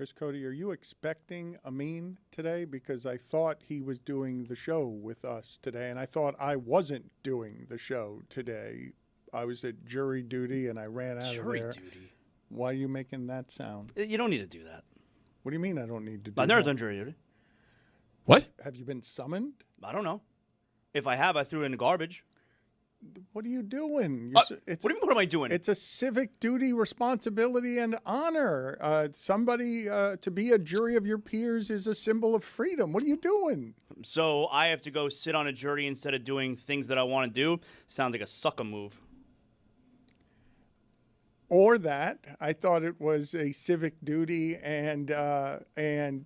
Chris Cody, are you expecting Amin today? Because I thought he was doing the show with us today, and I thought I wasn't doing the show today. I was at jury duty, and I ran out of there. Jury duty? Why are you making that sound? You don't need to do that. What do you mean I don't need to do that? I've never done jury duty. What? Have you been summoned? I don't know. If I have, I threw it in the garbage. What are you doing? What do you mean, what am I doing? It's a civic duty, responsibility, and honor. Somebody to be a jury of your peers is a symbol of freedom. What are you doing? So I have to go sit on a jury instead of doing things that I want to do? Sounds like a sucker move. Or that I thought it was a civic duty, and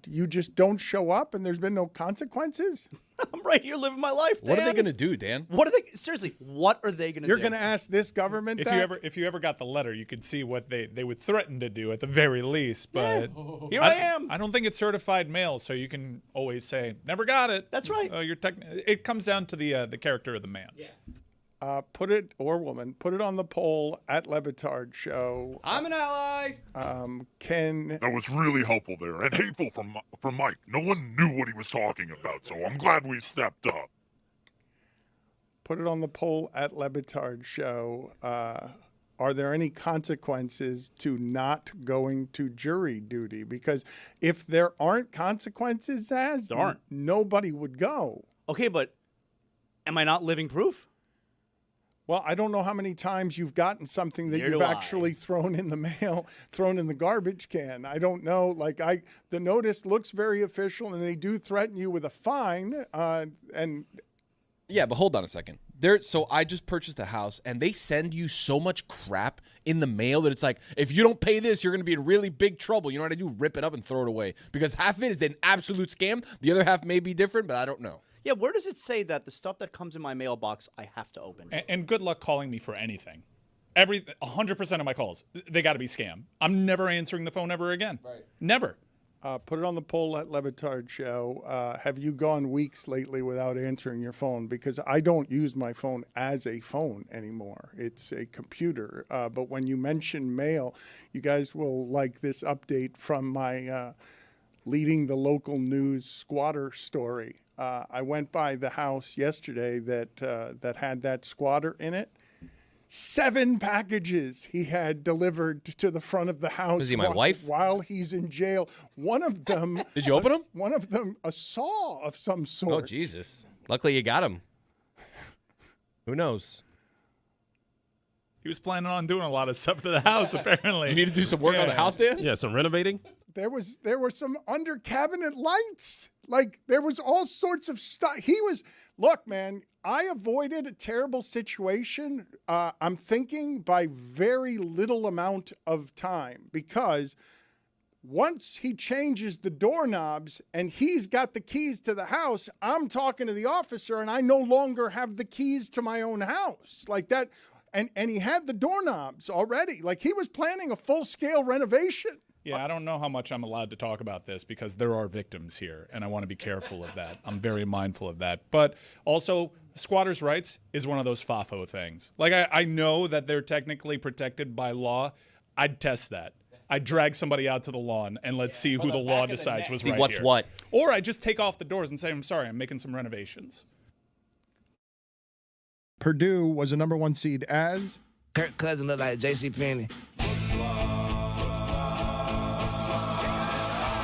you just don't show up, and there's been no consequences. I'm right here living my life, Dan. What are they going to do, Dan? What are they? Seriously, what are they going to do? You're going to ask this government If you ever got the letter, you could see what they would threaten to do at the very least. But here I am. I don't think it's certified mail, so you can always say never got it. That's right. It comes down to the character of the man. Yeah. put it, or woman, put it on the poll at Le Batard Show. I'm an ally. That was really helpful there, and hateful from Mike. No one knew what he was talking about, so I'm glad we stepped up. Put it on the poll at Le Batard Show. Are there any consequences to not going to jury duty? Because if there aren't consequences, there aren't. Nobody would go. Okay, but am I not living proof? Well, I don't know how many times you've gotten something that you've actually thrown in the mail, thrown in the garbage can. I don't know. The notice looks very official, and they do threaten you with a fine. Yeah, but hold on a second. So I just purchased a house, and they send you so much crap in the mail that it's like, if you don't pay this, you're going to be in really big trouble. You know what I do? Rip it up and throw it away. Because half of it is an absolute scam. The other half may be different, but I don't know. Yeah, where does it say that the stuff that comes in my mailbox I have to open? And good luck calling me for anything. 100% of my calls, they got to be scam. I'm never answering the phone ever again. Right. Never. Put it on the poll at Le Batard Show. Have you gone weeks lately without answering your phone? Because I don't use my phone as a phone anymore. It's a computer. But when you mention mail, you guys will like this update from my leading the local news squatter story. I went by the house yesterday that had that squatter in it. 7 packages he had delivered to the front of the house. Was he my wife? While he's in jail. One of them... Did you open them? One of them, a saw of some sort. Oh, Jesus. Luckily you got him. Who knows? He was planning on doing a lot of stuff to the house, apparently. You need to do some work on the house, Dan? Yeah, some renovating. There were some under cabinet lights. There was all sorts of stuff. Look, man, I avoided a terrible situation, I'm thinking, by very little amount of time, because once he changes the doorknobs and he's got the keys to the house, I'm talking to the officer and I no longer have the keys to my own house. Like that. And he had the doorknobs already. He was planning a full-scale renovation. Yeah, I don't know how much I'm allowed to talk about this because there are victims here, and I want to be careful of that. I'm very mindful of that. But also, squatters' rights is one of those FAFO things. I know that they're technically protected by law. I'd test that. I'd drag somebody out to the lawn, and let's see who the law decides was right here. See what's what. Or I just take off the doors and say, I'm sorry, I'm making some renovations. Purdue was a number 1 seed as Kirk Cousins look like JCPenney.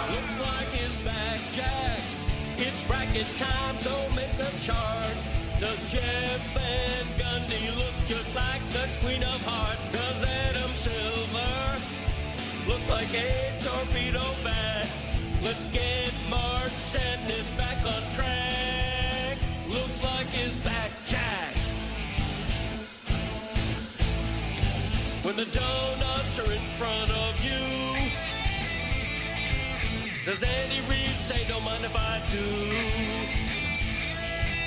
Looks like it's back, Jack. It's bracket time, so make a chart. Does Jeff Van Gundy look just like the Queen of Hearts? Does Adam Silver look like a torpedo bat? Let's get March Sadness back on track. Looks like it's back, Jack. When the donuts are in front of you, does Andy Reid say, don't mind if I do?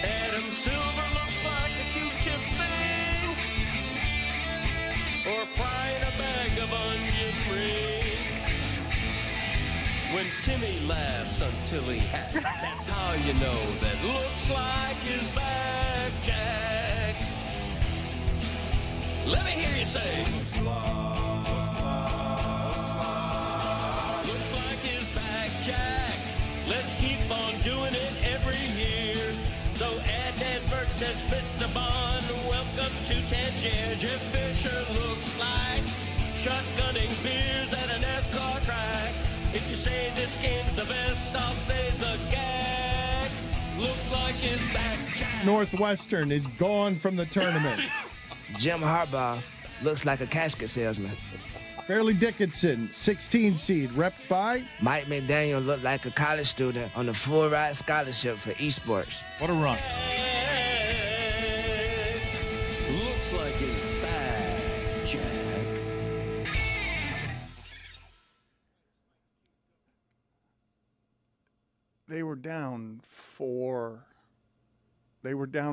Adam Silver looks like a Q-tip thing, or frying a bag of onion rings. When Timmy laughs until he has, that's how you know that looks like his back, Jack. Let me hear you say. Looks like his Jeff Fisher looks like shotgunning beers at a NASCAR track. If you say this game's the best, I'll say it's a gag. Looks like his back jack. Northwestern is gone from the tournament. Jim Harbaugh looks like a casket salesman. Fairleigh Dickinson, 16 seed, rep by Mike McDaniel looked like a college student on a full ride scholarship for esports. What a run. Looks like his back jack. They were down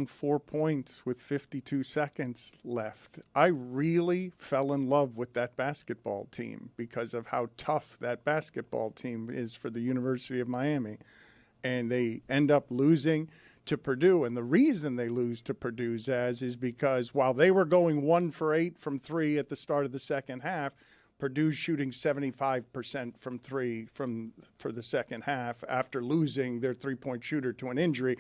4 points with 52 seconds left. I really fell in love with that basketball team because of how tough that basketball team is for the University of Miami. And they end up losing to Purdue. And the reason they lose to Purdue, Zaz, is because while they were going 1 for 8 from 3 at the start of the second half, Purdue's shooting 75% from 3 for the second half after losing their three-point shooter to an injury.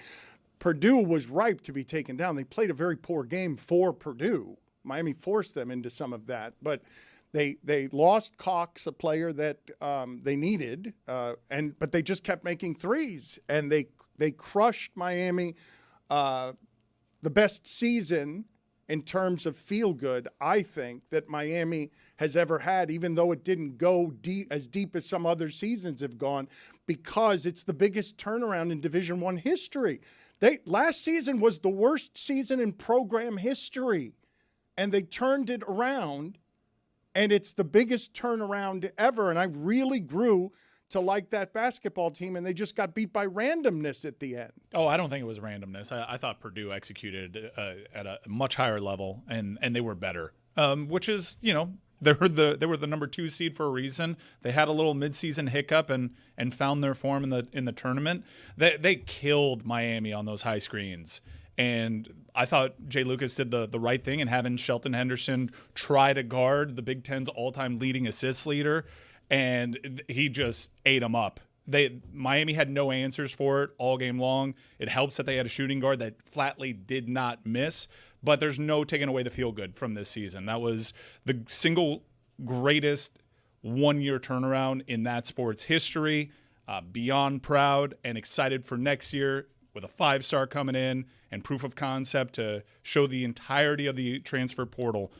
Purdue was ripe to be taken down. They played a very poor game for Purdue. Miami forced them into some of that, but they lost Cox, a player that they needed, but they just kept making threes, and they crushed Miami. The best season in terms of feel good, I think, that Miami has ever had, even though it didn't go as deep as some other seasons have gone, because it's the biggest turnaround in Division I history. Last season was the worst season in program history, and they turned it around, and it's the biggest turnaround ever, and I really grew to like that basketball team, and they just got beat by randomness at the end. Oh, I don't think it was randomness. I thought Purdue executed at a much higher level, and they were better, which is, they were the number 2 seed for a reason. They had a little midseason hiccup and found their form in the tournament. They killed Miami on those high screens, and I thought Jay Lucas did the right thing in having Shelton Henderson try to guard the Big Ten's all-time leading assist leader, and he just ate them up. Miami had no answers for it all game long. It helps that they had a shooting guard that flatly did not miss, but there's no taking away the feel good from this season. That was the single greatest one-year turnaround in that sport's history. Beyond proud and excited for next year with a 5-star coming in and proof of concept to show the entirety of the transfer portal.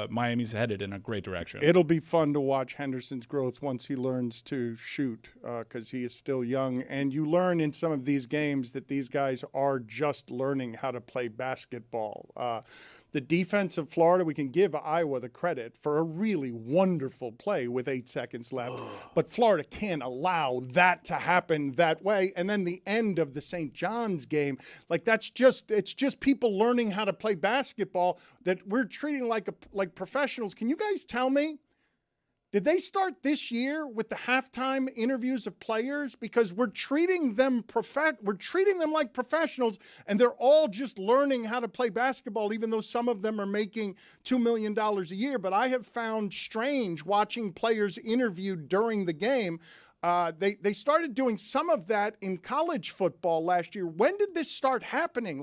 Miami's headed in a great direction. It'll be fun to watch Henderson's growth once he learns to shoot, because he is still young. And you learn in some of these games that these guys are just learning how to play basketball. The defense of Florida, we can give Iowa the credit for a really wonderful play with 8 seconds left. But Florida can't allow that to happen that way. And then the end of the St. John's game, it's just people learning how to play basketball that we're treating like professionals. Can you guys tell me, did they start this year with the halftime interviews of players? Because we're treating them like professionals, and they're all just learning how to play basketball, even though some of them are making $2 million a year. But I have found strange watching players interviewed during the game. They started doing some of that in college football last year. When did this start happening?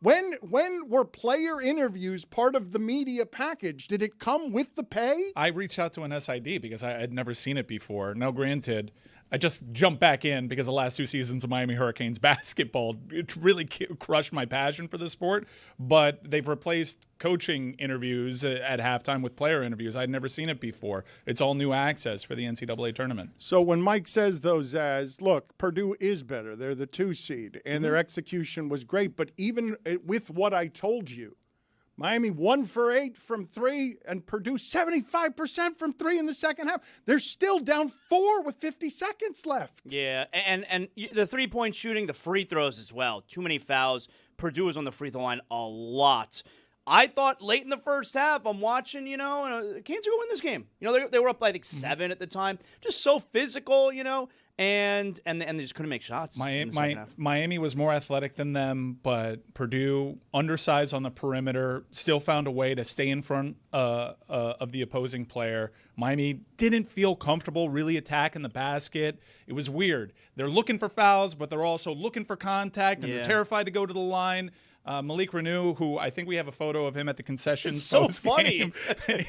When were player interviews part of the media package? Did it come with the pay? I reached out to an SID because I had never seen it before. Now, granted, I just jumped back in because the last 2 seasons of Miami Hurricanes basketball, it really crushed my passion for the sport. But they've replaced coaching interviews at halftime with player interviews. I'd never seen it before. It's all new access for the NCAA tournament. So when Mike says those, look, Purdue is better. They're the 2 seed, and their execution was great. But even with what I told you, Miami 1 for 8 from 3, and Purdue 75% from 3 in the second half. They're still down 4 with 50 seconds left. Yeah, and the three-point shooting, the free throws as well. Too many fouls. Purdue was on the free throw line a lot. I thought late in the first half, I'm watching, Kansas are going to win this game. They were up, I think, 7 at the time. Just so physical, and they just couldn't make shots. Miami was more athletic than them, but Purdue, undersized on the perimeter, still found a way to stay in front of the opposing player. Miami didn't feel comfortable really attacking the basket. It was weird. They're looking for fouls, but they're also looking for contact, and they're terrified to go to the line. Malik Renew, who I think we have a photo of him at the concessions. It's so post-game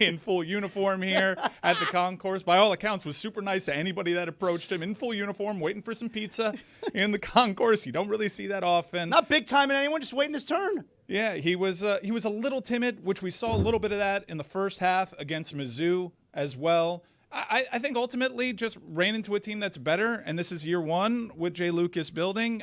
in full uniform here at the concourse. By all accounts, was super nice to anybody that approached him in full uniform, waiting for some pizza in the concourse. You don't really see that often. Not big time in anyone, just waiting his turn. Yeah, he was a little timid, which we saw a little bit of that in the first half against Mizzou as well. I think ultimately just ran into a team that's better, and this is year one with Jay Lucas building.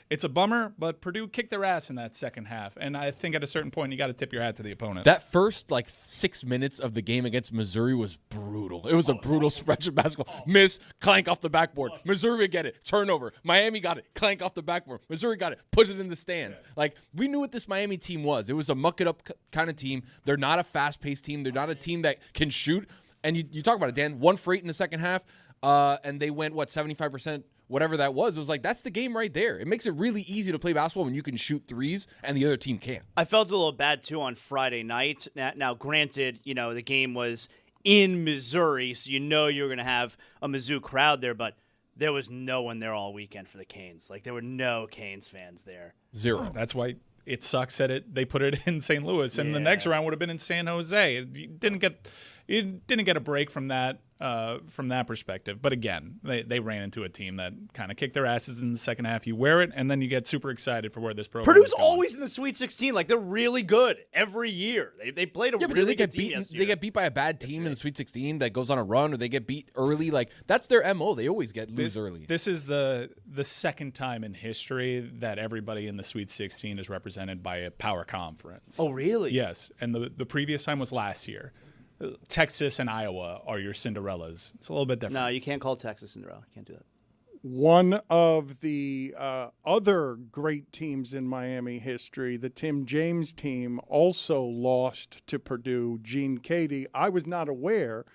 It's a bummer, but Purdue kicked their ass in that second half, and I think at a certain point you got to tip your hat to the opponent. That first 6 minutes of the game against Missouri was brutal. It was a brutal stretch of basketball. Miss, clank off the backboard. Missouri would get it, turnover. Miami got it, clank off the backboard. Missouri got it, put it in the stands. We knew what this Miami team was. It was a muck it up kind of team. They're not a fast-paced team. They're not a team that can shoot. And you talk about it, Dan. 1 for 8 in the second half, and they went 75%. Whatever that was, it was that's the game right there. It makes it really easy to play basketball when you can shoot threes and the other team can't. I felt a little bad, too, on Friday night. Now granted, the game was in Missouri, so you're going to have a Mizzou crowd there, but there was no one there all weekend for the Canes. There were no Canes fans there. Zero. That's why it sucks that they put it in St. Louis, and the next round would have been in San Jose. You didn't get a break from that perspective. But again, they ran into a team that kind of kicked their asses in the second half. You wear it, and then you get super excited for where this program Purdue's is going. always in the Sweet 16. They're really good every year. They played a really good team yesterday. They get beat by a bad team in the Sweet 16 that goes on a run, or they get beat early. That's their MO. They always lose early. This is the second time in history that everybody in the Sweet 16 is represented by a power conference. Oh, really? Yes, and the previous time was last year. Texas and Iowa are your Cinderellas. It's a little bit different. No, you can't call Texas Cinderella. You can't do that. One of the other great teams in Miami history, the Tim James team, also lost to Purdue. Gene Cady. I was not aware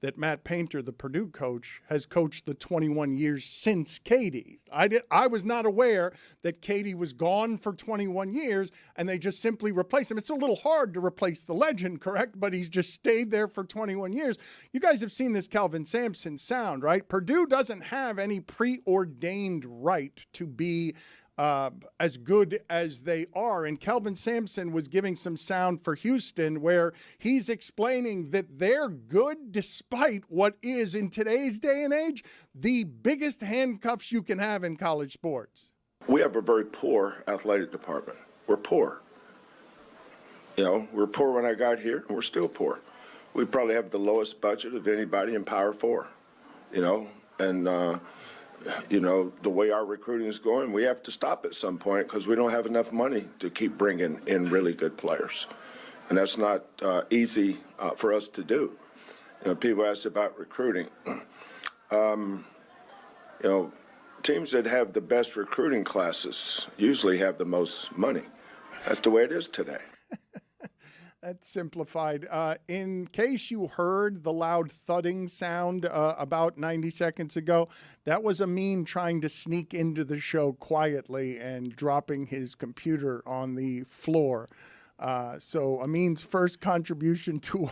that Matt Painter, the Purdue coach, has coached the 21 years since Cady. I was not aware that Cady was gone for 21 years and they just simply replaced him. It's a little hard to replace the legend, correct? But he's just stayed there for 21 years. You guys have seen this Kelvin Sampson sound, right? Purdue doesn't have any preordained right to be as good as they are. And Kelvin Sampson was giving some sound for Houston where he's explaining that they're good despite what is, in today's day and age, the biggest handcuffs you can have in college sports. We have a very poor athletic department. We're poor. We're poor when I got here, and we're still poor. We probably have the lowest budget of anybody in Power 4, and the way our recruiting is going, we have to stop at some point because we don't have enough money to keep bringing in really good players. And that's not easy for us to do. People ask about recruiting. Teams that have the best recruiting classes usually have the most money. That's the way it is today. That's simplified. In case you heard the loud thudding sound about 90 seconds ago, that was Amin trying to sneak into the show quietly and dropping his computer on the floor. So Amin's first contribution to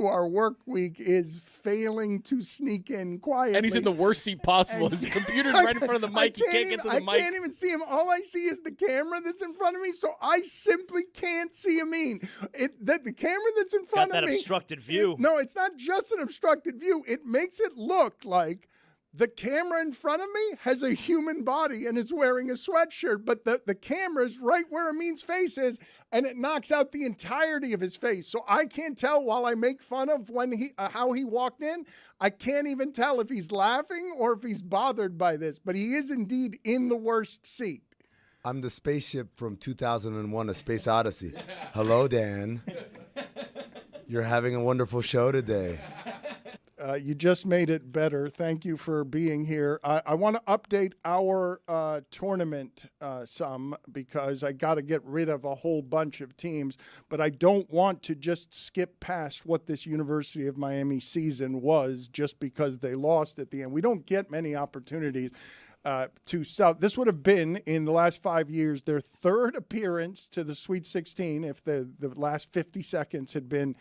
our work week is failing to sneak in quietly. And he's in the worst seat possible. His computer's right in front of the mic. He can't get to the mic. I can't even see him. All I see is the camera that's in front of me, so I simply can't see Amin. The camera that's in front of me. Got that obstructed view. No, it's not just an obstructed view. It makes it look like the camera in front of me has a human body and is wearing a sweatshirt, but the camera's right where Amin's face is, and it knocks out the entirety of his face. So I can't tell while I make fun of how he walked in. I can't even tell if he's laughing or if he's bothered by this, but he is indeed in the worst seat. I'm the spaceship from 2001, A Space Odyssey. Hello, Dan. You're having a wonderful show today. You just made it better. Thank you for being here. I want to update our tournament some because I got to get rid of a whole bunch of teams, but I don't want to just skip past what this University of Miami season was just because they lost at the end. We don't get many opportunities to sell. This would have been, in the last 5 years, their third appearance to the Sweet 16 if the last 50 seconds had been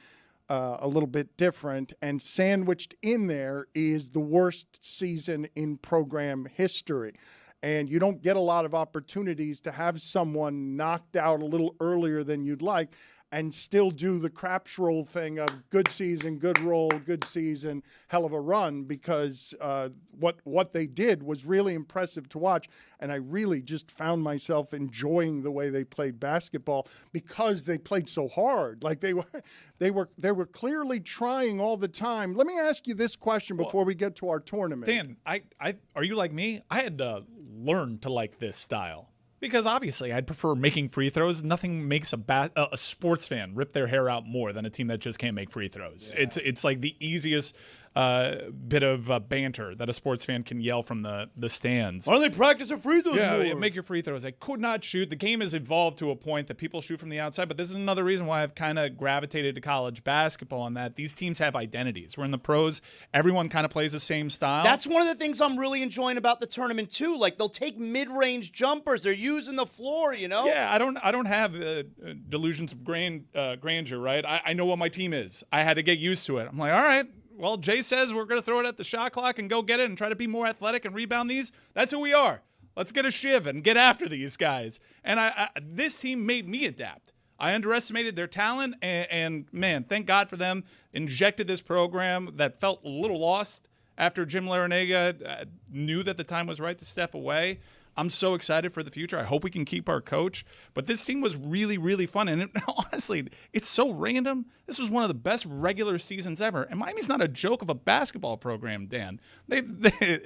a little bit different, and sandwiched in there is the worst season in program history. And you don't get a lot of opportunities to have someone knocked out a little earlier than you'd like and still do the craps roll thing of good season, good roll, good season, hell of a run, because what they did was really impressive to watch. And I really just found myself enjoying the way they played basketball because they played so hard. Like they were clearly trying all the time. Let me ask you this question before we get to our tournament. Dan, are you like me? I had to learn to like this style. Because obviously, I'd prefer making free throws. Nothing makes a sports fan rip their hair out more than a team that just can't make free throws. Yeah. It's like the easiest bit of banter that a sports fan can yell from the stands. Why don't they practice their free throws more? Yeah, make your free throws. I could not shoot. The game has evolved to a point that people shoot from the outside, but this is another reason why I've kind of gravitated to college basketball in that these teams have identities. We're in the pros. Everyone kind of plays the same style. That's one of the things I'm really enjoying about the tournament, too. Like, they'll take mid-range jumpers. They're using the floor, you know? Yeah, I don't have delusions of grandeur, right? I know what my team is. I had to get used to it. I'm like, all right, well, Jay says we're going to throw it at the shot clock and go get it and try to be more athletic and rebound these. That's who we are. Let's get a shiv and get after these guys. And this team made me adapt. I underestimated their talent, and man, thank God for them. Injected this program that felt a little lost after Jim Larinaga knew that the time was right to step away. I'm so excited for the future. I hope we can keep our coach. But this team was really, really fun. And honestly, it's so random. This was one of the best regular seasons ever. And Miami's not a joke of a basketball program, Dan. They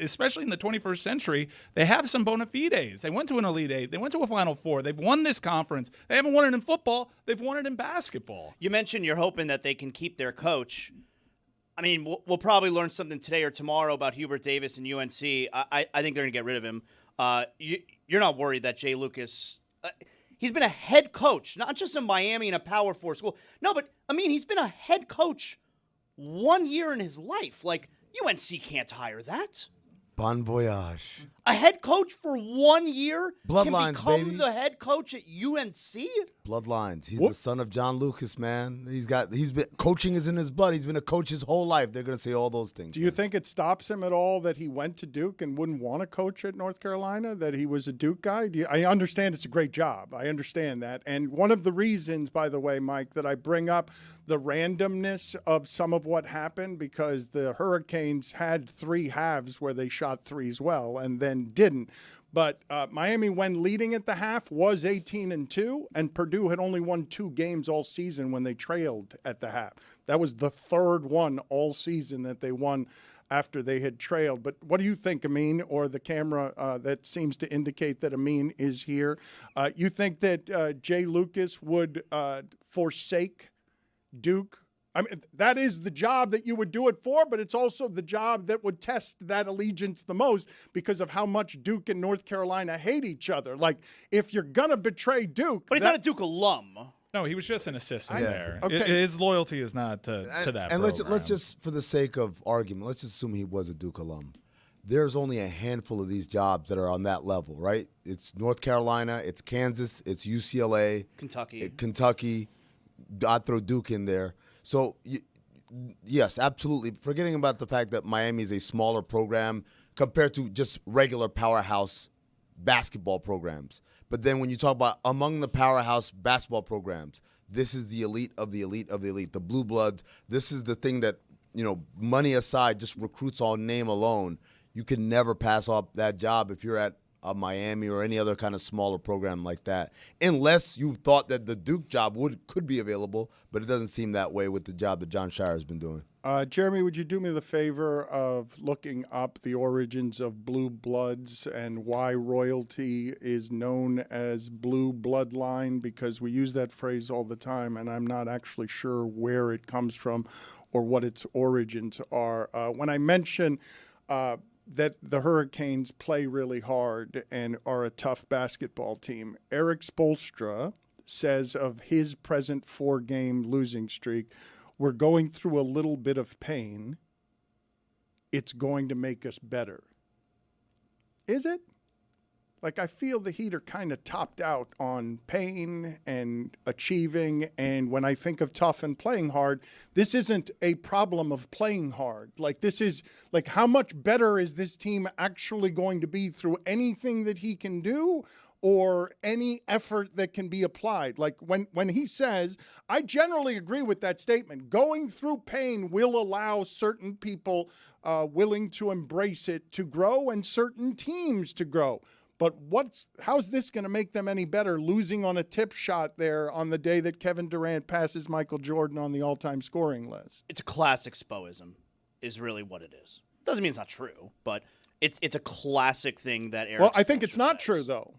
especially in the 21st century, they have some bona fides. They went to an Elite Eight. They went to a Final Four. They've won this conference. They haven't won it in football. They've won it in basketball. You mentioned you're hoping that they can keep their coach. I mean, we'll probably learn something today or tomorrow about Hubert Davis and UNC. I think they're going to get rid of him. You're not worried that Jay Lucas, he's been a head coach, not just in Miami in a Power 4 school. No, but, I mean, he's been a head coach 1 year in his life. Like, UNC can't hire that. Bon voyage. A head coach for 1 year Bloodlines, can become baby. the head coach at UNC? Bloodlines. He's the son of John Lucas, man. He's been coaching is in his blood. He's been a coach his whole life. They're gonna say all those things. Do you think it stops him at all that he went to Duke and wouldn't want to coach at North Carolina? That he was a Duke guy? I understand it's a great job. I understand that. And one of the reasons, by the way, Mike, that I bring up the randomness of some of what happened, because the Hurricanes had three halves where they shot threes well and then didn't. But Miami, when leading at the half, was 18-2, and Purdue had only won 2 games all season when they trailed at the half. That was the third one all season that they won after they had trailed. But what do you think, Amin, or the camera that seems to indicate that Amin is here? You think that Jay Lucas would forsake Duke? I mean, that is the job that you would do it for, but it's also the job that would test that allegiance the most because of how much Duke and North Carolina hate each other. Like, if you're going to betray Duke. But he's not a Duke alum. No, he was just an assistant there. Okay. His loyalty is not to that And program. let's just, for the sake of argument, let's just assume he was a Duke alum. There's only a handful of these jobs that are on that level, right? It's North Carolina, it's Kansas, it's UCLA. Kentucky. I'd throw Duke in there. So, yes, absolutely. Forgetting about the fact that Miami is a smaller program compared to just regular powerhouse basketball programs. But then when you talk about among the powerhouse basketball programs, this is the elite of the elite of the elite, the blue bloods. This is the thing that, money aside, just recruits on name alone. You can never pass off that job if you're at Miami or any other kind of smaller program like that, unless you thought that the Duke job could be available, but it doesn't seem that way with the job that John Shire has been doing. Jeremy, would you do me the favor of looking up the origins of blue bloods and why royalty is known as blue bloodline? Because we use that phrase all the time, and I'm not actually sure where it comes from or what its origins are. When I mention that the Hurricanes play really hard and are a tough basketball team, Eric Spoelstra says of his present 4-game losing streak, we're going through a little bit of pain. It's going to make us better. Is it? Like, I feel the Heat are kind of topped out on pain and achieving. And when I think of tough and playing hard, this isn't a problem of playing hard. Like, this is, like, how much better is this team actually going to be through anything that he can do or any effort that can be applied? Like, when he says, I generally agree with that statement, going through pain will allow certain people willing to embrace it to grow and certain teams to grow. But how's this going to make them any better, losing on a tip shot there on the day that Kevin Durant passes Michael Jordan on the all-time scoring list? It's a classic Spoism is really what it is. Doesn't mean it's not true, but it's a classic thing that Eric. Well, I think it's not true, though.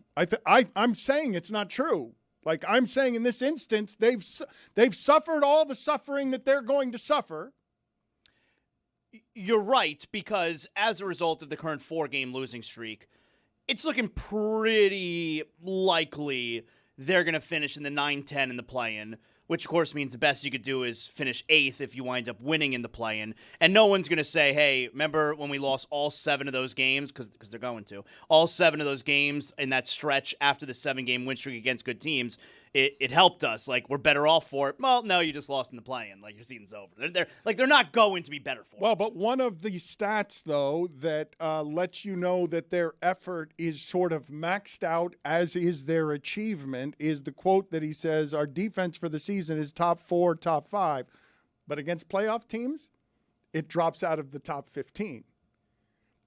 I'm saying it's not true. Like, I'm saying in this instance, they've suffered all the suffering that they're going to suffer. You're right, because as a result of the current 4-game losing streak, it's looking pretty likely they're going to finish in the 9-10 in the play-in, which, of course, means the best you could do is finish 8th if you wind up winning in the play-in. And no one's going to say, hey, remember when we lost all 7 of those games? Because they're going to. All 7 of those games in that stretch after the 7-game win streak against good teams, it helped us. Like, we're better off for it. Well, no, you just lost in the play-in. Like, your season's over. They're not going to be better for it. Well, but one of the stats, though, that lets you know that their effort is sort of maxed out, as is their achievement, is the quote that he says, our defense for the season is top 4, top 5. But against playoff teams, it drops out of the top 15.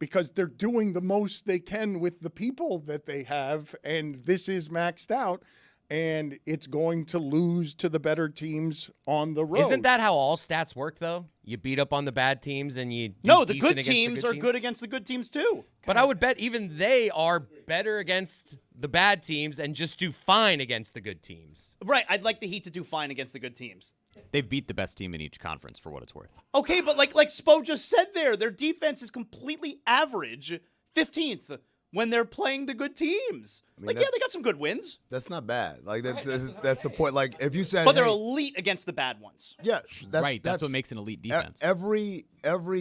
Because they're doing the most they can with the people that they have, and this is maxed out. And it's going to lose to the better teams on the road. Isn't that how all stats work, though? You beat up on the bad teams and you do No, the decent good against teams are good against the good teams, too. But I would bet even they are better against the bad teams and just do fine against the good teams. Right, I'd like the Heat to do fine against the good teams. They've beat the best team in each conference, for what it's worth. Okay, but like Spo just said there, their defense is completely average, 15th. When they're playing the good teams. I mean, they got some good wins. That's not bad. Like, that's the point. Like, if you said, but they're elite against the bad ones. Yeah, that's what makes an elite defense. Every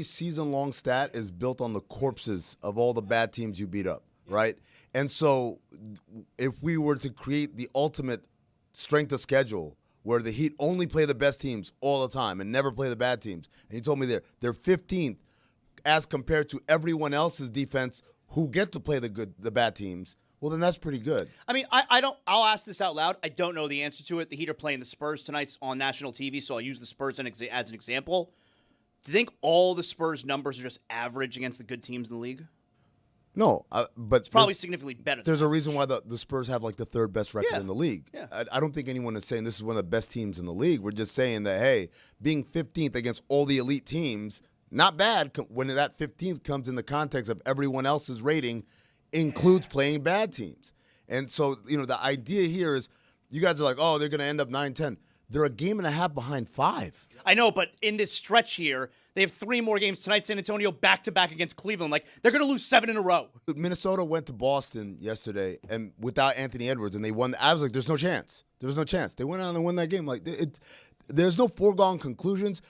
season-long stat is built on the corpses of all the bad teams you beat up, right? And so if we were to create the ultimate strength of schedule where the Heat only play the best teams all the time and never play the bad teams, and you told me they're 15th as compared to everyone else's defense who get to play the bad teams, well, then that's pretty good. I mean, I'll ask this out loud. I don't know the answer to it. The Heat are playing the Spurs tonight on national TV, so I'll use the Spurs as an example. Do you think all the Spurs numbers are just average against the good teams in the league? No, but it's probably significantly better. There's a reason why the Spurs have like the 3rd best record in the league. Yeah. I don't think anyone is saying this is one of the best teams in the league. We're just saying that, hey, being 15th against all the elite teams, not bad when that 15th comes in the context of everyone else's rating includes playing bad teams. And so, the idea here is you guys are like, oh, they're going to end up 9-10. They're a game and a half behind 5. I know, but in this stretch here, they have 3 more games tonight, San Antonio, back-to-back against Cleveland. Like, they're going to lose 7 in a row. Minnesota went to Boston yesterday and without Anthony Edwards, and they won. I was like, there's no chance. There was no chance. They went on and won that game. Like, there's no foregone conclusions.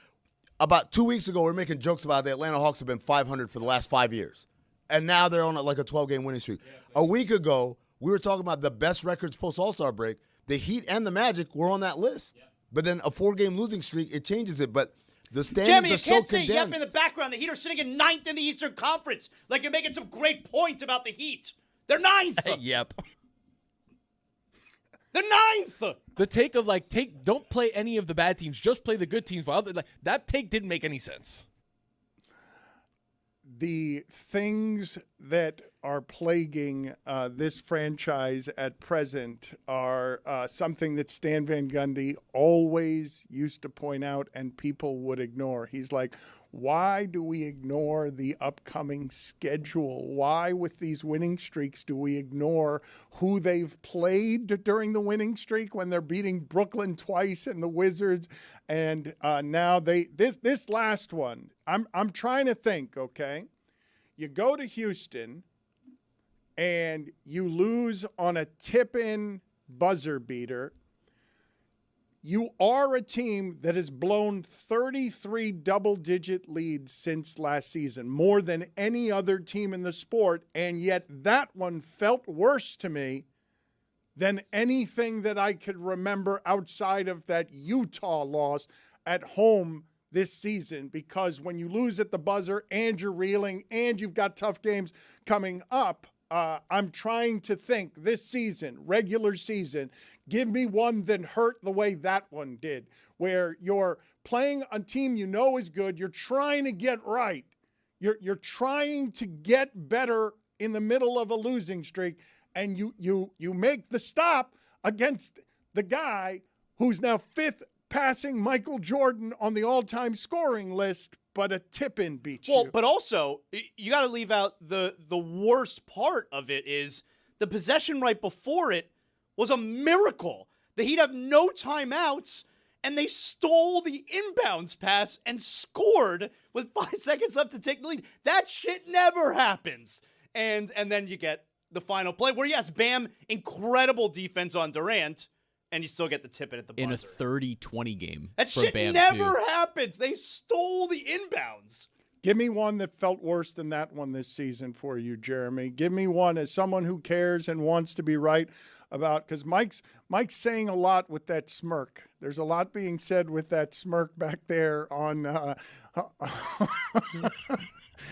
About 2 weeks ago, we were making jokes about the Atlanta Hawks have been 500 for the last 5 years. And now they're on like a 12-game winning streak. A week ago, we were talking about the best records post-All-Star break. The Heat and the Magic were on that list. But then a 4-game losing streak, it changes it. But the standings are so condensed. Jimmy, you can't say in the background. The Heat are sitting in 9th in the Eastern Conference. Like, you're making some great point about the Heat. They're 9th. Yep. They're 9th. The take of don't play any of the bad teams, just play the good teams. While that take didn't make any sense. The things that are plaguing this franchise at present are something that Stan Van Gundy always used to point out and people would ignore. He's like, why do we ignore the upcoming schedule? Why, with these winning streaks, do we ignore who they've played during the winning streak when they're beating Brooklyn twice and the Wizards? And now this last one, I'm trying to think, okay? You go to Houston and you lose on a tip-in buzzer beater. you are a team that has blown 33 double-digit leads since last season, more than any other team in the sport, and yet that one felt worse to me than anything that I could remember outside of that Utah loss at home this season, because when you lose at the buzzer and you're reeling and you've got tough games coming up, I'm trying to think this season, regular season, give me one that hurt the way that one did, where you're playing a team you know is good, you're trying to get right, you're trying to get better in the middle of a losing streak, and you make the stop against the guy who's now fifth passing Michael Jordan on the all-time scoring list, but a tip-in beats you. Well, but also, you got to leave out the worst part of it is the possession right before it was a miracle. The Heat have no timeouts, and they stole the inbounds pass and scored with 5 seconds left to take the lead. That shit never happens. And then you get the final play where, yes, Bam, incredible defense on Durant, and you still get the tip in at the buzzer. In a 30-20 game. That for shit Bam never too. happens. They stole the inbounds. Give me one that felt worse than that one this season for you, Jeremy. Give me one as someone who cares and wants to be right about, because Mike's saying a lot with that smirk. There's a lot being said with that smirk back there on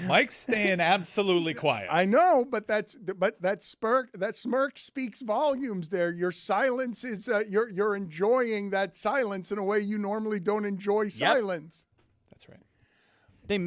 Mike's staying absolutely quiet. I know, but that smirk speaks volumes there. Your silence is you're enjoying that silence in a way you normally don't enjoy silence. That's right. They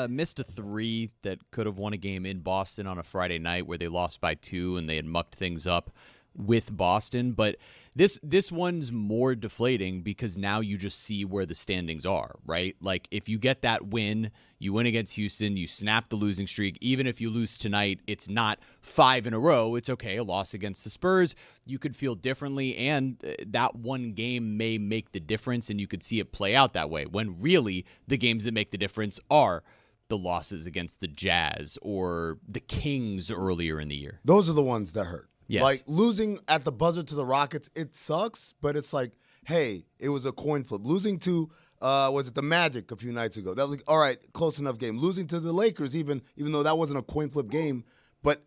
missed a 3 that could have won a game in Boston on a Friday night where they lost by 2 and they had mucked things up with Boston. But this one's more deflating because now you just see where the standings are, right? Like, if you get that win, you win against Houston, you snap the losing streak. Even if you lose tonight, it's not 5 in a row. It's okay, a loss against the Spurs. You could feel differently, and that one game may make the difference, and you could see it play out that way, when really the games that make the difference are the losses against the Jazz or the Kings earlier in the year. Those are the ones that hurt. Yes. Like losing at the buzzer to the Rockets, it sucks, but it's like, hey, it was a coin flip. Losing to, was it the Magic a few nights ago? That was like, all right, close enough game. Losing to the Lakers, even though that wasn't a coin flip game, but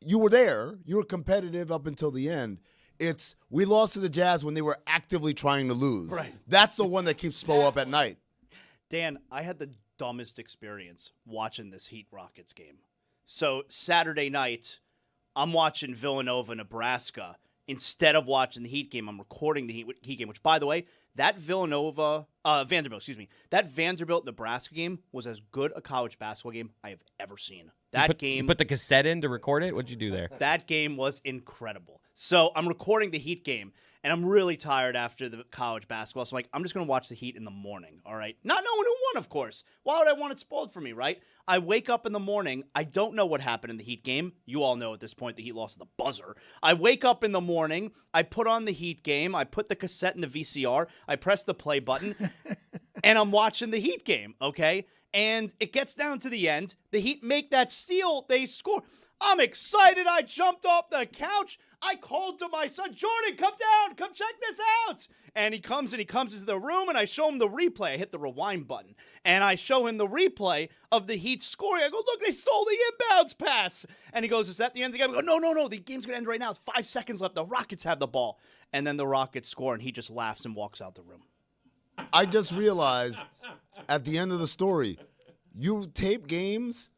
you were there, you were competitive up until the end. We lost to the Jazz when they were actively trying to lose. Right. That's the one that keeps Spo up at night. Dan, I had the dumbest experience watching this Heat Rockets game. So Saturday night, I'm watching Villanova, Nebraska. Instead of watching the Heat game, I'm recording the Heat game, which, by the way, that Vanderbilt, Nebraska game was as good a college basketball game I have ever seen. You put the cassette in to record it? What'd you do there? That game was incredible. So I'm recording the Heat game, and I'm really tired after the college basketball. So I'm like, I'm just going to watch the Heat in the morning, all right? Not knowing who won, of course. Why would I want it spoiled for me, right? I wake up in the morning. I don't know what happened in the Heat game. You all know at this point the Heat lost the buzzer. I wake up in the morning. I put on the Heat game. I put the cassette in the VCR. I press the play button, and I'm watching the Heat game, okay? And it gets down to the end. The Heat make that steal. They score. I'm excited. I jumped off the couch. I called to my son, Jordan, come down. Come check this out. And he comes into the room, and I show him the replay. I hit the rewind button, and I show him the replay of the Heat scoring. I go, look, they stole the inbounds pass. And he goes, is that the end of the game? I go, no. The game's going to end right now. It's 5 seconds left. The Rockets have the ball. And then the Rockets score, and he just laughs and walks out the room. I just realized at the end of the story, you tape games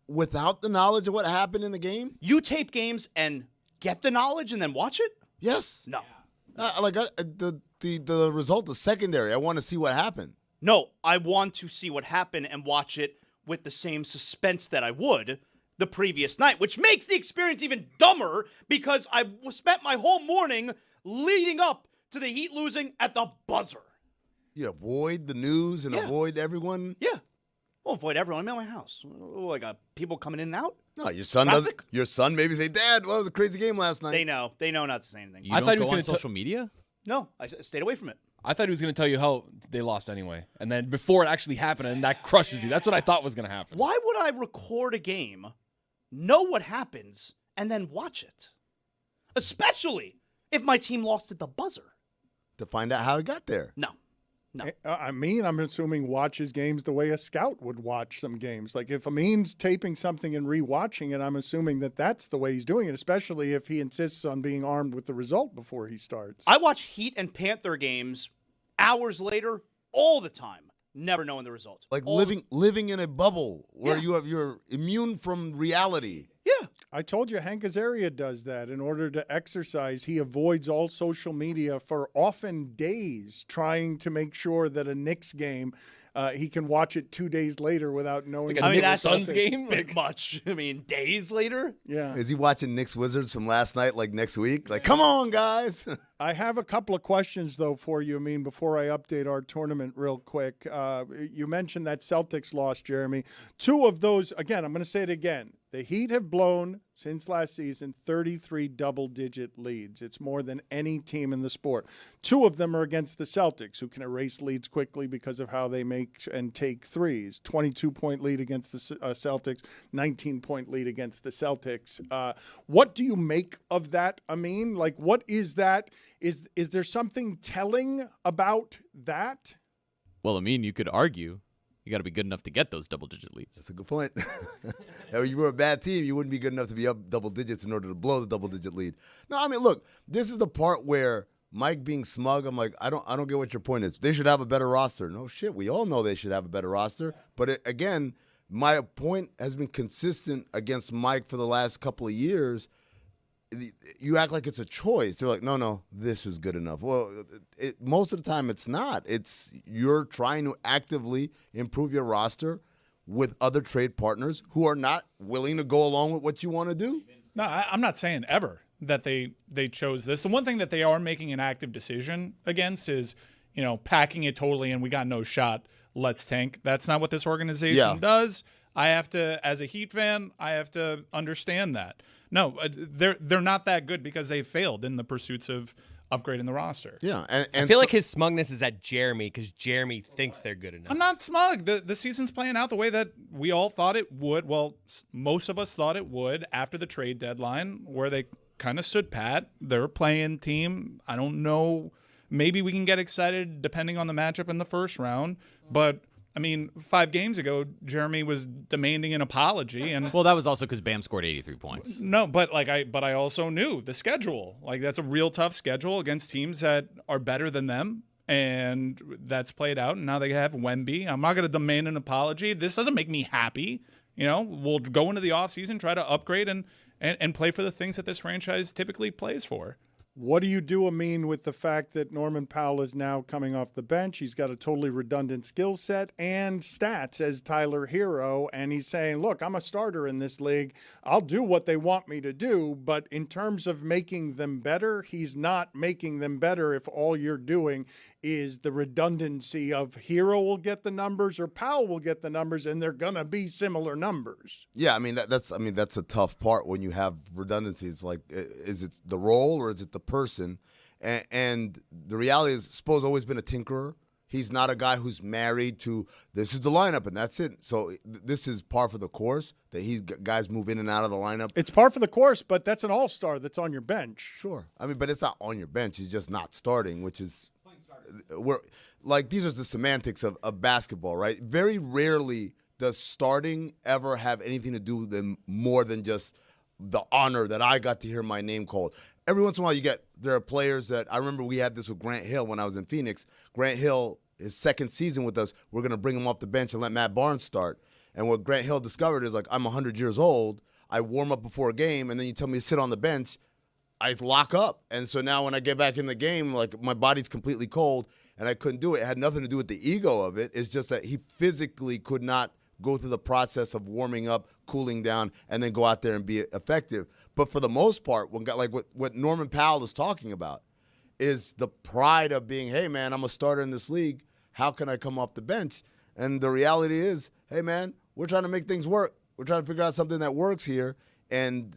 without the knowledge of what happened in the game? You tape games and get the knowledge and then watch it? Yes. No. The result is secondary. I want to see what happened. No, I want to see what happened and watch it with the same suspense that I would the previous night, which makes the experience even dumber because I spent my whole morning leading up to the Heat losing at the buzzer. You avoid the news and avoid everyone? Yeah. Well, avoid everyone. I'm at my house. I got people coming in and out. No, your son doesn't. Your son maybe say, Dad, well, it was a crazy game last night. They know. They know not to say anything. You don't go on social media? No, I stayed away from it. I thought he was going to tell you how they lost anyway. And then before it actually happened, and that crushes you. That's what I thought was going to happen. Why would I record a game, know what happens, and then watch it? Especially if my team lost at the buzzer. to find out how it got there. No. I'm assuming watches games the way a scout would watch some games. Like if Amin's taping something and rewatching it, I'm assuming that that's the way he's doing it, especially if he insists on being armed with the result before he starts. I watch Heat and Panther games hours later all the time, never knowing the result. Like living in a bubble where you're immune from reality. Yeah. I told you Hank Azaria does that. In order to exercise, he avoids all social media for often days, trying to make sure that a Knicks game, he can watch it 2 days later without knowing. Like a Knicks Suns something. game? Bit much. I mean, days later? Yeah. Is he watching Knicks Wizards from last night like next week? Like, come on, guys. I have a couple of questions, though, for you, before I update our tournament real quick. You mentioned that Celtics loss, Jeremy. Two of those, again, I'm going to say it again. The Heat have blown, since last season, 33 double-digit leads. It's more than any team in the sport. Two of them are against the Celtics, who can erase leads quickly because of how they make and take threes. 22-point lead against the Celtics, 19-point lead against the Celtics. What do you make of that, Amin? Like, what is that? Is there something telling about that? Well, you could argue you got to be good enough to get those double-digit leads. That's a good point. If you were a bad team, you wouldn't be good enough to be up double digits in order to blow the double-digit lead. No, look, this is the part where Mike being smug, I'm like, I don't get what your point is. They should have a better roster. No shit, we all know they should have a better roster. But again, my point has been consistent against Mike for the last couple of years. You act like it's a choice. They're like, no, this is good enough. Well, most of the time it's not. It's you're trying to actively improve your roster with other trade partners who are not willing to go along with what you want to do. No, I'm not saying ever that they chose this. The one thing that they are making an active decision against is, packing it totally and we got no shot, let's tank. That's not what this organization does. I have to, as a Heat fan, I have to understand that. No, they're not that good because they failed in the pursuits of upgrading the roster. Yeah, and I feel like his smugness is at Jeremy because Jeremy thinks they're good enough. I'm not smug. The season's playing out the way that we all thought it would. Well, most of us thought it would after the trade deadline, where they kind of stood pat. They're a play-in team. I don't know. Maybe we can get excited depending on the matchup in the first round, but 5 games ago, Jeremy was demanding an apology, and well, that was also because Bam scored 83 points. No, but I also knew the schedule. Like that's a real tough schedule against teams that are better than them, and that's played out. And now they have Wemby. I'm not going to demand an apology. This doesn't make me happy. We'll go into the offseason, try to upgrade and play for the things that this franchise typically plays for. What do you do, Amin, with the fact that Norman Powell is now coming off the bench? He's got a totally redundant skill set and stats as Tyler Hero, and he's saying, look, I'm a starter in this league. I'll do what they want me to do, but in terms of making them better, he's not making them better if all you're doing is the redundancy of Hero will get the numbers or Powell will get the numbers, and they're going to be similar numbers. Yeah, that's a tough part when you have redundancies. Like, is it the role or is it the person? And the reality is, Spo's always been a tinkerer. He's not a guy who's married to this is the lineup and that's it. So this is par for the course that guys move in and out of the lineup. It's par for the course, but that's an all-star that's on your bench. Sure. But it's not on your bench. He's just not starting, which is these are the semantics of basketball, right? Very rarely does starting ever have anything to do with them more than just the honor that I got to hear my name called. Every once in a while there are players that I remember we had this with Grant Hill when I was in Phoenix. Grant Hill, his second season with us, we're going to bring him off the bench and let Matt Barnes start. And what Grant Hill discovered is I'm 100 years old. I warm up before a game and then you tell me to sit on the bench. I lock up. And so now when I get back in the game, my body's completely cold and I couldn't do it. It had nothing to do with the ego of it. It's just that he physically could not go through the process of warming up, cooling down, and then go out there and be effective. But for the most part, what Norman Powell is talking about is the pride of being, hey, man, I'm a starter in this league. How can I come off the bench? And the reality is, hey, man, we're trying to make things work. We're trying to figure out something that works here. And,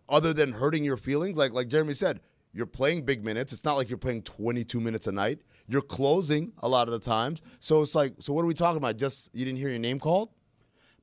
other than hurting your feelings, like Jeremy said, you're playing big minutes. It's not like you're playing 22 minutes a night. You're closing a lot of the times. So it's so what are we talking about? Just you didn't hear your name called?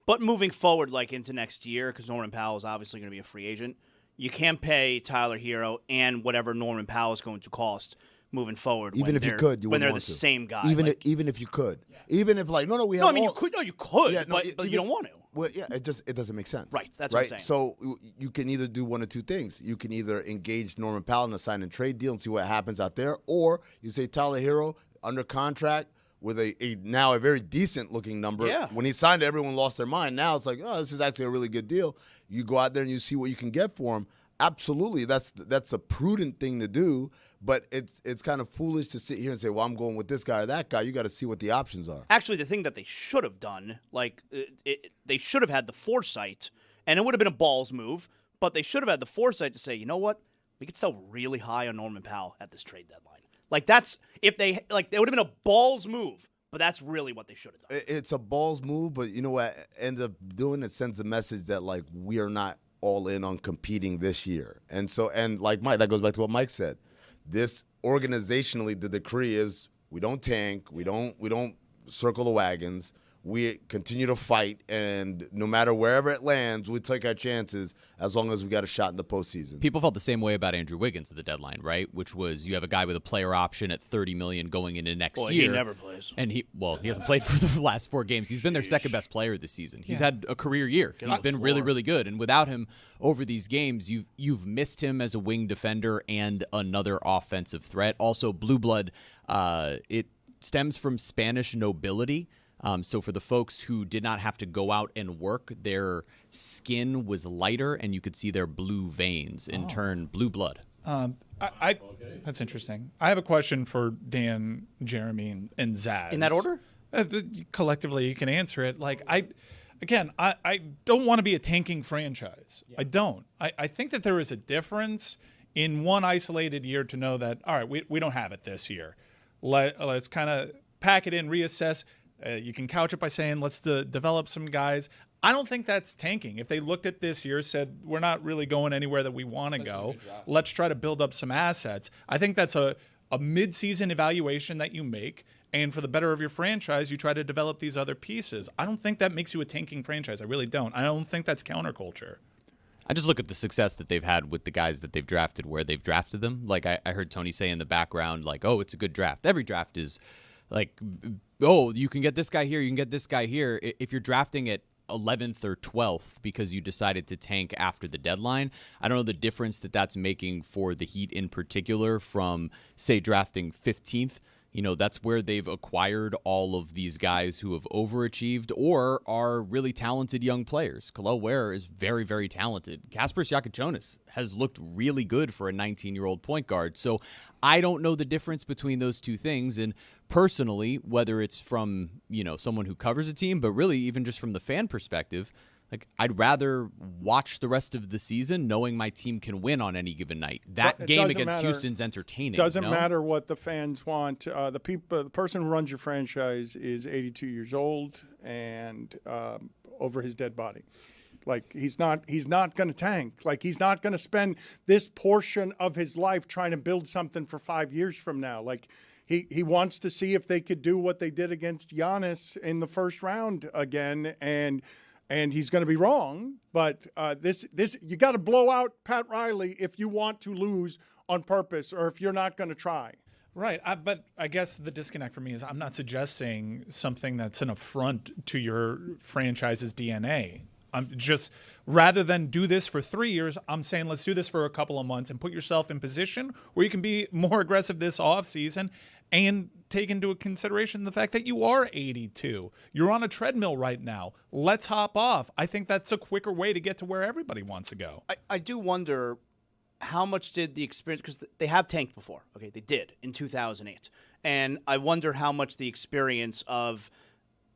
But moving forward, into next year, because Norman Powell is obviously going to be a free agent, you can't pay Tyler Hero and whatever Norman Powell is going to cost moving forward. Even if you could, you when wouldn't they're want the to. same guy. Even if you could. Even if like we have. No, I mean all, you could, Yeah, no, but you don't want to. Well, yeah, it doesn't make sense. Right, that's what I'm saying. So you can either do one of two things. You can either engage Norman Powell in a sign and trade deal and see what happens out there, or you say Tyler Hero under contract with a now a very decent looking number. Yeah. When he signed it, everyone lost their mind. Now it's like, oh, this is actually a really good deal. You go out there and you see what you can get for him. Absolutely, that's a prudent thing to do, but it's kind of foolish to sit here and say, well, I'm going with this guy or that guy. You got to see what the options are. Actually, the thing that they should have done, they should have had the foresight, and it would have been a balls move, but they should have had the foresight to say, you know what, we could sell really high on Norman Powell at this trade deadline. Like that's if they it would have been a balls move, but that's really what they should have done. It's a balls move, but you know what ends up doing? It sends a message that like we are not all in on competing this year. And like Mike, that goes back to what Mike said. This organizationally, the decree is we don't tank, we don't circle the wagons. We continue to fight, and no matter wherever it lands, we take our chances as long as we got a shot in the postseason. People felt the same way about Andrew Wiggins at the deadline, right? Which was you have a guy with a player option at $30 million going into next year. He never plays. And he hasn't played for the last 4 games. He's been their second best player this season. He's had a career year. He's been really, really good. And without him over these games, you've missed him as a wing defender and another offensive threat. Also, blue blood, it stems from Spanish nobility. So for the folks who did not have to go out and work, their skin was lighter, and you could see their blue veins, in turn, blue blood. That's interesting. I have a question for Dan, Jeremy, and Zaz. In that order? Collectively, you can answer it. Like I don't want to be a tanking franchise. Yeah. I don't. I think that there is a difference in one isolated year to know that, all right, we don't have it this year. Let's kind of pack it in, reassess. You can couch it by saying, let's develop some guys. I don't think that's tanking. If they looked at this year, said, we're not really going anywhere that we want to go, let's try to build up some assets. I think that's a mid-season evaluation that you make, and for the better of your franchise, you try to develop these other pieces. I don't think that makes you a tanking franchise. I really don't. I don't think that's counterculture. I just look at the success that they've had with the guys that they've drafted, where they've drafted them. Like I heard Tony say in the background, like, oh, it's a good draft. Every draft is like, oh, you can get this guy here, you can get this guy here. If you're drafting at 11th or 12th because you decided to tank after the deadline, I don't know the difference that's making for the Heat in particular from, say, drafting 15th. You know, that's where they've acquired all of these guys who have overachieved or are really talented young players. Khalil Ware is very, very talented. Kasper Siakachonis has looked really good for a 19-year-old point guard. So I don't know the difference between those two things. And personally, whether it's from, someone who covers a team, but really even just from the fan perspective, like, I'd rather watch the rest of the season knowing my team can win on any given night. That game against Houston's entertaining. Doesn't matter what the fans want. The person who runs your franchise is 82 years old and over his dead body. Like, he's not going to tank. Like, he's not going to spend this portion of his life trying to build something for 5 years from now. Like, he wants to see if they could do what they did against Giannis in the first round again, and he's going to be wrong, but this you got to blow out Pat Riley if you want to lose on purpose or if you're not going to try. Right, but I guess the disconnect for me is I'm not suggesting something that's an affront to your franchise's DNA. I'm just, rather than do this for 3 years, I'm saying let's do this for a couple of months and put yourself in position where you can be more aggressive this offseason and take into consideration the fact that you are 82. You're on a treadmill right now. Let's hop off. I think that's a quicker way to get to where everybody wants to go. I do wonder how much did the experience, because they have tanked before. Okay, they did in 2008. And I wonder how much the experience of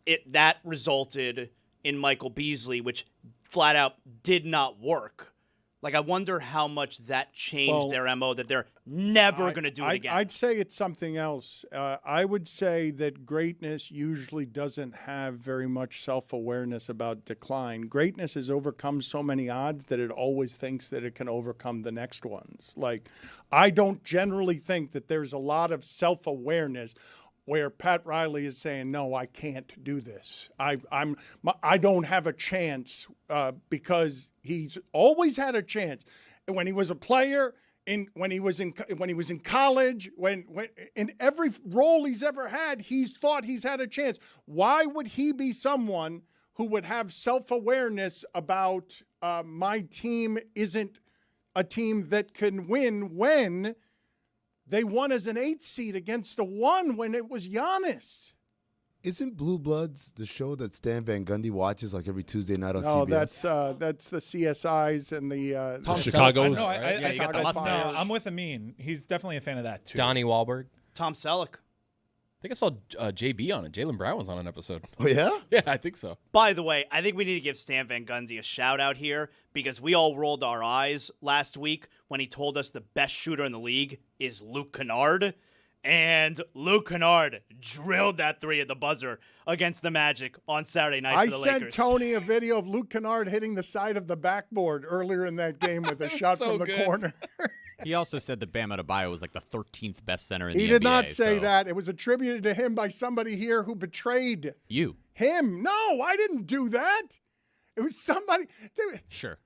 it that resulted in Michael Beasley, which flat out did not work. Like, I wonder how much that changed their MO, that they're never going to do it again. I'd say it's something else. I would say that greatness usually doesn't have very much self-awareness about decline. Greatness has overcome so many odds that it always thinks that it can overcome the next ones. Like, I don't generally think that there's a lot of self-awareness where Pat Riley is saying, no, I can't do this. I don't have a chance because he's always had a chance. When he was a player, when he was in college, when in every role he's ever had, he's thought he's had a chance. Why would he be someone who would have self-awareness about my team isn't a team that can win when they won as an 8 seed against a 1 when it was Giannis? Isn't Blue Bloods the show that Stan Van Gundy watches like every Tuesday night on No, CBS? that's the CSIs and the Tom Chicago's. Selleck, right? Yeah, you got the mustache. No, I'm with Amin. He's definitely a fan of that too. Donnie Wahlberg. Tom Selleck. I think I saw JB on it. Jaylen Brown was on an episode. Oh, yeah? Yeah, I think so. By the way, I think we need to give Stan Van Gundy a shout out here because we all rolled our eyes last week when he told us the best shooter in the league is Luke Kennard. And Luke Kennard drilled that 3 at the buzzer against the Magic on Saturday night for the sent Lakers. Tony a video of Luke Kennard hitting the side of the backboard earlier in that game with a shot so from the good. corner. He also said that Bam Adebayo was like the 13th best center in the NBA. He did not say so- that. It was attributed to him by somebody here who betrayed You. him. No, I didn't do that. It was somebody. Sure.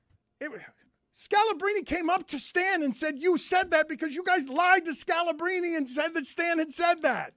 Scalabrini came up to Stan and said, "You said that because you guys lied to Scalabrini and said that Stan had said that."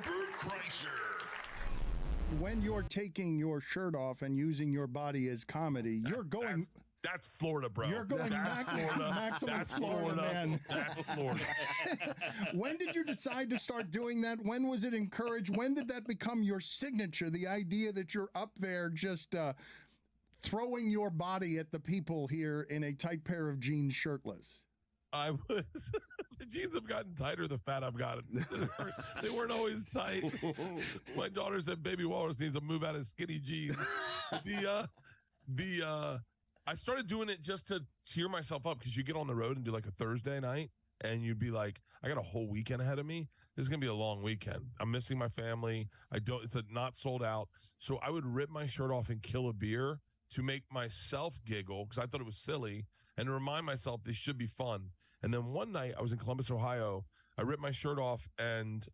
Bert Kreischer. When you're taking your shirt off and using your body as comedy, you're going. That's Florida, bro. You're going maximum Florida, man. That's Florida. When did you decide to start doing that? When was it encouraged? When did that become your signature? The idea that you're up there just throwing your body at the people here in a tight pair of jeans, shirtless. I was. The jeans have gotten tighter the fat I've gotten. They weren't always tight. My daughter said Baby Walrus needs to move out of skinny jeans. I started doing it just to cheer myself up because you get on the road and do like a Thursday night and you'd be like, I got a whole weekend ahead of me. This is gonna be a long weekend. I'm missing my family. It's not sold out. So I would rip my shirt off and kill a beer to make myself giggle because I thought it was silly and to remind myself this should be fun. And then one night I was in Columbus, Ohio. I ripped my shirt off and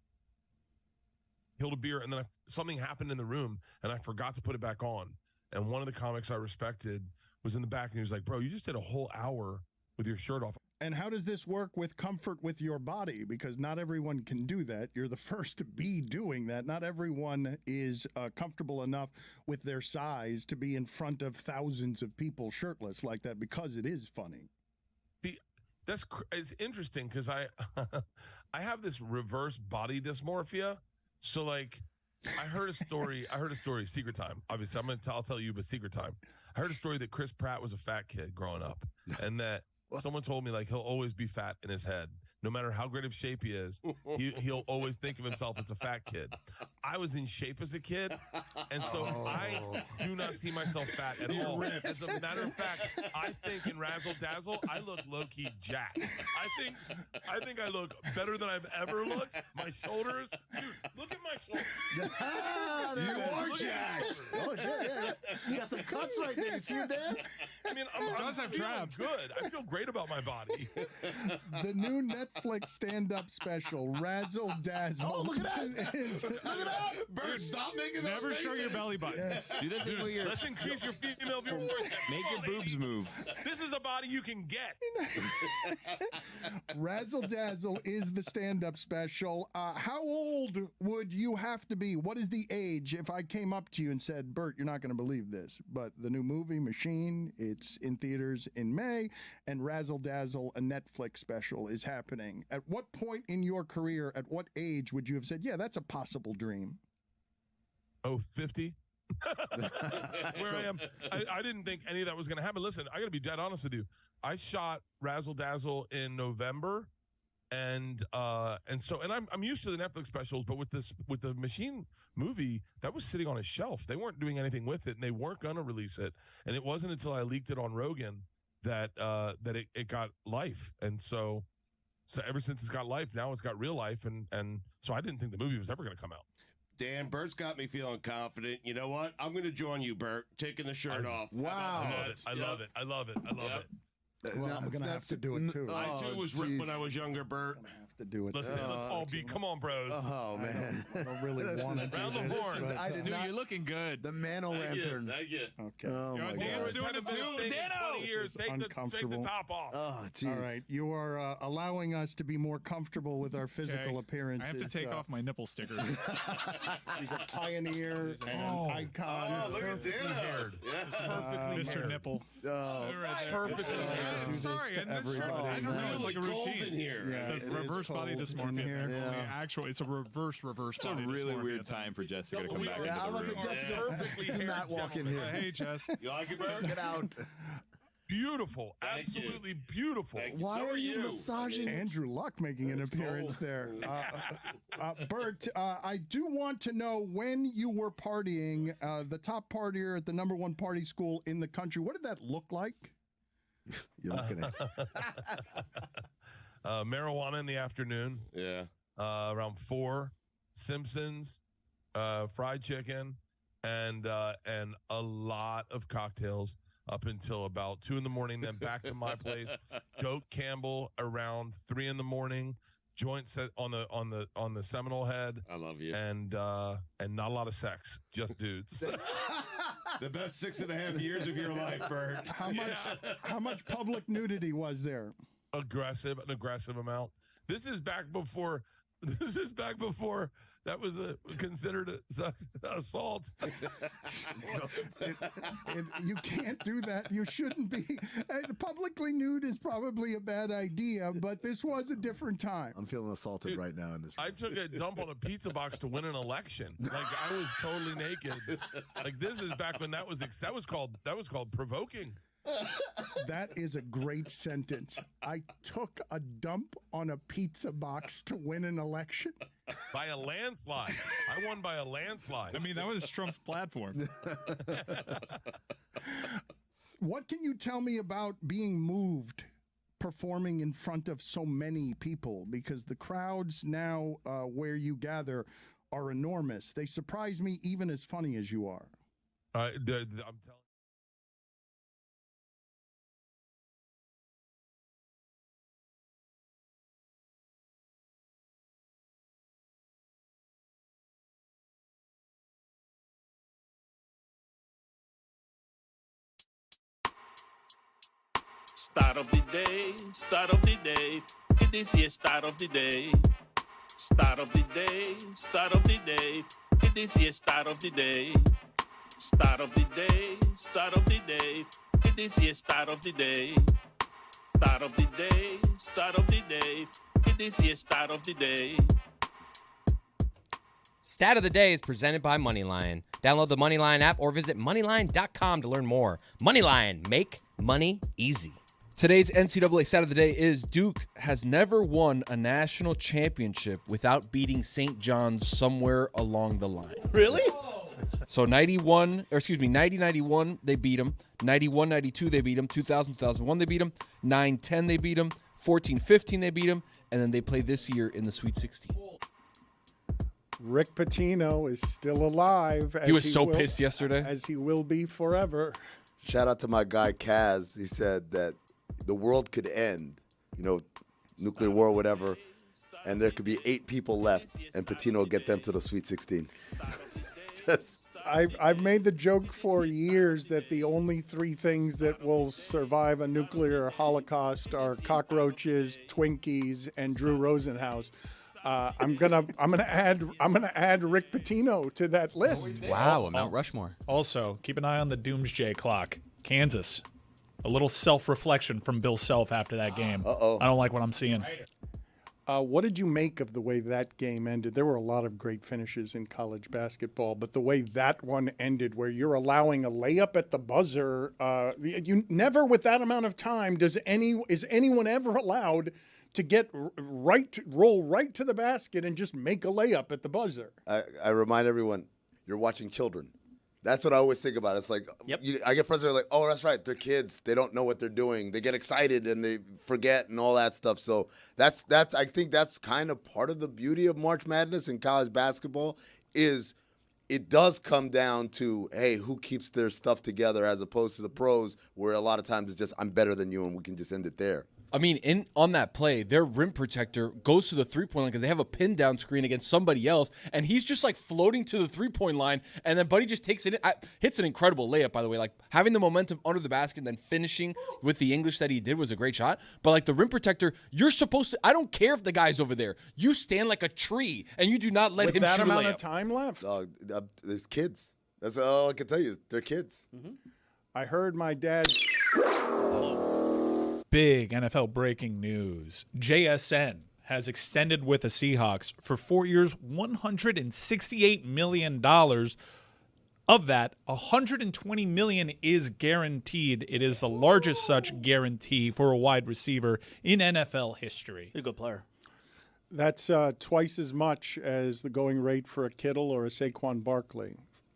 killed a beer. And then something happened in the room and I forgot to put it back on. And one of the comics I respected was in the back and he was like, bro, you just did a whole hour with your shirt off. And how does this work with comfort with your body? Because not everyone can do that. You're the first to be doing that. Not everyone is comfortable enough with their size to be in front of thousands of people shirtless like that because it is funny. It's interesting because I have this reverse body dysmorphia. So like I heard a story, secret time. Obviously I'll tell you, but secret time. I heard a story that Chris Pratt was a fat kid growing up and that someone told me like he'll always be fat in his head. No matter how great of shape he is, he'll always think of himself as a fat kid. I was in shape as a kid, and so I do not see myself fat at all. As a matter of fact, I think in Razzle Dazzle, I look low-key jacked. I think I look better than I've ever looked. My shoulders, dude, look at my shoulders. You are jacked. Oh, yeah. You got some cuts right there. You see it there? I mean, I'm feeling good. I feel great about my body. The new Netflix stand-up special, Razzle Dazzle. Oh, look at that. Look at that. Bert, stop making those Never show faces. your belly button. Yes. Do that thing where you're Let's increase your female viewers. make your boobs move. This is a body you can get. Razzle Dazzle is the stand-up special. How old would you have to be? What is the age if I came up to you and said, Bert, you're not going to believe this, but the new movie, Machine, it's in theaters in May, and Razzle Dazzle, a Netflix special, is happening. At what point in your career, at what age would you have said, yeah, that's a possible dream? Oh, 50? Where I am. I didn't think any of that was going to happen. Listen, I got to be dead honest with you. I shot Razzle Dazzle in November, And I'm used to the Netflix specials, but with the Machine movie, that was sitting on a shelf. They weren't doing anything with it, and they weren't going to release it. And it wasn't until I leaked it on Rogan that it got life. And so ever since it's got life, now it's got real life. And so I didn't think the movie was ever going to come out. Dan, Bert's got me feeling confident. You know what? I'm going to join you, Bert, taking the shirt off. Wow. I love it. I love it. Well, I'm going to have to do it too. I too was ripped when I was younger, Bert. Have to do it. Let's all be. Come on, bros. Oh, man. I don't really want to do Round the this, horn. but- Stu, you're looking good. The man-o-lantern. Thank you. Okay. Oh, my Dan, God. we're doing it too. Dano! Years. Take the uncomfortable. top off. Oh, jeez. All right. You are allowing us to be more comfortable with our physical Okay. appearances. I have to take off my nipple stickers. He's a pioneer and an icon. Oh, look at Dano. Yeah. Mr. Nipple. Oh, Perfectly. do this Sorry, to I missed everybody. it. I don't know. It's like a Cold in routine. here. Yeah, Because it is reverse body cold in dysmorphia. here. It's a reverse It's a body really dysmorphia. weird time for Jessica to come back yeah, I into was the room. Jessica. Perfectly Do not walk in here. Hey, Jess. You like it, Bert? Get out. Beautiful. Thank you. Absolutely beautiful. Thank you. Why So are you you. massaging? Andrew Luck making an appearance there. Bert, I do want to know when you were partying, the top partier at the #1 party school in the country. What did that look like? You're looking at Marijuana in the afternoon. Yeah. Around 4. Simpsons, fried chicken, and a lot of cocktails up until about 2 in the morning. Then back to my place. Goat Campbell around 3 in the morning. Joint set on the Seminole Head. I love you. And not a lot of sex, just dudes. The best 6.5 years of your life, Bert. How much public nudity was there? An aggressive amount. This is back before that was considered assault. You can't do that. You shouldn't be. Publicly nude is probably a bad idea, but this was a different time. I'm feeling assaulted right now in this room. I took a dump on a pizza box to win an election. Like I was totally naked. Like this is back when that was called provoking. That is a great sentence. I took a dump on a pizza box to win an election. By a landslide. I won by a landslide. I mean, that was Trump's platform. What can you tell me about being moved, performing in front of so many people? Because the crowds now where you gather are enormous. They surprise me even as funny as you are. I'm telling Start of the day, start of the day. This is start of the day. Start of the day, start of the day. This is start of the day. Start of the day, start of the day. This is start of the day. Start of the day, start of the day. This is start of the day. Stat of the Day is presented by Moneyline. Download the Moneyline app or visit moneyline.com to learn more. Moneyline, make money easy. Today's NCAA stat of the day is Duke has never won a national championship without beating St. John's somewhere along the line. Really? So 90-91, they beat them. 91-92, they beat them. 2000-2001, they beat them. 9-10, they beat them. 14-15, they beat them. And then they play this year in the Sweet 16. Rick Pitino is still alive. He was so pissed yesterday. As he will be forever. Shout out to my guy Kaz. He said that the world could end, nuclear war, whatever, and there could be 8 people left, and Pitino will get them to the Sweet 16. I've made the joke for years that the only 3 things that will survive a nuclear holocaust are cockroaches, Twinkies, and Drew Rosenhaus. I'm gonna add Rick Pitino to that list. Wow, a Mount Rushmore. Also, keep an eye on the doomsday clock. Kansas. A little self-reflection from Bill Self after that game. Uh-oh. I don't like what I'm seeing. What did you make of the way that game ended? There were a lot of great finishes in college basketball, but the way that one ended, where you're allowing a layup at the buzzer, you never with that amount of time is anyone ever allowed to get roll right to the basket and just make a layup at the buzzer. I remind everyone, you're watching children. That's what I always think about. It's like, I get frustrated, like, oh, that's right, they're kids. They don't know what they're doing. They get excited and they forget and all that stuff. So that's I think that's kind of part of the beauty of March Madness in college basketball is it does come down to, hey, who keeps their stuff together as opposed to the pros where a lot of times it's just, I'm better than you and we can just end it there. I mean, on that play, their rim protector goes to the three-point line because they have a pin down screen against somebody else, and he's just like floating to the three-point line, and then Buddy just takes it in. Hits an incredible layup, by the way. Like having the momentum under the basket and then finishing with the English that he did was a great shot. But like the rim protector, you're supposed to. I don't care if the guy's over there. You stand like a tree, and you do not let him shoot a layup. With that amount of time left, there's kids. That's all I can tell you. They're kids. Mm-hmm. I heard my dad's. Big NFL breaking news. JSN has extended with the Seahawks for 4 years, $168 million. Of that, $120 million is guaranteed. It is the largest such guarantee for a wide receiver in NFL history. He's a good player. That's twice as much as the going rate for a Kittle or a Saquon Barkley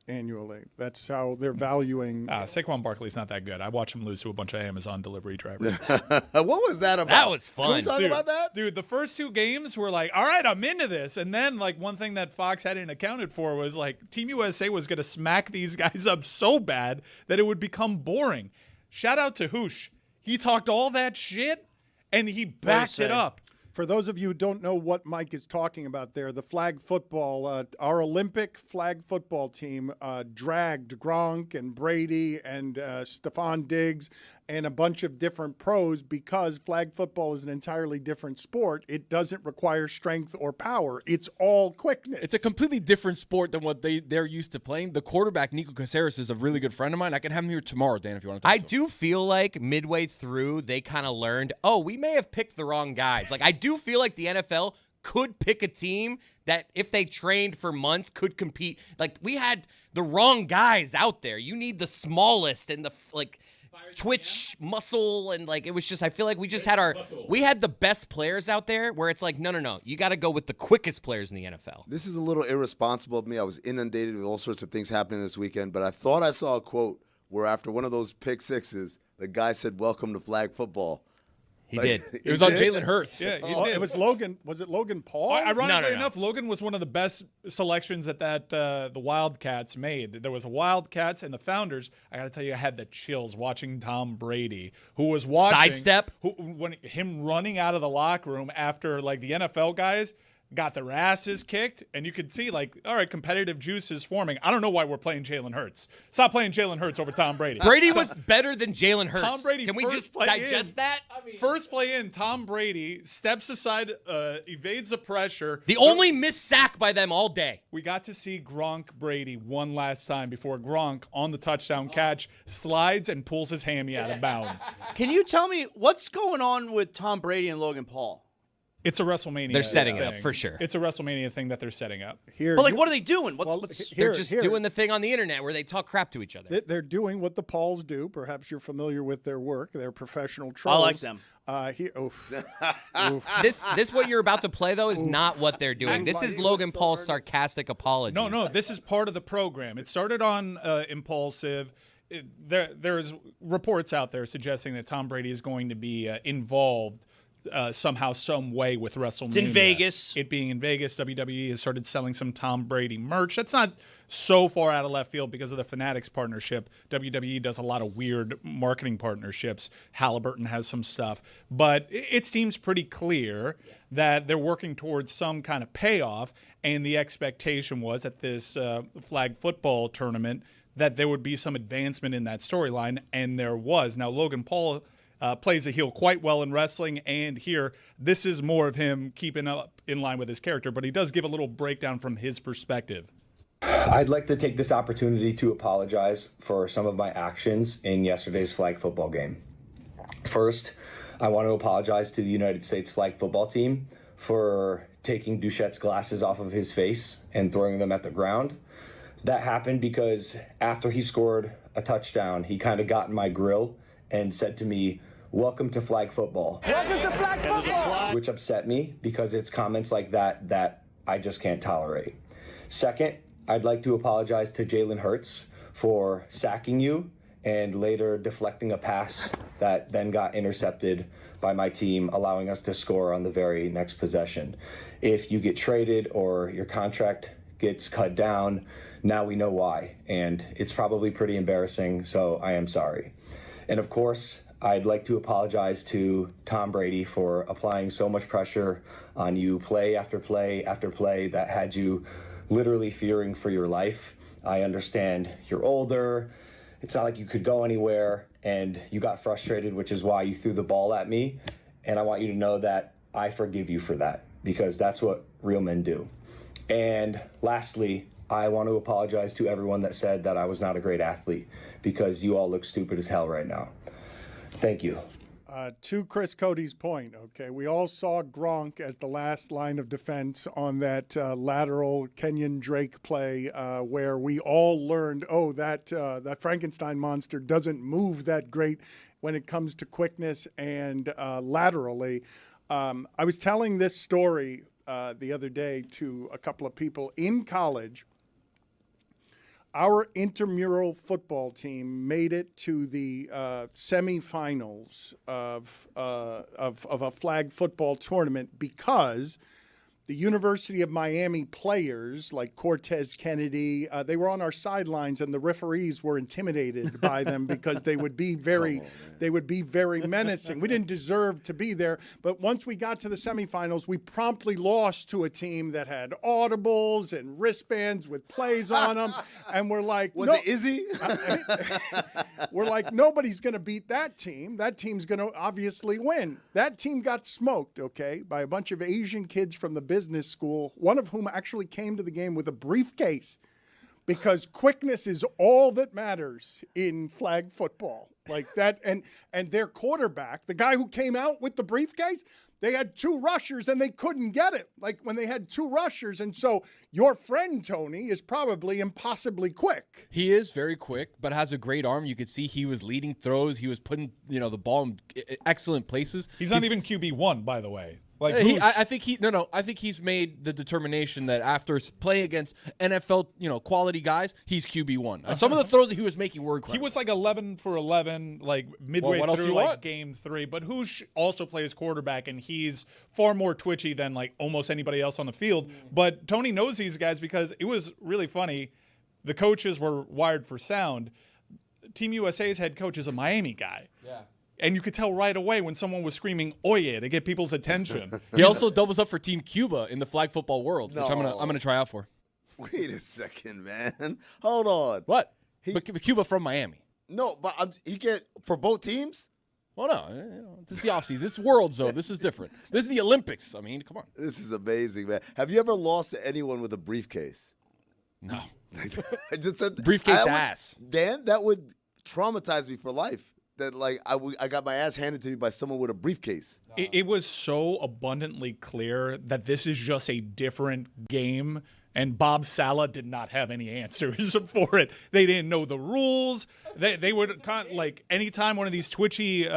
annually. That's how they're valuing. Saquon Barkley's not that good. I watched him lose to a bunch of Amazon delivery drivers. What was that about? That was fun. Can we talk about that? Dude, the first two games were like, all right, I'm into this. And then, like, one thing that Fox hadn't accounted for was, like, Team USA was going to smack these guys up so bad that it would become boring. Shout out to Hoosh. He talked all that shit, and he backed it up. For those of you who don't know what Mike is talking about there, the flag football, our Olympic flag football team dragged Gronk and Brady and Stephon Diggs and a bunch of different pros because flag football is an entirely different sport. It doesn't require strength or power. It's all quickness. It's a completely different sport than what they're used to playing. The quarterback, Nico Caceres, is a really good friend of mine. I can have him here tomorrow, Dan, if you want to talk to him. I do feel like midway through, they kind of learned, we may have picked the wrong guys. Like, I do feel like the NFL could pick a team that, if they trained for months, could compete. Like, we had the wrong guys out there. You need the smallest and the, twitch muscle, and it was just, I feel like we just had we had the best players out there where it's like, no, you got to go with the quickest players in the NFL. This is a little irresponsible of me. I was inundated with all sorts of things happening this weekend, but I thought I saw a quote where after one of those pick sixes, the guy said, "Welcome to flag football." He did. It was on Jalen Hurts. Yeah, he did. It was Logan. Was it Logan Paul? Ironically enough, Logan was one of the best selections that the Wildcats made. There was a Wildcats and the Founders. I got to tell you, I had the chills watching Tom Brady, who was watching sidestep, him running out of the locker room after the NFL guys got their asses kicked, and you could see, all right, competitive juice is forming. I don't know why we're playing Jalen Hurts. Stop playing Jalen Hurts over Tom Brady. Brady was better than Jalen Hurts. Tom Brady. Can we just digest that? First play in, Tom Brady steps aside, evades the pressure. The only missed sack by them all day. We got to see Gronk Brady one last time before Gronk, on the touchdown catch, slides and pulls his hammy out of bounds. Can you tell me what's going on with Tom Brady and Logan Paul? It's a WrestleMania. They're setting it up for sure. It's a WrestleMania thing that they're setting up. But what are they doing? They're just doing the thing on the internet where they talk crap to each other. They're doing what the Pauls do. Perhaps you're familiar with their work. They're professional trolls. I like them. This what you're about to play though is not what they're doing. This is Logan Paul's sarcastic apology. No, this is part of the program. It started on Impulsive. There's reports out there suggesting that Tom Brady is going to be involved somehow, some way with WrestleMania. It's in Vegas. It being in Vegas, WWE has started selling some Tom Brady merch. That's not so far out of left field because of the Fanatics partnership. WWE does a lot of weird marketing partnerships. Halliburton has some stuff. But it seems pretty clear that they're working towards some kind of payoff, and the expectation was at this flag football tournament that there would be some advancement in that storyline, and there was. Now, Logan Paul plays a heel quite well in wrestling, and here, this is more of him keeping up in line with his character, but he does give a little breakdown from his perspective. I'd like to take this opportunity to apologize for some of my actions in yesterday's flag football game. First, I want to apologize to the United States flag football team for taking Duchette's glasses off of his face and throwing them at the ground. That happened because after he scored a touchdown, he kind of got in my grill and said to me, welcome to flag football. Welcome to flag football. Which upset me because it's comments like that I just can't tolerate. Second, I'd like to apologize to Jalen Hurts for sacking you and later deflecting a pass that then got intercepted by my team, allowing us to score on the very next possession. If you get traded or your contract gets cut down, now we know why, and it's probably pretty embarrassing, so I am sorry. And of course, I'd like to apologize to Tom Brady for applying so much pressure on you play after play after play that had you literally fearing for your life. I understand you're older, it's not like you could go anywhere, and you got frustrated, which is why you threw the ball at me, and I want you to know that I forgive you for that, because that's what real men do. And lastly, I want to apologize to everyone that said that I was not a great athlete, because you all look stupid as hell right now. Thank you. To Chris Cody's point, okay, we all saw Gronk as the last line of defense on that lateral Kenyon Drake play where we all learned, that Frankenstein monster doesn't move that great when it comes to quickness and laterally. I was telling this story the other day to a couple of people in college. Our intramural football team made it to the semifinals of a flag football tournament because the University of Miami players like Cortez Kennedy, they were on our sidelines, and the referees were intimidated by them because they would be very menacing. We didn't deserve to be there, but once we got to the semifinals, we promptly lost to a team that had audibles and wristbands with plays on them, and we're like, Was it Izzy? We're like, nobody's going to beat that team. That team's going to obviously win. That team got smoked, okay, by a bunch of Asian kids from the business school, one of whom actually came to the game with a briefcase because quickness is all that matters in flag football. Like that, and their quarterback, the guy who came out with the briefcase, they had two rushers and they couldn't get it. Like when they had two rushers, and so your friend Tony is probably impossibly quick. He is very quick, but has a great arm. You could see he was leading throws. He was putting the ball in excellent places. He's not even QB1, by the way. Like I think he's made the determination that after playing against NFL, quality guys, he's QB1. Some of the throws that he was making were incredible. He was like 11 for 11, like midway through like game 3. But Hoosh also plays quarterback, and he's far more twitchy than like almost anybody else on the field. But Tony knows these guys because it was really funny. The coaches were wired for sound. Team USA's head coach is a Miami guy. Yeah. And you could tell right away when someone was screaming "Oye" to get people's attention. He also doubles up for Team Cuba in the flag football world, which I'm gonna try out for. Wait a second, man. Hold on. What? But Cuba from Miami. No, but he get for both teams. Well, no, this is the offseason. This is Worlds, though. This is different. This is the Olympics. I mean, come on. This is amazing, man. Have you ever lost to anyone with a briefcase? No. I just said briefcase ass. Dan, that would traumatize me for life. That like I got my ass handed to me by someone with a briefcase. It was so abundantly clear that this is just a different game, and Bob Saleh did not have any answers for it. They didn't know the rules. They would like anytime one of these twitchy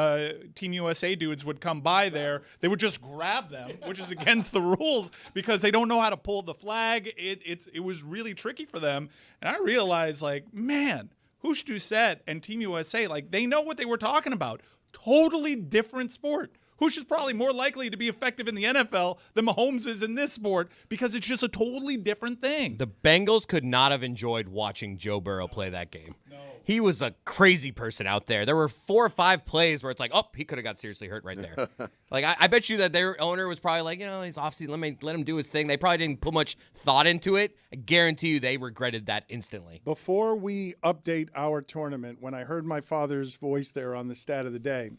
Team USA dudes would come by there, they would just grab them, which is against the rules because they don't know how to pull the flag. It was really tricky for them, and I realized like, man. Hoosh Doucette and Team USA, like, they know what they were talking about. Totally different sport. Hoosh is probably more likely to be effective in the NFL than Mahomes is in this sport because it's just a totally different thing. The Bengals could not have enjoyed watching Joe Burrow play that game. No. He was a crazy person out there. There were 4 or 5 plays where it's like, oh, he could have got seriously hurt right there. Like, I bet you that their owner was probably like, he's off-season, let him do his thing. They probably didn't put much thought into it. I guarantee you they regretted that instantly. Before we update our tournament, when I heard my father's voice there on the stat of the day,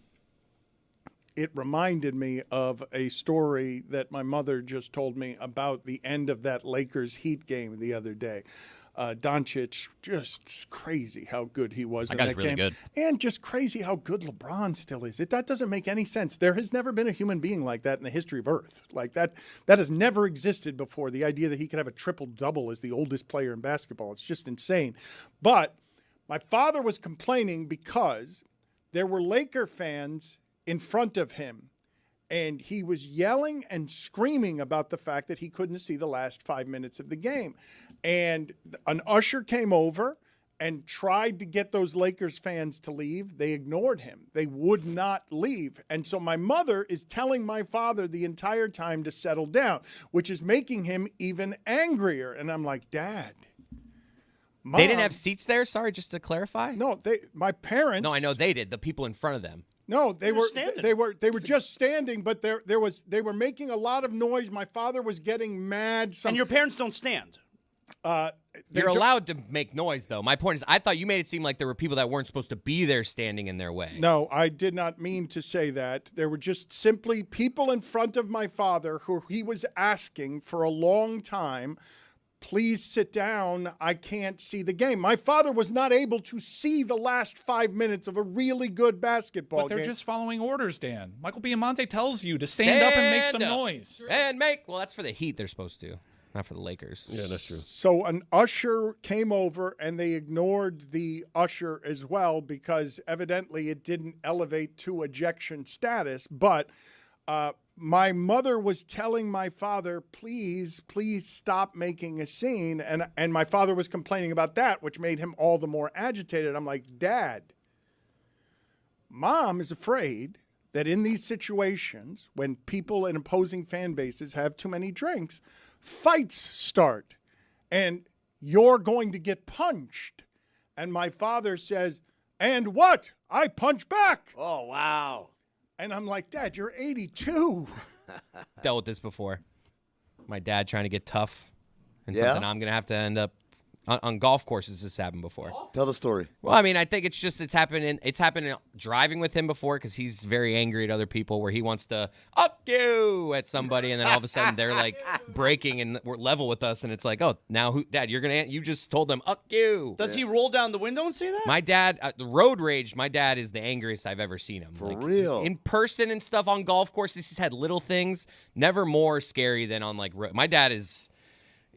it reminded me of a story that my mother just told me about the end of that Lakers Heat game the other day. Doncic, just crazy how good he was in that really game. Good. And just crazy how good LeBron still is. That doesn't make any sense. There has never been a human being like that in the history of Earth. Like that has never existed before. The idea that he could have a triple-double as the oldest player in basketball. It's just insane. But my father was complaining because there were Laker fans in front of him. And he was yelling and screaming about the fact that he couldn't see the last 5 minutes of the game. And an usher came over and tried to get those Lakers fans to leave. They ignored him. They would not leave. And so my mother is telling my father the entire time to settle down, which is making him even angrier. And I'm like, Dad. Mom. They didn't have seats there? Sorry, just to clarify. No, my parents. No, I know they did. The people in front of them. No, they were standing. they were just standing, but they were making a lot of noise. My father was getting mad. And your parents don't stand. You're allowed to make noise, though. My point is, I thought you made it seem like there were people that weren't supposed to be there standing in their way. No, I did not mean to say that. There were just simply people in front of my father who he was asking for a long time, please sit down. I can't see the game. My father was not able to see the last 5 minutes of a really good basketball game. But they're just following orders, Dan. Michael Biamonte tells you to stand up and make some noise. Well, that's for the Heat they're supposed to, not for the Lakers. Yeah, that's true. So an usher came over, and they ignored the usher as well because evidently it didn't elevate to ejection status. But my mother was telling my father, please stop making a scene. And my father was complaining about that, which made him all the more agitated. I'm like, Dad, Mom is afraid that in these situations, when people in opposing fan bases have too many drinks, fights start and you're going to get punched. And my father says, and what? I punch back. Oh, wow. And I'm like, Dad, you're 82. Dealt with this before. My dad trying to get tough and Yeah? something I'm going to have to end up on golf courses. This happened before. Tell the story. Well, I mean, I think it's happened driving with him before because he's very angry at other people where he wants to up you at somebody and then all of a sudden they're like braking and we're level with us and it's like, oh, now who, Dad, you just told them up you. Does he roll down the window and say that? My dad, the road rage, my dad is the angriest I've ever seen him. For real. In person and stuff on golf courses, he's had little things, never more scary than on like road. My dad is,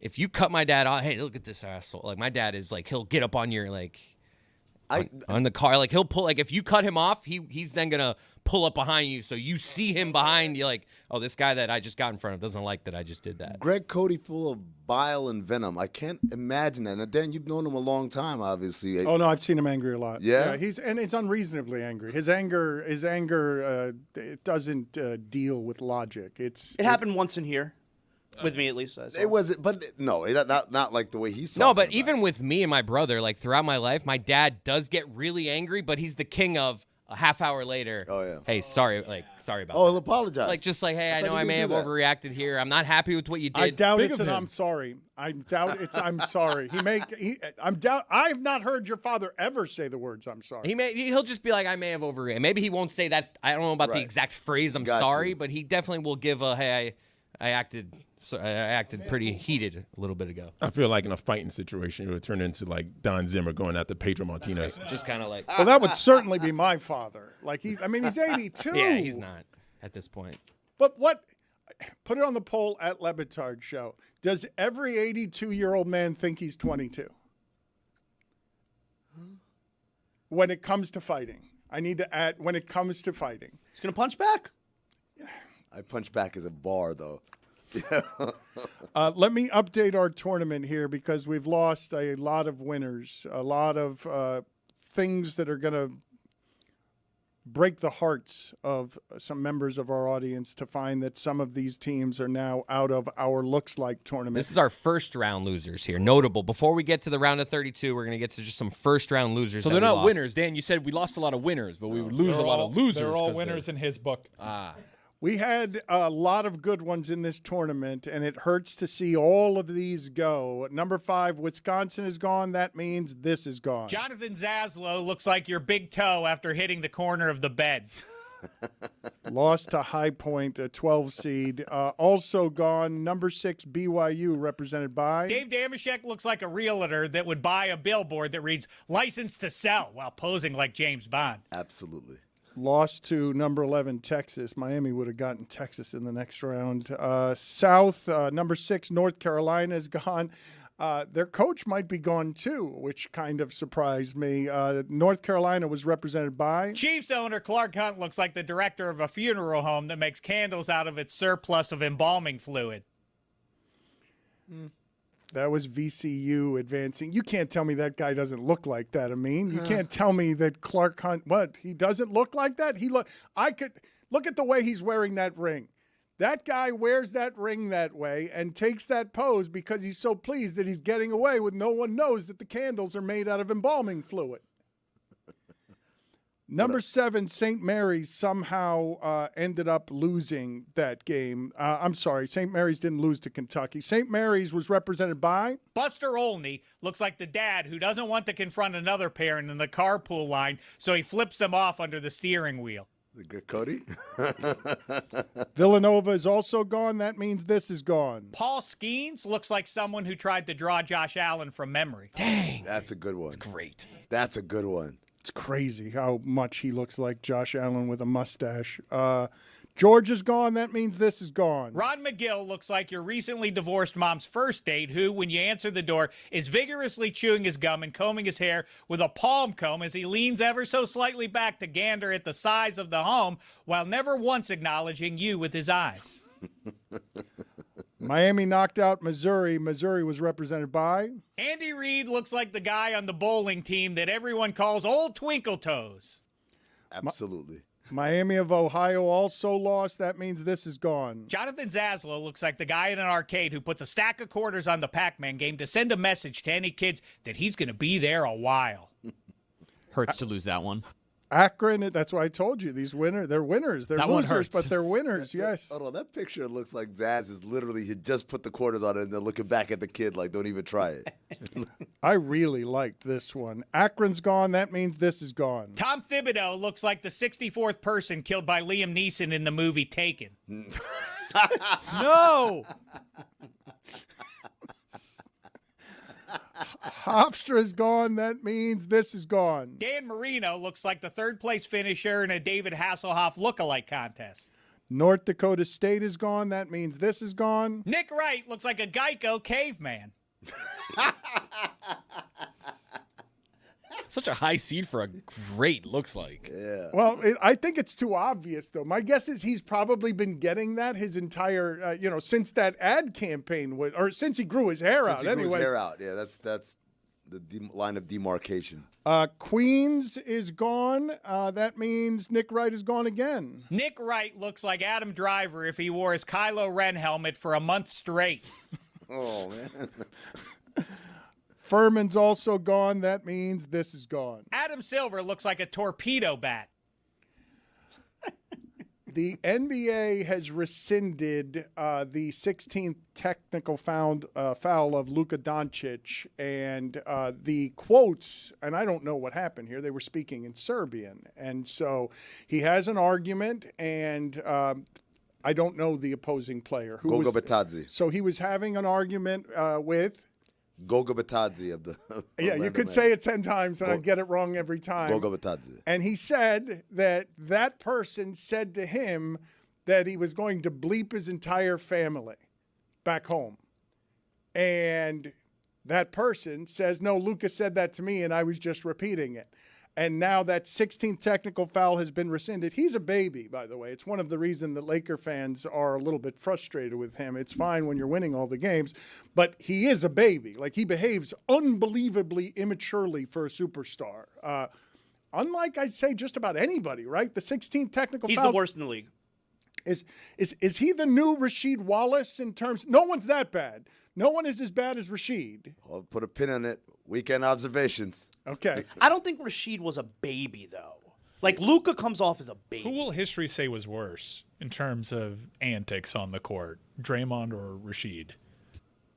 if you cut my dad off, hey, look at this asshole. Like my dad is like, he'll get up on your like, on the car. Like he'll pull, like if you cut him off, he's then going to pull up behind you. So you see him behind you like, oh, this guy that I just got in front of doesn't like that I just did that. Greg Cody full of bile and venom. I can't imagine that. Now, Dan, you've known him a long time, obviously. Oh no, I've seen him angry a lot. Yeah? he's unreasonably angry. His anger, it doesn't deal with logic. It happened once in here. With me, at least. It was, but no, not like the way he's talking. No, but even with me and my brother, like throughout my life, my dad does get really angry, but he's the king of a half hour later. Oh yeah. Hey, sorry about that. Oh, he'll apologize. Like just like, hey, I know I may have overreacted here. I'm not happy with what you did. I doubt it's an I'm sorry. I doubt it's I'm sorry. I've not heard your father ever say the words I'm sorry. He'll just be like, I may have overreacted. Maybe he won't say that. I don't know about the exact phrase I'm sorry, but he definitely will give a hey, I acted. So I acted pretty heated a little bit ago. I feel like in a fighting situation, it would turn into like Don Zimmer going after Pedro Martinez. Just kind of like. Well, that would certainly be my father. Like he's 82. Yeah, he's not at this point. But put it on the poll at Le Batard Show. Does every 82-year-old man think he's 22? When it comes to fighting. I need to add, when it comes to fighting. He's going to punch back. I punch back as a bar, though. Let me update our tournament here because we've lost a lot of winners, a lot of things that are going to break the hearts of some members of our audience to find that some of these teams are now out of our looks like tournament. This is our first round losers here. Notable. Before we get to the round of 32, we're going to get to just some first round losers. So they're not winners. Dan, you said we lost a lot of winners, but we would lose a lot of losers. They're all winners in his book. We had a lot of good ones in this tournament, and it hurts to see all of these go. Number 5, Wisconsin is gone. That means this is gone. Jonathan Zaslow looks like your big toe after hitting the corner of the bed. Lost to High Point, a 12 seed. Also gone, number 6, BYU, represented by... Dave Damashek looks like a realtor that would buy a billboard that reads, "License to sell," while posing like James Bond. Absolutely. Lost to number 11, Texas. Miami would have gotten Texas in the next round. South, number 6, North Carolina is gone. Their coach might be gone too, which kind of surprised me. North Carolina was represented by Chiefs owner Clark Hunt looks like the director of a funeral home that makes candles out of its surplus of embalming fluid. That was VCU advancing. You can't tell me that guy doesn't look like that, Amin. You can't tell me that Clark Hunt, he doesn't look like that? I could look at the way he's wearing that ring. That guy wears that ring that way and takes that pose because he's so pleased that he's getting away with no one knows that the candles are made out of embalming fluid. Number 7, St. Mary's somehow ended up losing that game. I'm sorry, St. Mary's didn't lose to Kentucky. St. Mary's was represented by Buster Olney looks like the dad who doesn't want to confront another parent in the carpool line, so he flips them off under the steering wheel. The good Cody. Villanova is also gone. That means this is gone. Paul Skeens looks like someone who tried to draw Josh Allen from memory. Dang. That's a good one. That's great. That's a good one. It's crazy how much he looks like Josh Allen with a mustache. George is gone. That means this is gone. Ron McGill looks like your recently divorced mom's first date who, when you answer the door, is vigorously chewing his gum and combing his hair with a palm comb as he leans ever so slightly back to gander at the size of the home while never once acknowledging you with his eyes. Miami knocked out Missouri. Missouri was represented by Andy Reid looks like the guy on the bowling team that everyone calls Old Twinkle Toes. Absolutely. Miami of Ohio also lost. That means this is gone. Jonathan Zaslow looks like the guy in an arcade who puts a stack of quarters on the Pac-Man game to send a message to any kids that he's going to be there a while. Hurts to lose that one. Akron, that's why I told you, these winners, they're winners. They're That one losers, hurts. but they're winners, yes. Hold on, that picture looks like Zaz is literally, he just put the quarters on it and then looking back at the kid like, don't even try it. I really liked this one. Akron's gone. That means this is gone. Tom Thibodeau looks like the 64th person killed by Liam Neeson in the movie Taken. No! Hofstra's gone. That means this is gone. Dan Marino looks like the third-place finisher in a David Hasselhoff lookalike contest. North Dakota State is gone. That means this is gone. Nick Wright looks like a Geico caveman. Such a high seed for a great, looks like. Yeah. Well, I think it's too obvious, though. My guess is he's probably been getting that his entire, since that ad campaign, or since he grew his hair out. Since he grew his Anyway, hair out. Yeah, that's the line of demarcation. Queens is gone. That means Nick Wright is gone again. Nick Wright looks like Adam Driver if he wore his Kylo Ren helmet for a month straight. Oh, man. Furman's also gone. That means this is gone. Adam Silver looks like a torpedo bat. The NBA has rescinded the 16th technical foul of Luka Doncic, and the quotes, and I don't know what happened here, they were speaking in Serbian. And so he has an argument, and I don't know the opposing player. Goga Batadze. So he was having an argument with... Goga Batadze of the... Yeah, you could say it 10 times and I'd get it wrong every time. Goga Batadze. And he said that person said to him that he was going to bleep his entire family back home. And that person says, no, Lucas said that to me and I was just repeating it. And now that 16th technical foul has been rescinded. He's a baby, by the way. It's one of the reasons that Laker fans are a little bit frustrated with him. It's fine when you're winning all the games, but he is a baby. Like, he behaves unbelievably immaturely for a superstar. Unlike, I'd say, just about anybody, right? The 16th technical foul. He's the worst in the league. Is he the new Rasheed Wallace in terms? No one's that bad. No one is as bad as Rasheed. I'll put a pin on it. Weekend observations. Okay. I don't think Rasheed was a baby, though. Like, Luka comes off as a baby. Who will history say was worse in terms of antics on the court, Draymond or Rasheed?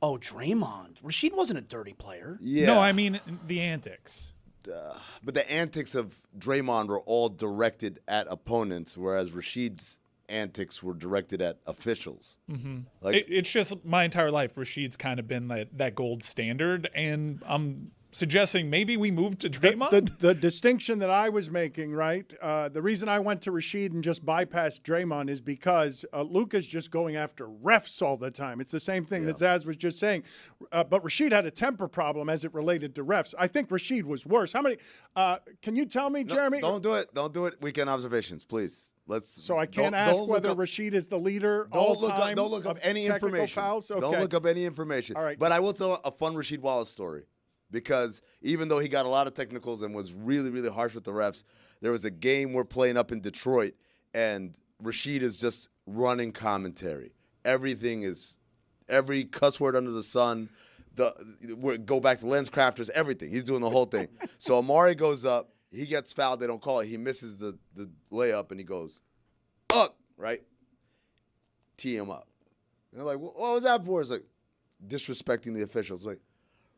Oh, Draymond. Rasheed wasn't a dirty player. Yeah. No, I mean the antics. But the antics of Draymond were all directed at opponents, whereas Rasheed's antics were directed at officials. Mm-hmm. Like, it's just my entire life, Rasheed's kind of been that gold standard, and I'm suggesting maybe we move to Draymond? The distinction that I was making, right? The reason I went to Rashid and just bypassed Draymond is because Luka's just going after refs all the time. It's the same thing that Zaz was just saying. But Rashid had a temper problem as it related to refs. I think Rashid was worse. How many? Can you tell me, Jeremy? Don't do it. Don't do it. Weekend observations, please. So I can't ask whether Rashid is the leader all time. Don't look up any information. Fouls? Okay. Don't look up any information. All right. But I will tell a fun Rasheed Wallace story, because even though he got a lot of technicals and was really, really harsh with the refs, there was a game we're playing up in Detroit, and Rashid is just running commentary. Every cuss word under the sun. Go back to lens crafters. Everything. He's doing the whole thing. So Amari goes up. He gets fouled. They don't call it. He misses the layup, and he goes, up, right? Tee him up. And they're like, what was that for? It's like, disrespecting the officials. Like,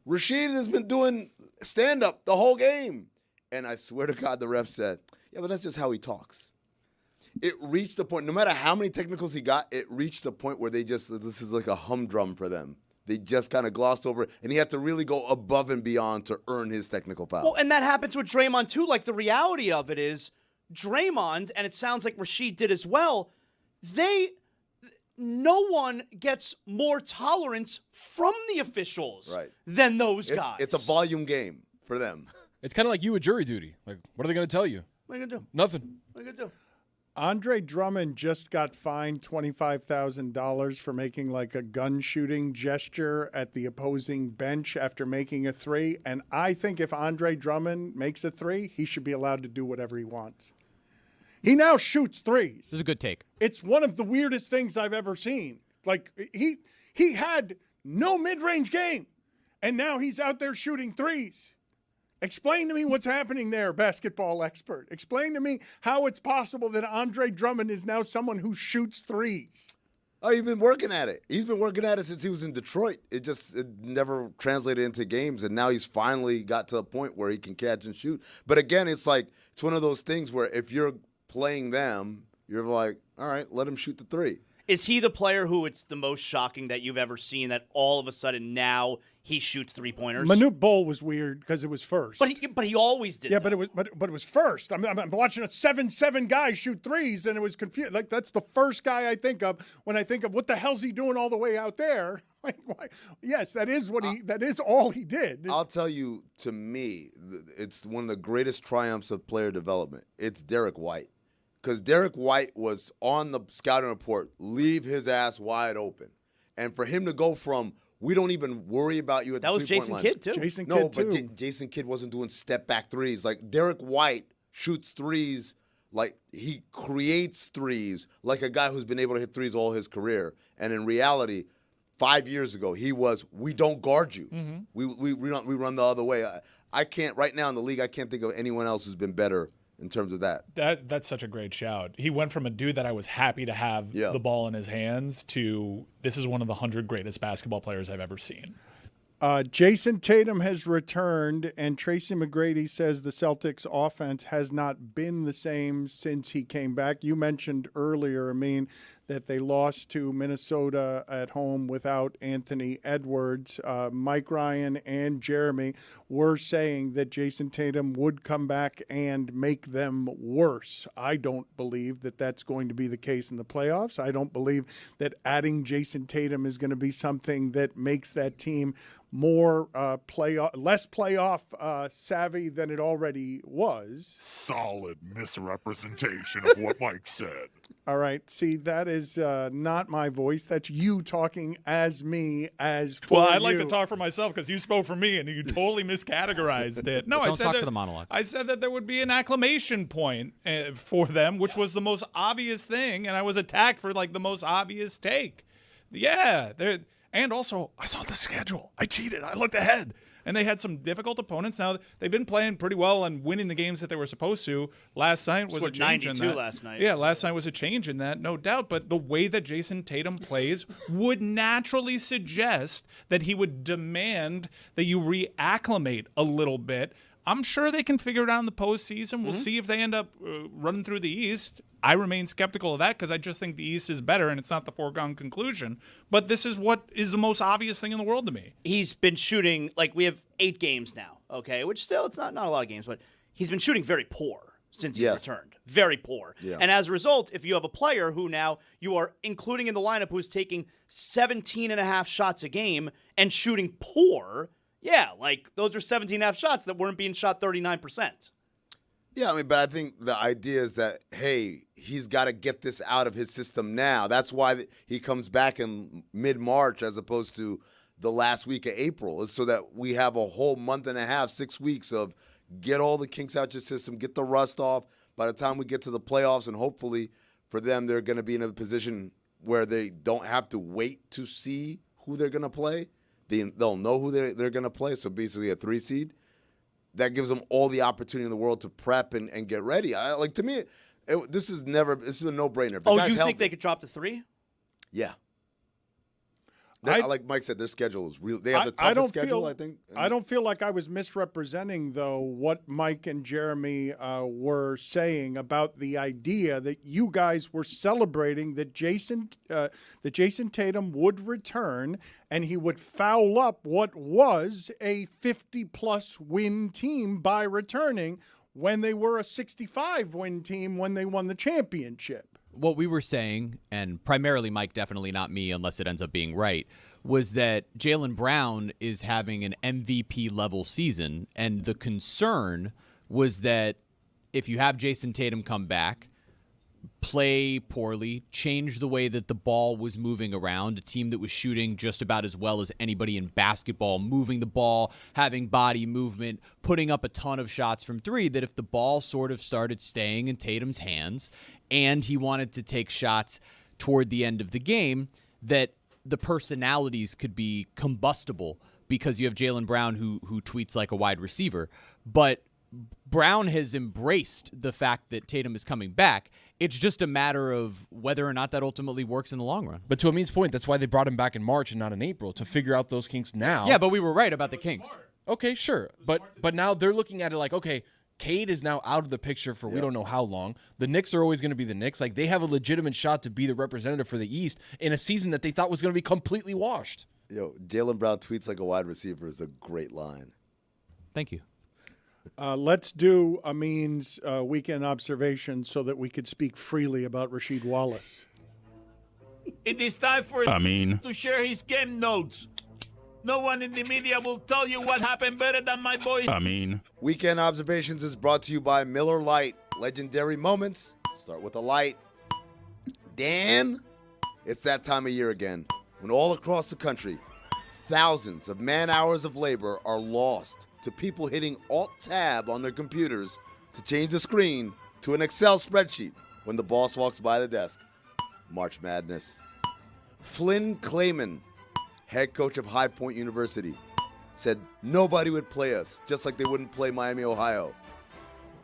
Rashid has been doing stand-up the whole game. And I swear to God, the ref said, yeah, but that's just how he talks. It reached the point, no matter how many technicals he got, it reached the point where this is like a humdrum for them. They just kind of glossed over it, and he had to really go above and beyond to earn his technical foul. Well, and that happens with Draymond, too. Like, the reality of it is Draymond, and it sounds like Rashid did as well, no one gets more tolerance from the officials than those guys. It's a volume game for them. It's kind of like you with jury duty. Like, what are they going to tell you? What are you going to do? Nothing. What are you going to do? Andre Drummond just got fined $25,000 for making like a gun shooting gesture at the opposing bench after making a three. And I think if Andre Drummond makes a three, he should be allowed to do whatever he wants. He now shoots threes. This is a good take. It's one of the weirdest things I've ever seen. Like, he had no mid-range game, and now he's out there shooting threes. Explain to me what's happening there, basketball expert. Explain to me how it's possible that Andre Drummond is now someone who shoots threes. Oh, he's been working at it. He's been working at it since he was in Detroit. It never translated into games, and now he's finally got to a point where he can catch and shoot. But again, it's one of those things where if you're playing them, you're like, all right, let him shoot the three. Is he the player who it's the most shocking that you've ever seen, that all of a sudden now he shoots three-pointers? Manute Bol was weird because it was first. But he always did. Yeah, but it was first. I'm watching a 7-7 guy shoot threes, and it was confused. Like, that's the first guy I think of when I think of what the hell's he doing all the way out there. Like, yes, that is all he did. I'll tell you, to me, it's one of the greatest triumphs of player development. It's Derek White. Because Derek White was on the scouting report, leave his ass wide open. And for him to go from, we don't even worry about you at the 3-point line. That was Jason Kidd, too. Jason Kidd wasn't doing step-back threes. Like, Derek White shoots threes like he creates threes like a guy who's been able to hit threes all his career. And in reality, 5 years ago, he was, we don't guard you. Mm-hmm. We run the other way. I can't, right now in the league, I can't think of anyone else who's been better in terms of that. That's such a great shout. He went from a dude that I was happy to have the ball in his hands to, this is one of the 100 greatest basketball players I've ever seen. Jason Tatum has returned, and Tracy McGrady says the Celtics offense has not been the same since he came back. You mentioned earlier, Amin, that they lost to Minnesota at home without Anthony Edwards. Mike Ryan and Jeremy were saying that Jason Tatum would come back and make them worse. I don't believe that that's going to be the case in the playoffs. I don't believe that adding Jason Tatum is going to be something that makes that team more less playoff savvy than it already was. Solid misrepresentation of what Mike said. All right. See, that is not my voice. That's you talking as me, as for Well, I'd like you. to talk for myself because you spoke for me and you totally miscategorized it. No, I said talk to the monologue. I said that there would be an acclamation point for them, which was the most obvious thing, and I was attacked for like the most obvious take. Yeah, and also I saw the schedule. I cheated. I looked ahead. And they had some difficult opponents. Now, they've been playing pretty well and winning the games that they were supposed to. Last night was a change in that. 92 last night. Yeah, last night was a change in that, no doubt. But the way that Jason Tatum plays would naturally suggest that he would demand that you reacclimate a little bit I'm sure they can figure it out in the postseason. We'll see if they end up running through the East. I remain skeptical of that because I just think the East is better, and it's not the foregone conclusion. But this is what is the most obvious thing in the world to me. He's been shooting, like, we have 8 games now, okay, which still, it's not a lot of games, but he's been shooting very poor since he's returned. Very poor. Yeah. And as a result, if you have a player who now you are including in the lineup who's taking 17.5 shots a game and shooting poor, yeah, like, those are 17.5 shots that weren't being shot 39%. Yeah, I mean, but I think the idea is that, hey, he's got to get this out of his system now. That's why he comes back in mid-March as opposed to the last week of April, is so that we have a whole month and a half, 6 weeks of get all the kinks out your system, get the rust off. By the time we get to the playoffs, and hopefully for them, they're going to be in a position where they don't have to wait to see who they're going to play. They'll know who they're going to play, so basically a 3 seed. That gives them all the opportunity in the world to prep and get ready. To me, this is a no-brainer. You think they could drop to 3? Yeah. Like Mike said, their schedule is real. They have the toughest schedule, I think. I don't feel like I was misrepresenting, though, what Mike and Jeremy were saying about the idea that you guys were celebrating that Jason Tatum would return and he would foul up what was a 50-plus win team by returning when they were a 65-win team when they won the championship. What we were saying, and primarily Mike, definitely not me unless it ends up being right, was that Jaylen Brown is having an MVP-level season, and the concern was that if you have Jason Tatum come back, play poorly, change the way that the ball was moving around, a team that was shooting just about as well as anybody in basketball, moving the ball, having body movement, putting up a ton of shots from 3, that if the ball sort of started staying in Tatum's hands and he wanted to take shots toward the end of the game, that the personalities could be combustible because you have Jaylen Brown who tweets like a wide receiver. But Brown has embraced the fact that Tatum is coming back. It's just a matter of whether or not that ultimately works in the long run. But to Amin's point, that's why they brought him back in March and not in April, to figure out those kinks now. Yeah, but we were right about the kinks. Okay, sure. But now they're looking at it like, okay, Cade is now out of the picture for we don't know how long. The Knicks are always going to be the Knicks. Like, they have a legitimate shot to be the representative for the East in a season that they thought was going to be completely washed. Yo, Jaylen Brown tweets like a wide receiver is a great line. Thank you. Let's do Amin's weekend observation so that we could speak freely about Rasheed Wallace. It is time for him to share his game notes. No one in the media will tell you what happened better than my boy. Weekend Observations is brought to you by Miller Lite. Legendary moments. Start with a light. Dan, it's that time of year again when all across the country, thousands of man-hours of labor are lost to people hitting Alt-Tab on their computers to change the screen to an Excel spreadsheet when the boss walks by the desk. March Madness. Flynn Clayman, head coach of High Point University, said nobody would play us, just like they wouldn't play Miami, Ohio.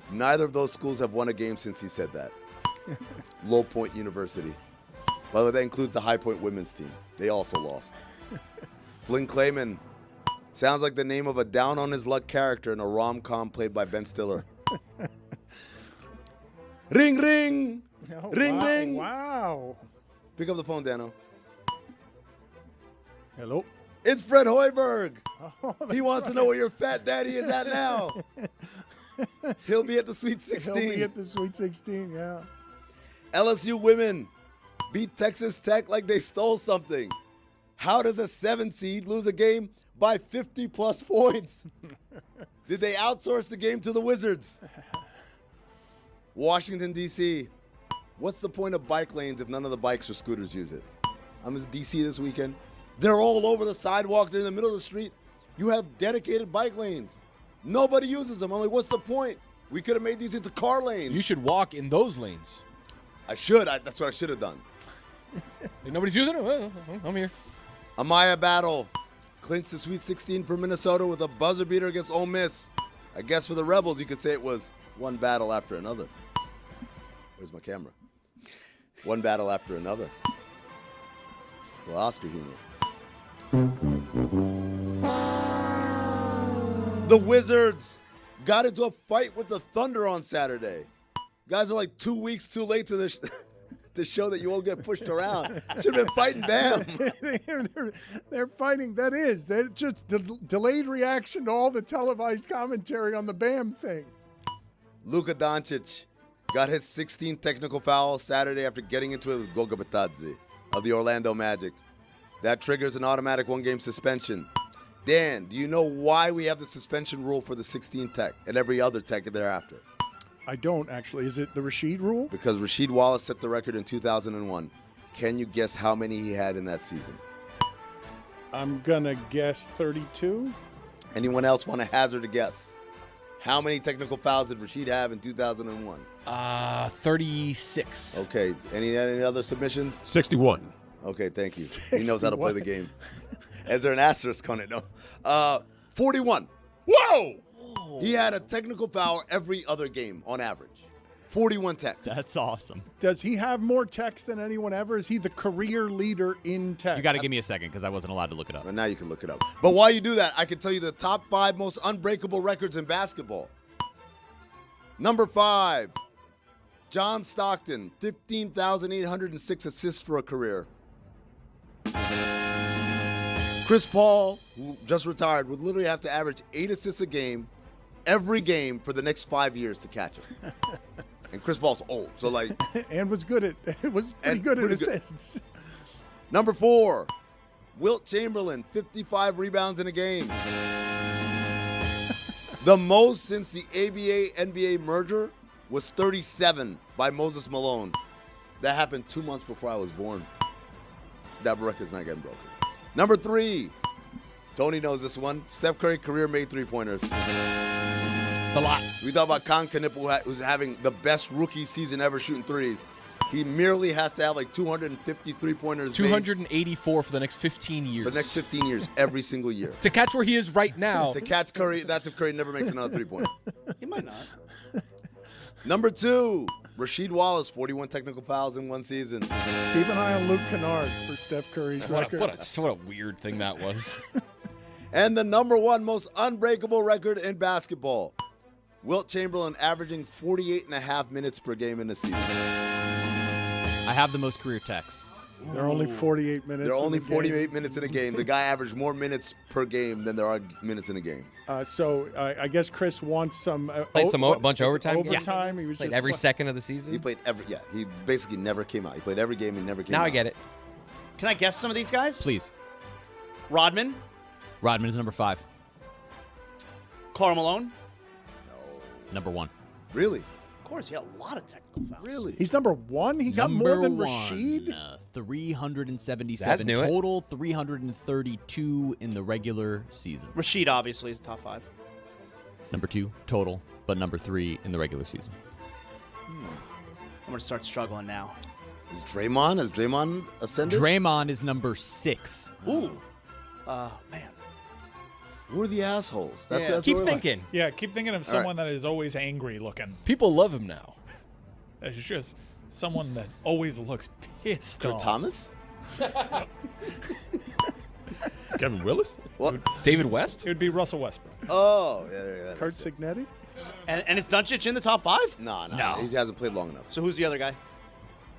Neither of those schools have won a game since he said that. Low Point University. By the way, that includes the High Point women's team. They also lost. Flynn Clayman sounds like the name of a down-on-his-luck character in a rom-com played by Ben Stiller. Ring, ring! Oh, Ring, wow, ring! Wow. Pick up the phone, Dano. Hello? It's Fred Hoiberg. Oh, He wants to know where your fat daddy is at now. He'll be at the Sweet 16. He'll be at the Sweet 16, yeah. LSU women beat Texas Tech like they stole something. How does a 7 seed lose a game by 50-plus points? Did they outsource the game to the Wizards? Washington, D.C. What's the point of bike lanes if none of the bikes or scooters use it? I'm in D.C. this weekend. They're all over the sidewalk. They're in the middle of the street. You have dedicated bike lanes. Nobody uses them. I'm like, what's the point? We could have made these into car lanes. You should walk in those lanes. I should. That's what I should have done. Like, nobody's using them? Well, I'm here. Amaya Battle clinched the Sweet 16 for Minnesota with a buzzer beater against Ole Miss. I guess for the Rebels, you could say it was one battle after another. Where's my camera? One battle after another. It's the Oscar humor. The Wizards got into a fight with the Thunder on Saturday. Guys are like 2 weeks too late to this to show that you won't get pushed around. Should have been fighting Bam. They're fighting. They're just delayed reaction to all the televised commentary on the Bam thing. Luka Doncic got his 16th technical foul Saturday after getting into it with Goga Bitadze of the Orlando Magic. That triggers an automatic one-game suspension. Dan, do you know why we have the suspension rule for the 16th tech and every other tech thereafter? I don't actually. Is it the Rasheed rule? Because Rasheed Wallace set the record in 2001. Can you guess how many he had in that season? I'm going to guess 32. Anyone else want to hazard a guess? How many technical fouls did Rasheed have in 2001? 36. Okay. Any other submissions? 61. Okay, thank you. He knows how to play the game. Is there an asterisk on it? No. 41. Whoa! He had a technical foul every other game on average. 41 techs. That's awesome. Does he have more techs than anyone ever? Is he the career leader in tech? You got to give me a second because I wasn't allowed to look it up. Well, now you can look it up. But while you do that, I can tell you the top 5 most unbreakable records in basketball. Number 5, John Stockton, 15,806 assists for a career. Chris Paul, who just retired, would literally have to average 8 assists a game, every game for the next 5 years to catch him. And Chris Paul's old, so like, and was pretty good at assists. Number 4, Wilt Chamberlain, 55 rebounds in a game. The most since the ABA-NBA merger was 37 by Moses Malone. That happened 2 months before I was born. That record's not getting broken. Number 3, Tony knows this one. Steph Curry career made 3-pointers. It's a lot. We talk about Con Knippel, who's having the best rookie season ever shooting threes. He merely has to have like 250 3-pointers 284 for the next 15 years. For the next 15 years, every single year. To catch where he is right now. To catch Curry, that's if Curry never makes another 3-pointer. He might not. Number 2, Rasheed Wallace, 41 technical fouls in one season. Keep an eye on Luke Kennard for Steph Curry's record. What a weird thing that was. And the number 1 most unbreakable record in basketball. Wilt Chamberlain averaging 48.5 minutes per game in the season. I have the most career techs. There are only 48 minutes. There are only 48 minutes in a game. The guy averaged more minutes per game than there are minutes in a game. So I guess Chris wants some. Played a bunch of overtime. Overtime. Yeah. He was played just every second of the season. He played every. Yeah, he basically never came out. He played every game and never came out. Now I get it. Can I guess some of these guys? Please. Rodman. Rodman is number 5. Karl Malone. Number 1. Really? Of course, he had a lot of technical fouls. Really? He's number 1. He got more than Rasheed. 377 That's new it. total. 332 in the regular season. Rasheed obviously is top 5. Number 2 total, but number 3 in the regular season. I'm gonna start struggling now. Has Draymond ascended? Draymond is number 6. Ooh. Man. Who are the assholes? Yeah. Keep thinking. Yeah, keep thinking of someone that is always angry looking. People love him now. It's just someone that always looks pissed Kurt off. Thomas? Kevin Willis? What? David West? It would be Russell Westbrook. Oh, yeah. Kurt Signetti. And is Doncic in the top 5? No. No. He hasn't played long enough. So who's the other guy?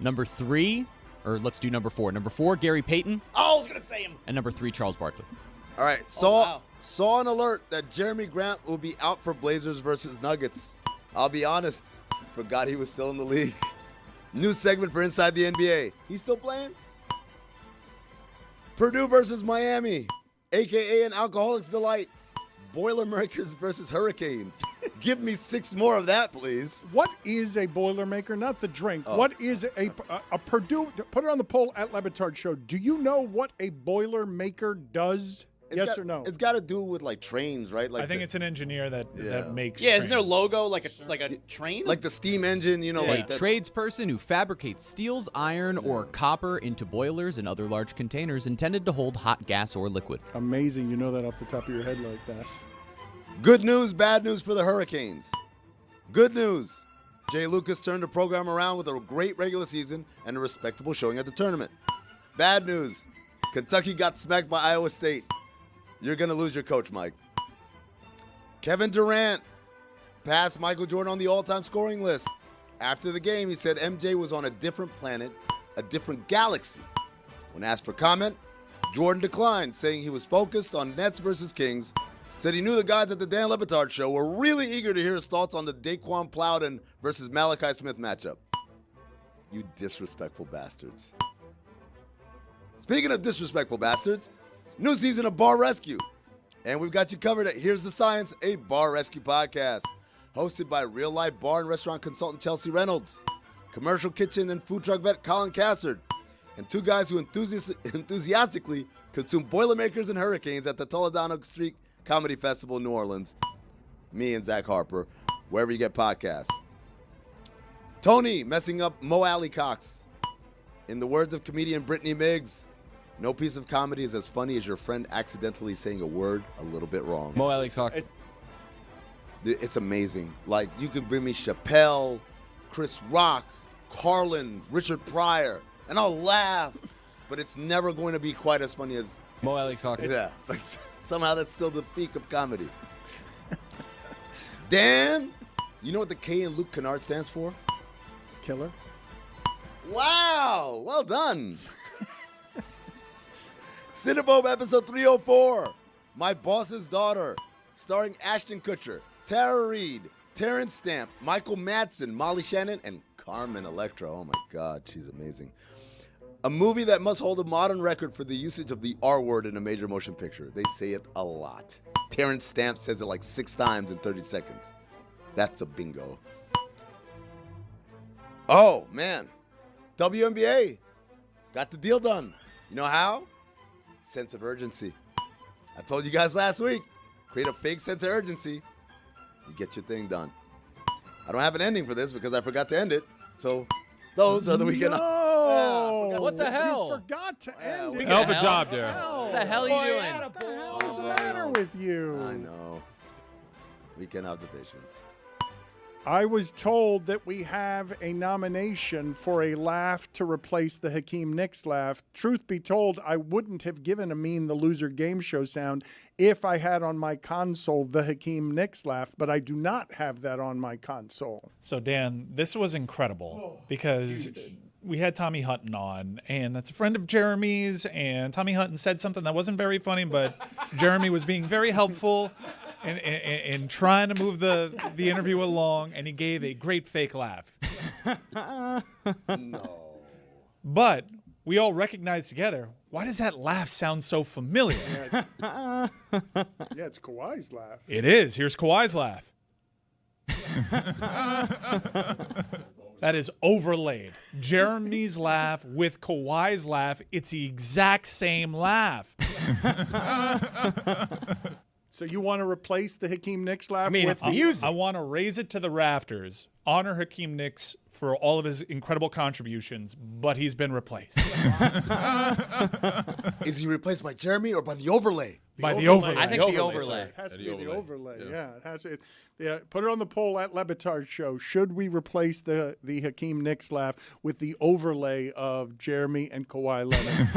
Number 3, or let's do number 4. Number 4, Gary Payton. Oh, I was gonna say him. And number 3, Charles Barkley. All right, saw an alert that Jeremy Grant will be out for Blazers versus Nuggets. I'll be honest, forgot he was still in the league. New segment for Inside the NBA. He's still playing? Purdue versus Miami, a.k.a. an alcoholic's delight. Boilermakers versus Hurricanes. Give me 6 more of that, please. What is a Boilermaker? Not the drink. What is a Purdue? Put it on the poll at Le Batard Show. Do you know what a Boilermaker does? Yes or no? It's got to do with like trains, right? Like I think it's an engineer that makes. Yeah, isn't their trains. logo like a train? like the steam engine, you know, A like that. tradesperson who fabricates steels, iron, or copper into boilers and other large containers intended to hold hot gas or liquid. Amazing. You know that off the top of your head like that. Good news, bad news for the Hurricanes. Good news. Jay Lucas turned the program around with a great regular season and a respectable showing at the tournament. Bad news. Kentucky got smacked by Iowa State. You're going to lose your coach, Mike. Kevin Durant passed Michael Jordan on the all-time scoring list. After the game, he said MJ was on a different planet, a different galaxy. When asked for comment, Jordan declined, saying he was focused on Nets versus Kings, said he knew the guys at the Dan Le Batard Show were really eager to hear his thoughts on the Daquan Plowden versus Malachi Smith matchup. You disrespectful bastards. Speaking of disrespectful bastards, new season of Bar Rescue. And we've got you covered at Here's the Science, a Bar Rescue podcast. Hosted by real-life bar and restaurant consultant Chelsea Reynolds, commercial kitchen and food truck vet Colin Cassard, and two guys who enthusiastically consume Boilermakers and Hurricanes at the Toledano Street Comedy Festival in New Orleans. Me and Zach Harper, wherever you get podcasts. Tony messing up Mo Alley Cox. In the words of comedian Brittany Miggs, no piece of comedy is as funny as your friend accidentally saying a word a little bit wrong. Mo Alley Cox. It's amazing. Like, you could bring me Chappelle, Chris Rock, Carlin, Richard Pryor, and I'll laugh, but it's never going to be quite as funny as Mo Alley Cox. Yeah, like somehow that's still the peak of comedy. Dan, you know what the K in Luke Kennard stands for? Killer. Wow, well done. Cinebob episode 304, My Boss's Daughter, starring Ashton Kutcher, Tara Reid, Terrence Stamp, Michael Madsen, Molly Shannon, and Carmen Electra. Oh my God, she's amazing. A movie that must hold a modern record for the usage of the R word in a major motion picture. They say it a lot. Terrence Stamp says it like 6 times in 30 seconds. That's a bingo. Oh, man. WNBA got the deal done. You know how? Sense of urgency. I told you guys last week, create a fake sense of urgency. You get your thing done. I don't have an ending for this because I forgot to end it. So those are the weekend. No! What the hell? You forgot to end it. Hell of a job there. What the hell are you doing? What the hell is the matter with you? I know. Weekend observations. I was told that we have a nomination for a laugh to replace the Hakeem Nicks laugh. Truth be told, I wouldn't have given Amin the loser game show sound if I had on my console the Hakeem Nicks laugh, but I do not have that on my console. So, Dan, this was incredible because we had Tommy Hutton on, and that's a friend of Jeremy's, and Tommy Hutton said something that wasn't very funny, but Jeremy was being very helpful in trying to move the interview along, and he gave a great fake laugh. No. But we all recognized together, why does that laugh sound so familiar? Yeah, it's Kawhi's laugh. It is. Here's Kawhi's laugh. That is overlaid. Jeremy's laugh with Kawhi's laugh. It's the exact same laugh. So you want to replace the Hakeem Nicks laugh I mean, with music. I want to raise it to the rafters, honor Hakeem Nicks for all of his incredible contributions, but he's been replaced. Is he replaced by Jeremy or by the overlay? By the overlay. I think the overlay. It has to be the overlay. Yeah, it has to. Yeah, put it on the poll at Le Batard Show. Should we replace the Hakeem Nicks laugh with the overlay of Jeremy and Kawhi Leonard?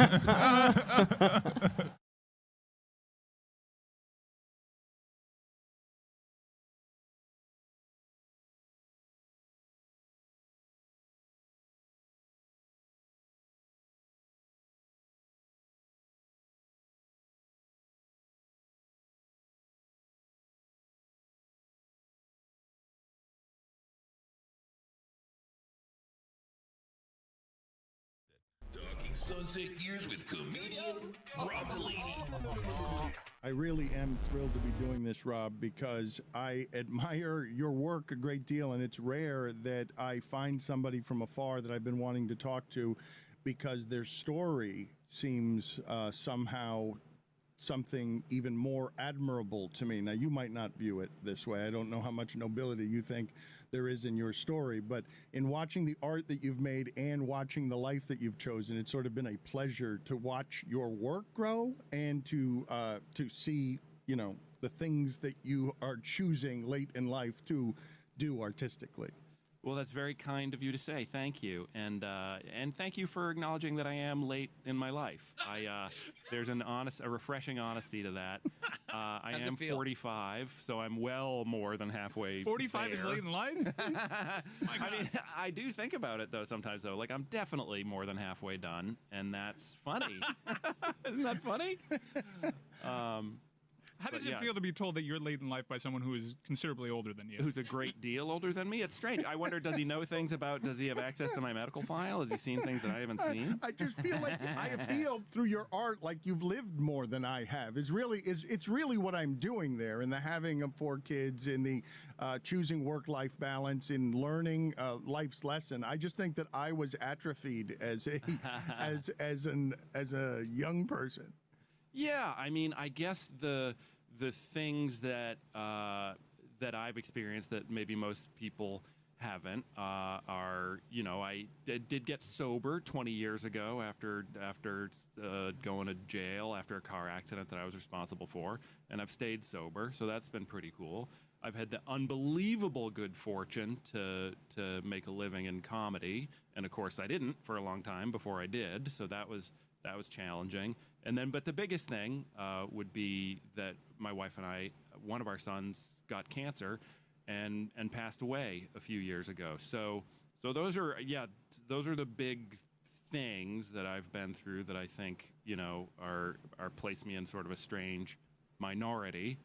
Talking Sunset Gears with comedian Rob Delaney. I really am thrilled to be doing this, Rob, because I admire your work a great deal, and it's rare that I find somebody from afar that I've been wanting to talk to because their story seems somehow something even more admirable to me. Now, you might not view it this way. I don't know how much nobility you think there is in your story, but in watching the art that you've made and watching the life that you've chosen, it's sort of been a pleasure to watch your work grow and to see, you know, the things that you are choosing late in life to do artistically. Well, that's very kind of you to say. Thank you, and thank you for acknowledging that I am late in my life. There's a refreshing honesty to that. I How's it am feel? 45, so I'm well more than halfway 45 is there. late in life? I mean, I do think about it, though, sometimes, though. Like, I'm definitely more than halfway done, and that's funny. Isn't that funny? How does But it yeah. feel to be told that you're late in life by someone who is considerably older than you? Who's a great deal older than me? It's strange. I wonder, does he know things about, does he have access to my medical file? Has he seen things that I haven't seen? I just feel like I feel through your art like you've lived more than I have. It's really what I'm doing there in the having of 4 kids, in the choosing work-life balance, in learning life's lesson. I just think that I was atrophied as a as a young person. Yeah, I mean, I guess the things that that I've experienced that maybe most people haven't are, you know, I did get sober 20 years ago after going to jail after a car accident that I was responsible for, and I've stayed sober, so that's been pretty cool. I've had the unbelievable good fortune to make a living in comedy, and of course I didn't for a long time before I did, so that was challenging. And then, but the biggest thing would be that my wife and I, one of our sons got cancer and passed away a few years ago. So those are the big things that I've been through that I think, you know, are place me in sort of a strange minority.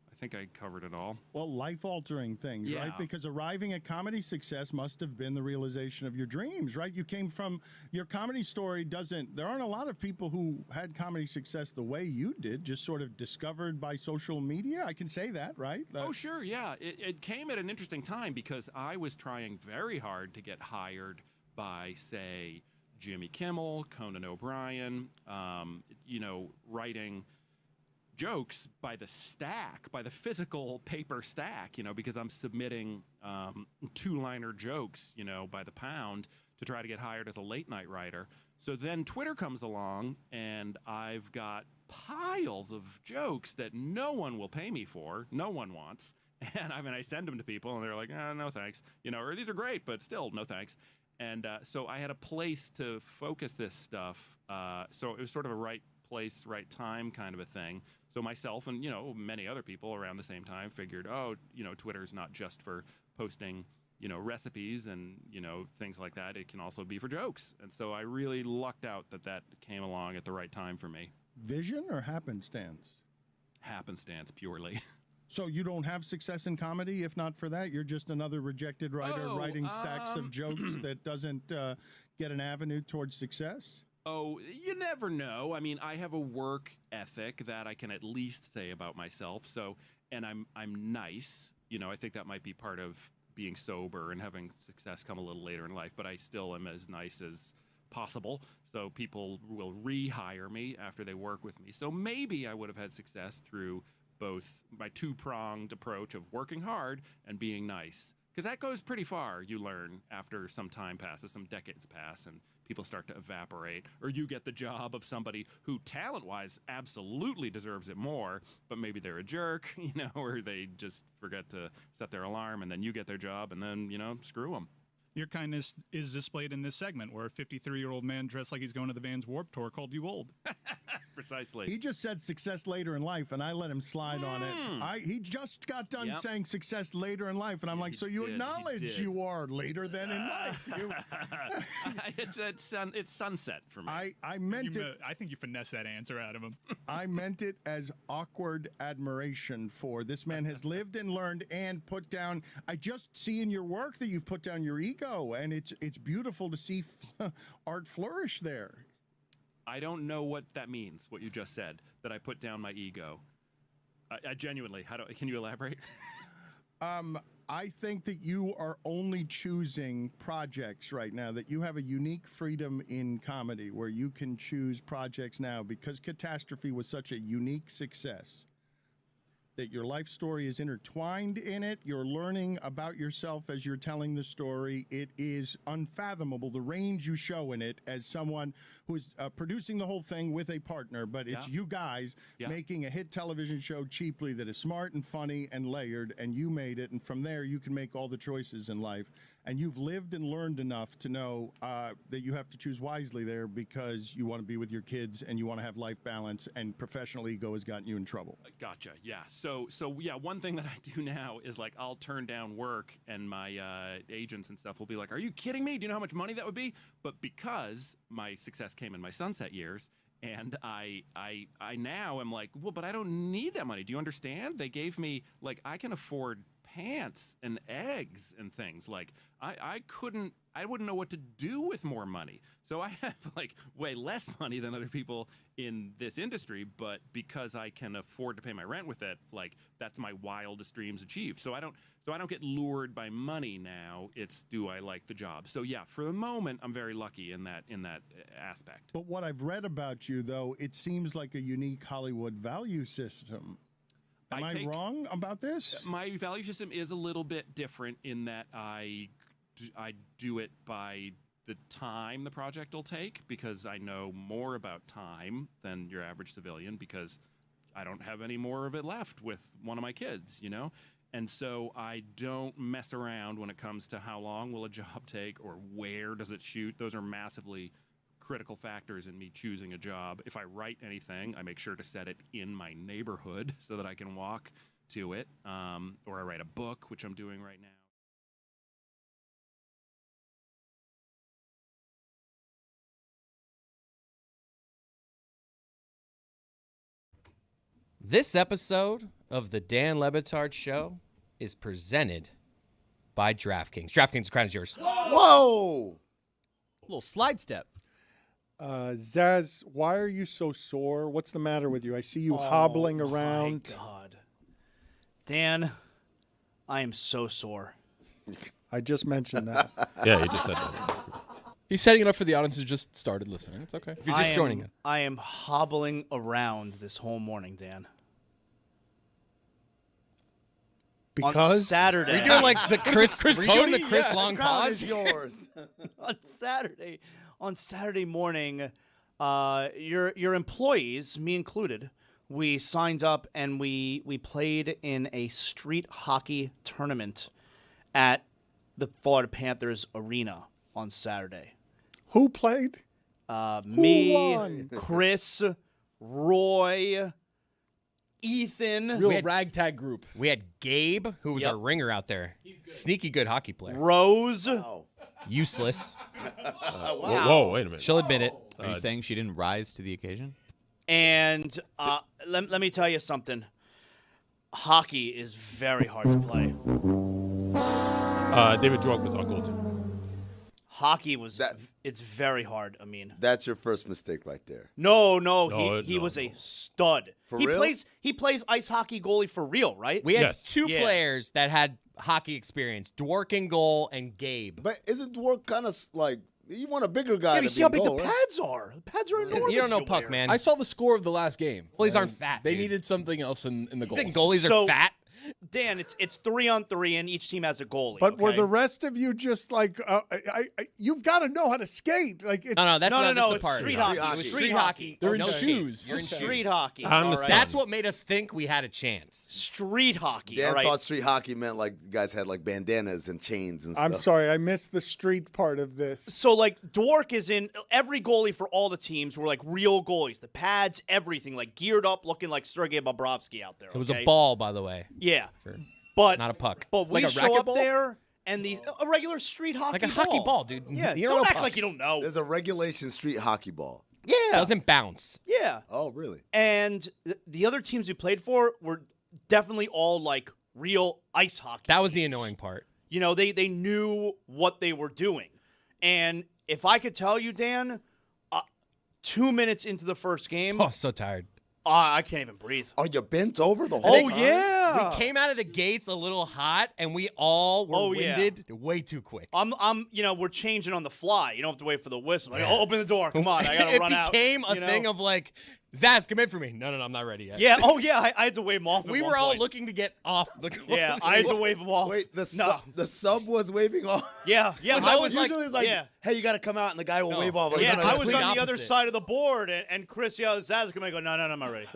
I think I covered it all. Well, life-altering things, Yeah. right? Because arriving at comedy success must have been the realization of your dreams, right? You came from your comedy story. There aren't a lot of people who had comedy success the way you did, just sort of discovered by social media. I can say that, right? Oh, sure, yeah. It came at an interesting time because I was trying very hard to get hired by, say, Jimmy Kimmel, Conan O'Brien, you know, writing jokes by the stack, by the physical paper stack, you know, because I'm submitting 2-liner jokes, you know, by the pound to try to get hired as a late night writer. So then Twitter comes along and I've got piles of jokes that no one will pay me for, no one wants. And I mean, I send them to people and they're like, no thanks, you know, or these are great, but still no thanks. And so I had a place to focus this stuff. So it was sort of a right place, right time kind of a thing. So myself and, you know, many other people around the same time figured, oh, you know, Twitter's not just for posting, you know, recipes and, you know, things like that. It can also be for jokes. And so I really lucked out that came along at the right time for me. Vision or happenstance? Happenstance, purely. So you don't have success in comedy? If not for that, you're just another rejected writer writing stacks of jokes that doesn't get an avenue towards success? Oh, you never know. I mean, I have a work ethic that I can at least say about myself. So, and I'm nice. You know, I think that might be part of being sober and having success come a little later in life, but I still am as nice as possible. So people will rehire me after they work with me. So maybe I would have had success through both my 2-pronged approach of working hard and being nice. Because that goes pretty far, you learn, after some time passes, some decades pass, and people start to evaporate. Or you get the job of somebody who, talent-wise, absolutely deserves it more, but maybe they're a jerk, you know, or they just forget to set their alarm, and then you get their job, and then, you know, screw them. Your kindness is displayed in this segment where a 53-year-old man dressed like he's going to the Vans Warped Tour called you old. Precisely. He just said success later in life, and I let him slide on it. He just got done saying success later in life, and I'm like, so you acknowledge you are later than in life. It's sunset for me. I meant it. I think you finessed that answer out of him. I meant it as awkward admiration for this man has lived and learned and put down. I just see in your work that you've put down your ego, and it's beautiful to see art flourish there. I don't know what that means, what you just said, that I put down my ego. I genuinely, can you elaborate? I think that you are only choosing projects right now, that you have a unique freedom in comedy where you can choose projects now because Catastrophe was such a unique success. That your life story is intertwined in it. You're learning about yourself as you're telling the story. It is unfathomable, the range you show in it as someone who is producing the whole thing with a partner, but it's you guys making a hit television show cheaply that is smart and funny and layered, and you made it, and from there you can make all the choices in life. and you've lived and learned enough to know that you have to choose wisely there because you want to be with your kids and you want to have life balance, and professional ego has gotten you in trouble. Gotcha. Yeah. So yeah, one thing that I do now is like I'll turn down work, and my agents and stuff will be like, "Are you kidding me? Do you know how much money that would be?" But because my success came in my sunset years, and I now am like, well, but I don't need that money. Do you understand? They gave me, like, I can afford pants and eggs and things. Like, I wouldn't know what to do with more money. So I have like way less money than other people in this industry, but because I can afford to pay my rent with it, like that's my wildest dreams achieved. So I don't get lured by money now. It's, do I like the job? So yeah, for the moment, I'm very lucky in that aspect. But what I've read about you, though, it seems like a unique Hollywood value system. Am I wrong about this? My value system is a little bit different in that I do it by the time the project will take, because I know more about time than your average civilian, because I don't have any more of it left with one of my kids, you know? And so I don't mess around when it comes to how long will a job take or where does it shoot. Those are massively critical factors in me choosing a job. If I write anything, I make sure to set it in my neighborhood so that I can walk to it. Or I write a book, which I'm doing right now. This episode of the Dan Le Batard Show is presented by DraftKings. DraftKings, the crown is yours. Whoa! A little slide step. Zaz, why are you so sore? What's the matter with you? I see you hobbling around. My God. Dan, I am so sore. I just mentioned that. Yeah, you just said that. He's setting it up for the audience who just started listening. It's okay. If you're just joining it. I am hobbling around this whole morning, Dan. Because on Saturday. Are you doing like the Chris Cody? doing the Chris Yeah, long the crown pause? is yours. on Saturday morning, your employees, me included, we signed up and we played in a street hockey tournament at the Florida Panthers arena on Saturday. Who played? Me, won? Chris, Roy, Ethan. Real ragtag group. We had Gabe, who was our ringer out there. Sneaky good hockey player. Rose. Useless. Whoa, wait a minute. She'll admit it. Are you saying she didn't rise to the occasion? And let me tell you something. Hockey is very hard to play. David Drog was our goaltender. Hockey it's very hard, Amin. That's your first mistake right there. No, he was a stud. For he real? He plays ice hockey goalie for real, right? We had two players that had hockey experience, Dwork in goal and Gabe. But isn't Dwork kind of like, you want a bigger guy Yeah, to you see how be big goal, the right? pads are. The pads are enormous. You don't know over puck, there. man. I saw the score of the last game. Goalies aren't fat. They dude. needed something else in the goal. You think goalies are fat? Dan, it's 3-on-3, and each team has a goalie. But were okay? the rest of you just like, you've got to know how to skate? Like, it's, No, that's not no, the it's part. street hockey. It was street hockey. They're in No shoes. skates. You're in Street shoes. hockey. I all understand. right? That's what made us think we had a chance. Street hockey. Dan all right? thought street hockey meant like you guys had like bandanas and chains and stuff. I'm sorry, I missed the street part of this. So, like, Dwork is in every goalie for all the teams were like real goalies. The pads, everything, like geared up, looking like Sergei Bobrovsky out there. It was okay? a ball, by the way. Yeah, but Not a puck. But we Like a show up racquetball? there and a regular street hockey Like a hockey ball, dude. Yeah, You don't know act puck. like you don't know. There's a regulation street hockey ball. Yeah, Doesn't bounce. yeah. Oh, really? And the other teams we played for were definitely all like real ice hockey. That was the teams. annoying part. You know, they knew what they were doing. And if I could tell you, Dan, 2 minutes into the first game, Oh, so tired. I can't even breathe. Are you bent over the whole Oh, time? yeah. We came out of the gates a little hot, and we all were Oh, yeah. winded way too quick. We're changing on the fly. You don't have to wait for the whistle. Like, oh, open the door. Come on, I got to run out. It became a you know? thing of like, Zaz, come in for me. No, I'm not ready yet. Yeah, oh, yeah, I had to wave him off. We at were one all point. looking to get off the court. Yeah, I had to wave him off. Wait, the No. sub was waving off. Yeah, I was like, usually like, yeah. hey, you got to come out, and the guy will wave off. Like, Yeah, no, I no, was complete on the other opposite. side of the board, and Chris yells, Zaz, come in. I go, no, I'm not ready.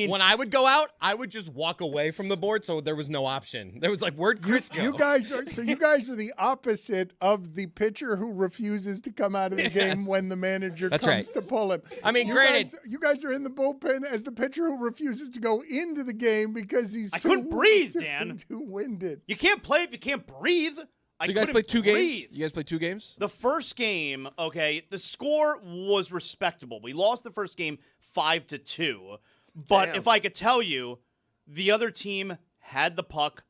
when I would go out, I would just walk away from the board, so there was no option. There was like, where'd Chris go? You guys are the opposite of the pitcher who refuses to come out of the game when the manager comes to pull him. I mean, you guys are in the bullpen as the pitcher who refuses to go into the game because he's couldn't breathe, Dan. Too winded. You can't play if you can't breathe. So you guys played 2 games? You guys played 2 games? The first game, okay, the score was respectable. We lost the first game 5-2. But if I could tell you, the other team had the puck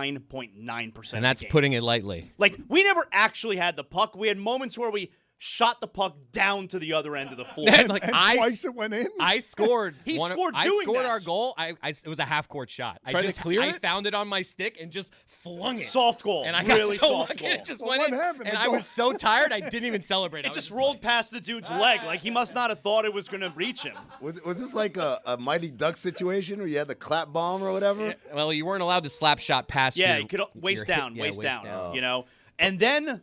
99.9%. And that's putting it lightly. Like, we never actually had the puck. We had moments where we shot the puck down to the other end of the floor. And twice it went in. I scored. He scored I doing scored that. our goal. It was a half-court shot. Trying to clear I it? found it on my stick and just flung it. Soft goal. And I really got so soft lucky goal. it just Well, went what in. happened? And The I goal- was so tired I didn't even celebrate. It just rolled past the dude's leg. Like, he must not have thought it was going to reach him. Was this like a Mighty Duck situation where you had the clap bomb or whatever? Yeah, well, you weren't allowed to slap shot past Yeah, your, you could waist your down, hip. waist Yeah, down, you know? And then,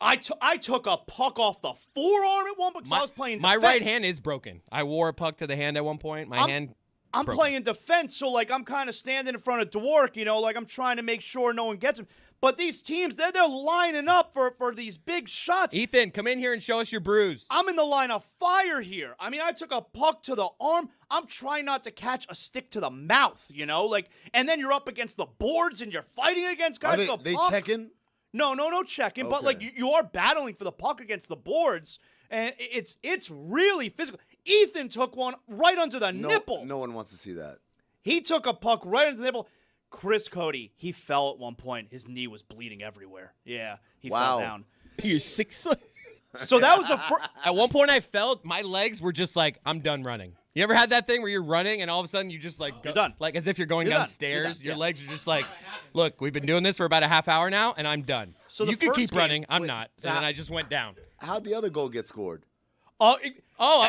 I took a puck off the forearm at one point because I was playing defense. My right hand is broken. I wore a puck to the hand at one point. I'm broken. playing defense, so, like, I'm kind of standing in front of Dwork, you know, like I'm trying to make sure no one gets him. But these teams, they're lining up for these big shots. Ethan, come in here and show us your bruise. I'm in the line of fire here. I mean, I took a puck to the arm. I'm trying not to catch a stick to the mouth, you know? Like, and then you're up against the boards and you're fighting against guys. Are they checking? No checking. But, like, you are battling for the puck against the boards, and it's really physical. Ethan took one right under the nipple. No one wants to see that. He took a puck right under the nipple. Cody, he fell at one point. His knee was bleeding everywhere. Yeah, he fell down. You're 6. So that was At one point I felt my legs were just like, I'm done running. You ever had that thing where you're running and all of a sudden you just like go, You're done. like as if you're going You're done. downstairs. You're Your done, legs are just like, look, we've been doing this for about a half hour now and I'm done. So you the can first keep game- running. I'm Wait, not. so And then how- I just went down. How'd the other goal get scored?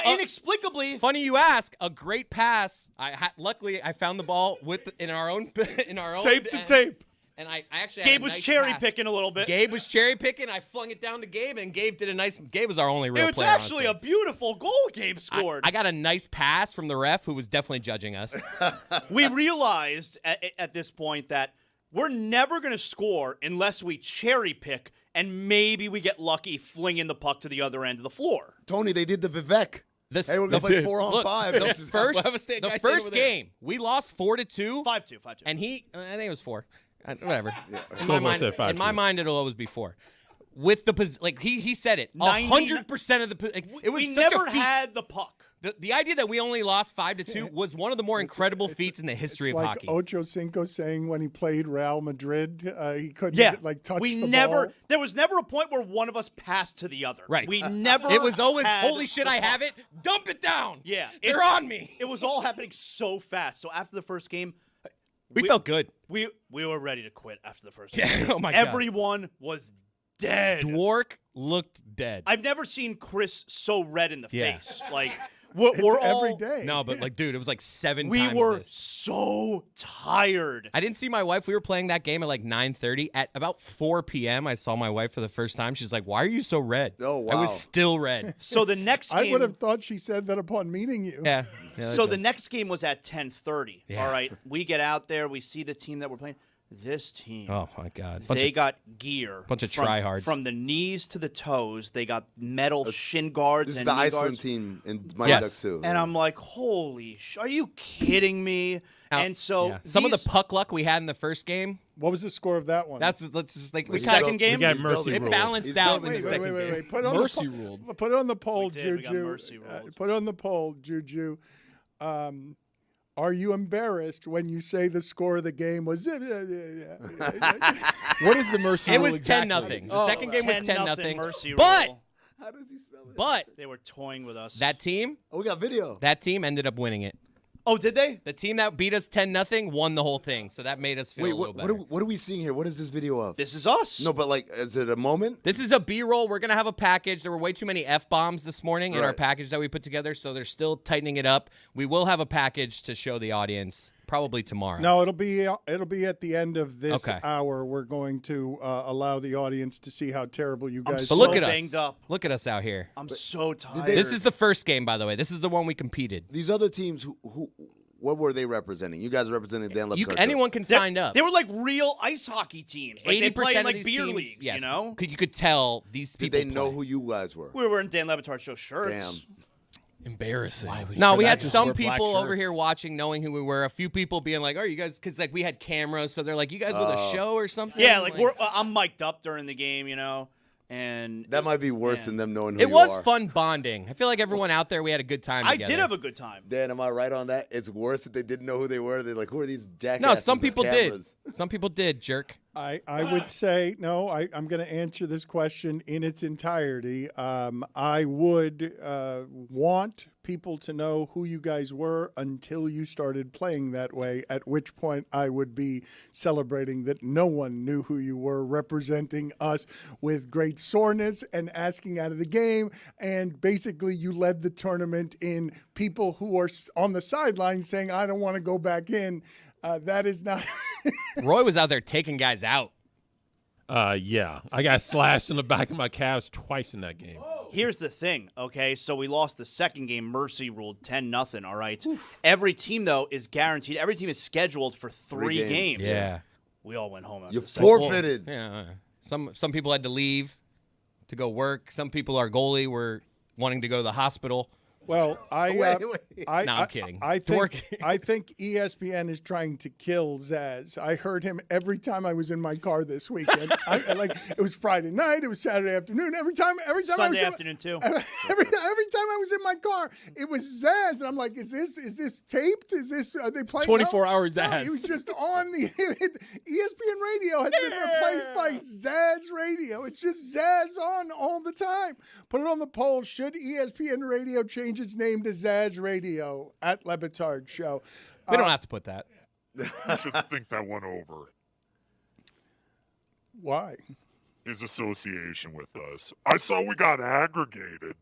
Inexplicably. Funny you ask. A great pass. Luckily I found the ball in our own Tape to tape. And I actually Gabe had a was nice cherry pass. picking a little bit. Gabe was cherry picking. I flung it down to Gabe, and Gabe did a nice. Gabe was our only real It's player. actually honestly. a beautiful goal Gabe scored. I got a nice pass from the ref, who was definitely judging us. We realized at this point that we're never going to score unless we cherry pick and maybe we get lucky flinging the puck to the other end of the floor. Tony, they did the Vivek. Hey, we're going to play 4-on-5. The first game, we lost 4-2. 5-2. And I think it was 4. Whatever. Yeah. In my mind, it'll always be 4. With the he said it. 100% of the it was We such never a feat. had the puck. The idea that we only lost 5-2 was one of the more incredible feats in the history It's of like hockey. Ocho Cinco saying when he played Real Madrid, he couldn't touch the ball. There was never a point where one of us passed to the other. Right. We never. It was always, had holy shit, the I puck. have it. Dump it down. Yeah, They're on me. It was all happening so fast. So after the first game, We felt good. We were ready to quit after the first Yeah, game. oh my God. Everyone was dead. Dwork looked dead. I've never seen Chris so red in the Yeah. face. Like we're all every day. No, but like, dude, it was like 7 We times were this. so tired. I didn't see my wife. We were playing that game at like 9:30. At about 4 p.m., I saw my wife for the first time. She's like, "Why are you so red?" Oh, wow. I was still red. So the next game, I would have thought she said that upon meeting you. Yeah. So the next game was at 10:30. Yeah. All right, we get out there. We see the team that we're playing. This team. Oh my God. They got gear. bunch of from, tryhards. From the knees to the toes. They got metal shin guards This is and the knee Iceland guards. team in Mighty Ducks too. And I'm like, holy are you kidding me? And so yeah. Some of the puck luck we had in the first game. What was the score of that one? Let's just like The second game? We got mercy it ruled. balanced out in the Wait, second wait. game. Put on Mercy the ruled. Put it on the poll, We did. We got Juju. mercy ruled. Put it on the poll, Juju. Are you embarrassed when you say the score of the game was? What is the mercy It rule was exactly? 10-0. The second game was 10-0. Mercy But rule. How does he spell it? But They were toying with us. that team, Oh, we got video. that team ended up winning it. Oh, did they? The team that beat us 10-0 won the whole thing, so that made us feel Wait, a little what better. are we seeing here? What is this video of? This is us. No, but like, is it a moment? This is a B-roll. We're going to have a package. There were way too many F-bombs this morning in our Right. package that we put together, so they're still tightening it up. We will have a package to show the audience Probably tomorrow. No, it'll be at the end of this Okay. hour. We're going to allow the audience to see how terrible you guys. But look are. at us. Look at us out here. I'm so tired. This is the first game, by the way. This is the one we competed. These other teams, who what were they representing? You guys representing Dan Le Batard Show. Anyone can sign up. They were like real ice hockey teams. Like they play in of like these beer teams, leagues, yes, you know? You could tell these Did people they know who you guys were? We were wearing Dan Le Batard Show shirts. Damn. Embarrassing. No, we had some people over here watching, knowing who we were. A few people being like, "Oh, you guys," because like we had cameras, so they're like, "You guys with a show or something?" Yeah, like I'm mic'd up during the game, you know, and That might be worse than them knowing who It you was are. fun bonding. I feel like everyone out there, we had a good time I together. did have a good time. Dan, am I right on that? It's worse that they didn't know who they were. They're like, who are these jackasses? No, some with people did. cameras? Some people did, jerk. I would say no. I'm going to answer this question in its entirety. I would want people to know who you guys were until you started playing that way, at which point I would be celebrating that no one knew who you were, representing us with great soreness and asking out of the game. And basically you led the tournament in people who are on the sidelines saying, I don't want to go back in. That is not... Roy was out there taking guys out. Yeah. I got slashed in the back of my calves twice in that game. Here's the thing, okay? So we lost the second game. Mercy ruled 10-0, all right? Every team, though, is guaranteed. Every team is scheduled for three games. Yeah. We all went home. You after the second. forfeited. Yeah. Some people had to leave to go work. Some people, our goalie, were wanting to go to the hospital. Well, I'm kidding. I think ESPN is trying to kill Zaz. I heard him every time I was in my car this weekend. It was Friday night, it was Saturday afternoon. Every time Sunday afternoon too. Every time I was in my car, it was Zaz, and I'm like, is this taped? Are they playing? 24 hours Zaz. No, he was just on the ESPN radio has been replaced by Zaz Radio. It's just Zaz on all the time. Put it on the poll. Should ESPN Radio change its name to Zaz Radio at Le Batard Show? We don't have to put that. You should think that one over. Why? His association with us. I saw we got aggregated.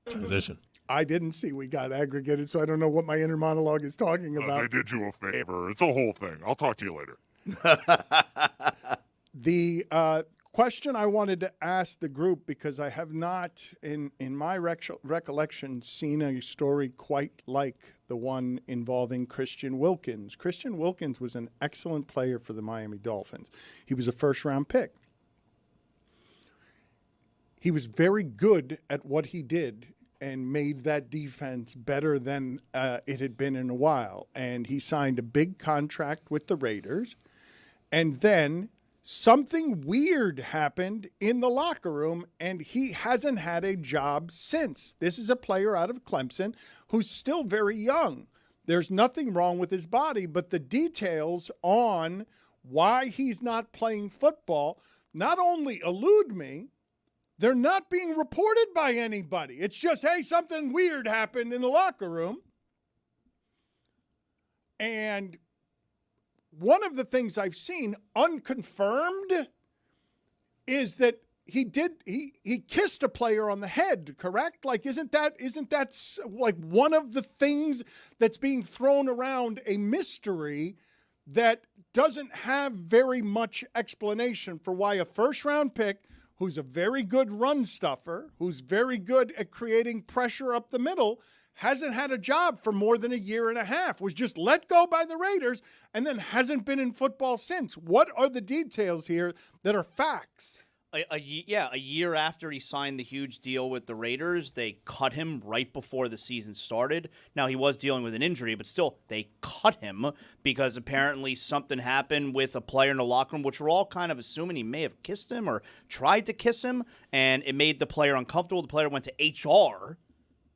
Transition. I didn't see we got aggregated, so I don't know what my inner monologue is talking about. They did you a favor. It's a whole thing. I'll talk to you later. The question I wanted to ask the group, because I have not, in my recollection, seen a story quite like the one involving Christian Wilkins. Christian Wilkins was an excellent player for the Miami Dolphins. He was a first-round pick. He was very good at what he did and made that defense better than it had been in a while. And he signed a big contract with the Raiders. And then something weird happened in the locker room, and he hasn't had a job since. This is a player out of Clemson who's still very young. There's nothing wrong with his body, but the details on why he's not playing football not only elude me, they're not being reported by anybody. It's just, hey, something weird happened in the locker room. And one of the things I've seen unconfirmed is that he kissed a player on the head, correct? Like, isn't that like one of the things that's being thrown around, a mystery that doesn't have very much explanation for why a first-round pick who's a very good run stuffer, who's very good at creating pressure up the middle, hasn't had a job for more than a year and a half, was just let go by the Raiders, and then hasn't been in football since. What are the details here that are facts? A year after he signed the huge deal with the Raiders, they cut him right before the season started. Now, he was dealing with an injury, but still, they cut him because apparently something happened with a player in the locker room, which we're all kind of assuming he may have kissed him or tried to kiss him, and it made the player uncomfortable. The player went to HR,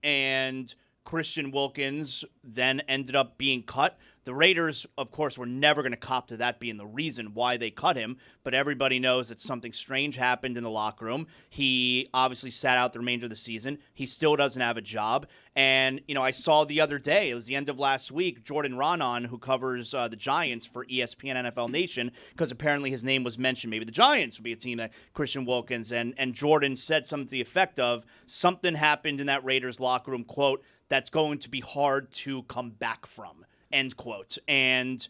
and Christian Wilkins then ended up being cut. The Raiders, of course, were never going to cop to that being the reason why they cut him, but everybody knows that something strange happened in the locker room. He obviously sat out the remainder of the season. He still doesn't have a job. And, I saw the other day, it was the end of last week, Jordan Ronan, who covers the Giants for ESPN NFL Nation, because apparently his name was mentioned. Maybe the Giants would be a team that Christian Wilkins, and Jordan said something to the effect of, something happened in that Raiders locker room, quote, that's going to be hard to come back from. end quote. And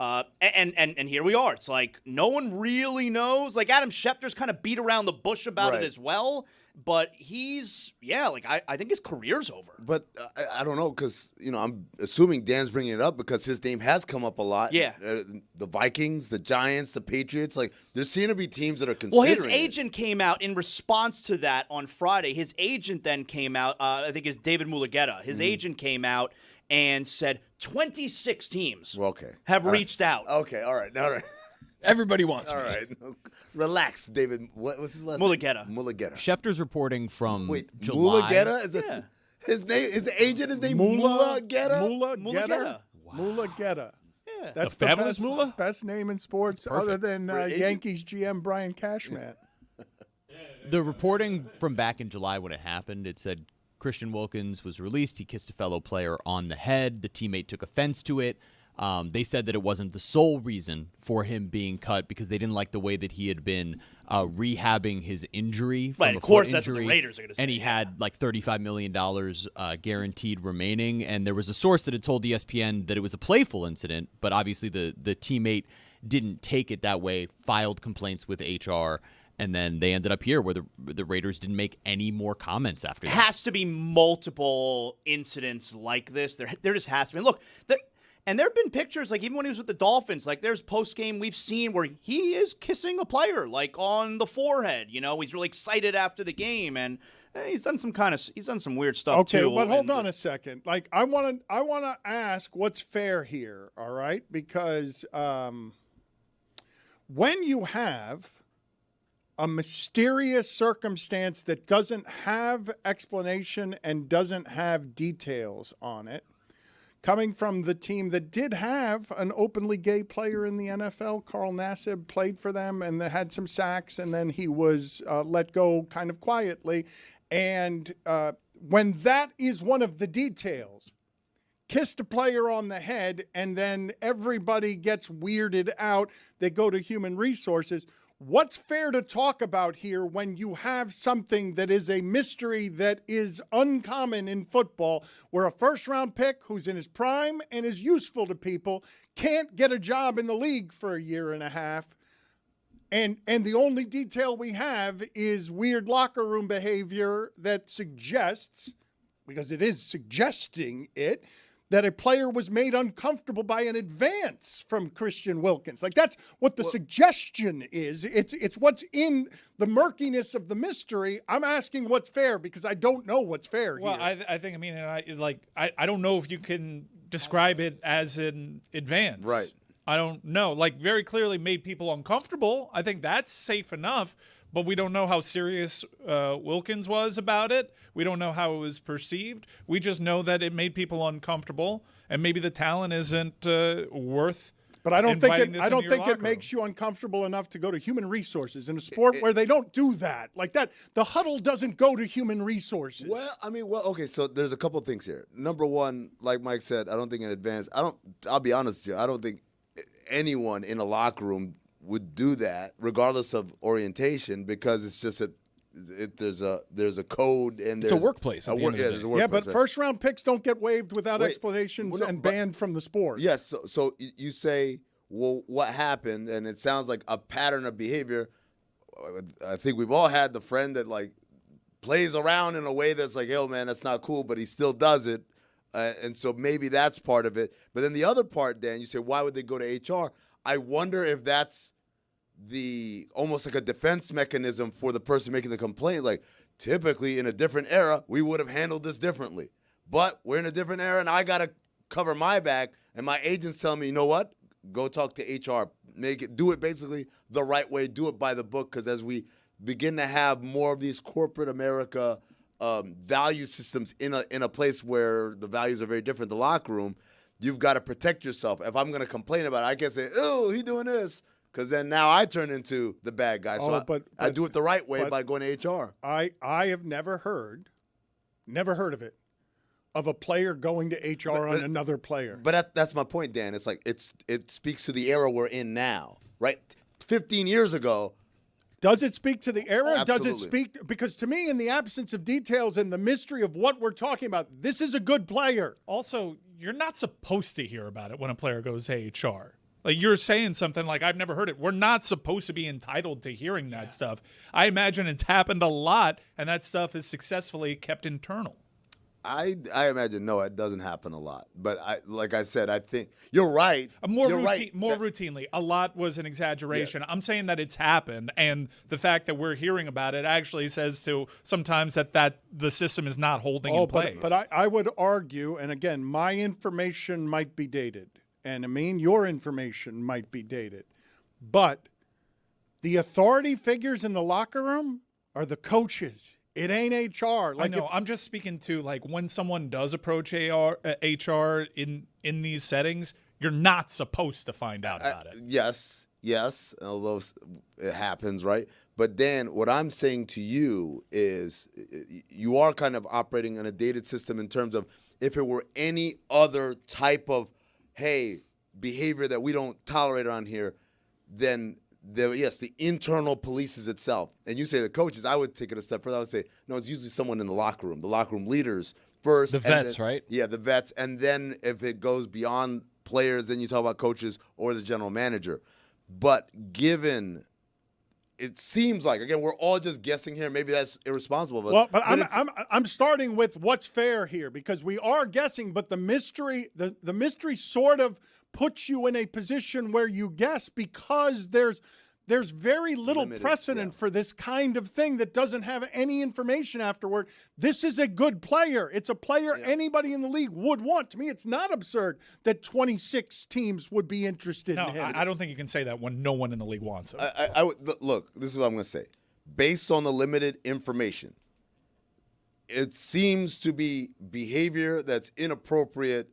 here we are. It's like no one really knows. Like Adam Schefter's kind of beat around the bush about it as well. But he's, I think his career's over. But I don't know, because, I'm assuming Dan's bringing it up because his name has come up a lot. Yeah. The Vikings, the Giants, the Patriots, like, there seem to be teams that are considering Well, his agent came out in response to that on Friday. His agent then came out, I think it's David Mulugheta. His agent came out and said 26 teams have reached out. Okay, all right. Everybody wants All me. right. Relax, David. What was his last Mulugheta. name? Mulugheta. Schefter's reporting from July. July. Mulugheta? Is that his name? His agent is named Mulugheta? Mulugheta. Mulugheta. Yeah. That's The the fabulous Mula? best name in sports other than Yankees GM Brian Cashman. The reporting from back in July when it happened, it said Christian Wilkins was released. He kissed a fellow player on the head. The teammate took offense to it. They said that it wasn't the sole reason for him being cut because they didn't like the way that he had been rehabbing his injury from a foot that's what injury. the Raiders are going to say. And he had like $35 million guaranteed remaining. And there was a source that had told ESPN that it was a playful incident, but obviously the teammate didn't take it that way, filed complaints with HR, and then they ended up here where the Raiders didn't make any more comments after that. Has to be multiple incidents like this. There just has to be. Look, and there have been pictures, like even when he was with the Dolphins, like there's post-game we've seen where he is kissing a player, like on the forehead. He's really excited after the game, and he's done some weird stuff too. Okay, but hold on a second. Like I want to ask what's fair here, all right? Because when you have a mysterious circumstance that doesn't have explanation and doesn't have details on it, coming from the team that did have an openly gay player in the NFL, Carl Nassib played for them and they had some sacks, and then he was let go kind of quietly. And when that is one of the details, kissed a player on the head, and then everybody gets weirded out, they go to human resources. What's fair to talk about here when you have something that is a mystery that is uncommon in football, where a first-round pick who's in his prime and is useful to people can't get a job in the league for a year and a half, and the only detail we have is weird locker room behavior that suggests, because it is suggesting it, that a player was made uncomfortable by an advance from Christian Wilkins. Like that's what the suggestion is. It's what's in the murkiness of the mystery. I'm asking what's fair because I don't know what's fair Well, here. I think, I don't know if you can describe it as an advance. Right. I don't know. Like, very clearly made people uncomfortable. I think that's safe enough, but we don't know how serious Wilkins was about it. We don't know how it was perceived. We just know that it made people uncomfortable, and maybe the talent isn't worth. But I don't think it makes. makes you uncomfortable enough to go to human resources in a sport where they don't do that. Like that, the huddle doesn't go to human resources. Okay, so there's a couple things here. Number one, like Mike said, I don't think in advance, I'll be honest with you, I don't think anyone in a locker room would do that regardless of orientation, because it's just there's a code and It's a workplace. there's a workplace. Yeah, but right? first round picks don't get waived without explanations and banned from the sport. Yes, so you say, well, what happened? And it sounds like a pattern of behavior. I think we've all had the friend that like plays around in a way that's like, "Yo, man, that's not cool," but he still does it. And so maybe that's part of it. But then the other part, Dan, you say, why would they go to HR? I wonder if that's almost like a defense mechanism for the person making the complaint. Like, typically in a different era, we would have handled this differently. But we're in a different era, and I got to cover my back. And my agent's telling me, you know what? Go talk to HR. Do it basically the right way. Do it by the book. Because as we begin to have more of these corporate America value systems in a place where the values are very different, the locker room, you've got to protect yourself. If I'm going to complain about it, I can't say, "Oh, he doing this," because then now I turn into the bad guy. So I do it the right way by going to HR. I have never heard of it, of a player going to HR on another player. But that's my point, Dan. It's like it speaks to the era we're in now, right? 15 years ago. Does it speak to the era? Absolutely. Does it speak? Because to me, in the absence of details and the mystery of what we're talking about, this is a good player. Also, you're not supposed to hear about it when a player goes to HR. Like, you're saying something like, I've never heard it. We're not supposed to be entitled to hearing that stuff. I imagine it's happened a lot, and that stuff is successfully kept internal. I imagine no, it doesn't happen a lot. But like I said, I think you're right. More You're right. routinely. A lot was an exaggeration. I'm saying that it's happened, and the fact that we're hearing about it actually says to sometimes that the system is not holding in place. But I would argue, and again, my information might be dated, and Amin, your information might be dated, but the authority figures in the locker room are the coaches. It ain't HR. Like, I know. I'm just speaking to, like, when someone does approach HR in these settings, you're not supposed to find out about it. Yes, although it happens, right? But Dan, what I'm saying to you is you are kind of operating in a dated system in terms of if it were any other type of, hey, behavior that we don't tolerate around here, then the internal polices itself. And you say the coaches, I would take it a step further. I would say, no, it's usually someone in the locker room leaders first. The vets, right? Yeah, the vets. And then if it goes beyond players, then you talk about coaches or the general manager. But given, it seems like, again, we're all just guessing here. Maybe that's irresponsible of us. Well, but I'm starting with what's fair here because we are guessing, but the mystery sort of puts you in a position where you guess because there's very little precedent for this kind of thing that doesn't have any information afterward. This is a good player. It's a player anybody in the league would want. To me, it's not absurd that 26 teams would be interested in him. I don't think you can say that when no one in the league wants him. Look, this is what I'm going to say. Based on the limited information, it seems to be behavior that's inappropriate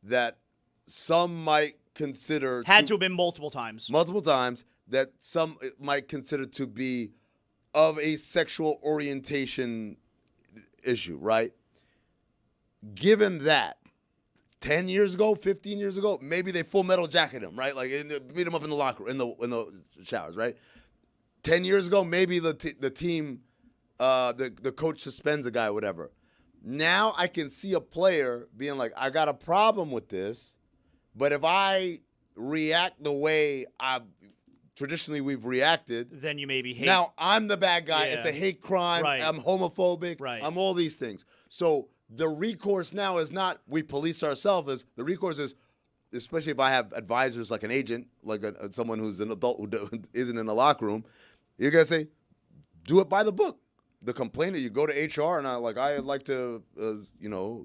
that some might consider had to have been multiple times that some might consider to be of a sexual orientation issue, right? Given that 10 years ago, 15 years ago, maybe they full metal jacket him, right? Like beat him up in the locker in the showers, right? 10 years ago, maybe the team the coach suspends a guy or whatever. Now I can see a player being like, I got a problem with this. But if I react the way traditionally we've reacted, then you maybe hate. Now I'm the bad guy. Yeah. It's a hate crime. Right. I'm homophobic. Right. I'm all these things. So the recourse now is not we police ourselves. Is the recourse is, especially if I have advisors like an agent, like someone who's an adult who isn't in the locker room, you're gonna say, do it by the book. The complainant, you go to HR and I'd like to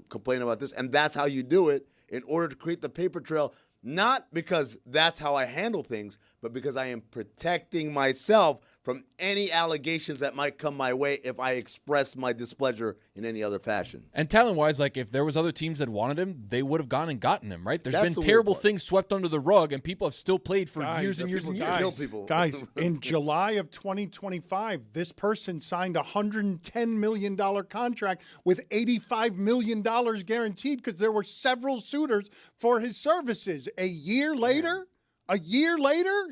complain about this, and that's how you do it. In order to create the paper trail, not because that's how I handle things, but because I am protecting myself from any allegations that might come my way if I express my displeasure in any other fashion. And talent-wise, like if there was other teams that wanted him, they would have gone and gotten him, right? There's That's been the terrible things swept under the rug, and people have still played for years and years and years. Guys, in July of 2025, this person signed a $110 million contract with $85 million guaranteed because there were several suitors for his services. A year later,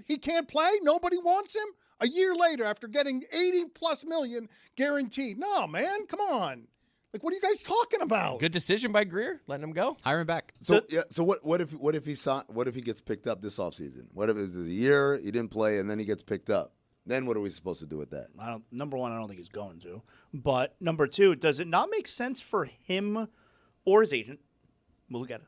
he can't play? Nobody wants him? A year later, after getting $80+ million guaranteed. No, man, come on. Like, what are you guys talking about? Good decision by Greer, letting him go. Hire him back. So what if he gets picked up this offseason? What if it's a year he didn't play and then he gets picked up? Then what are we supposed to do with that? Number one, I don't think he's going to. But number two, does it not make sense for him or his agent, Mulugeta,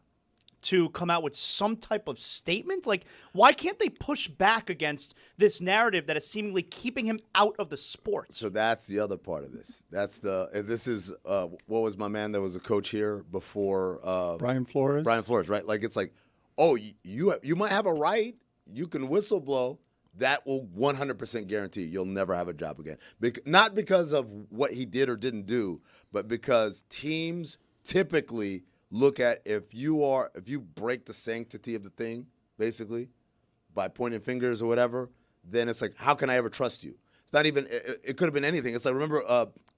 to come out with some type of statement? Like, why can't they push back against this narrative that is seemingly keeping him out of the sport? So that's the other part of this. This is what was my man that was a coach here before? Brian Flores. Brian Flores, right? Like, it's like, oh, you might have a right. You can whistleblow. That will 100% guarantee you'll never have a job again. Not because of what he did or didn't do, but because teams typically look at if you break the sanctity of the thing, basically, by pointing fingers or whatever, then it's like, how can I ever trust you? It's not even, it could have been anything. It's like, remember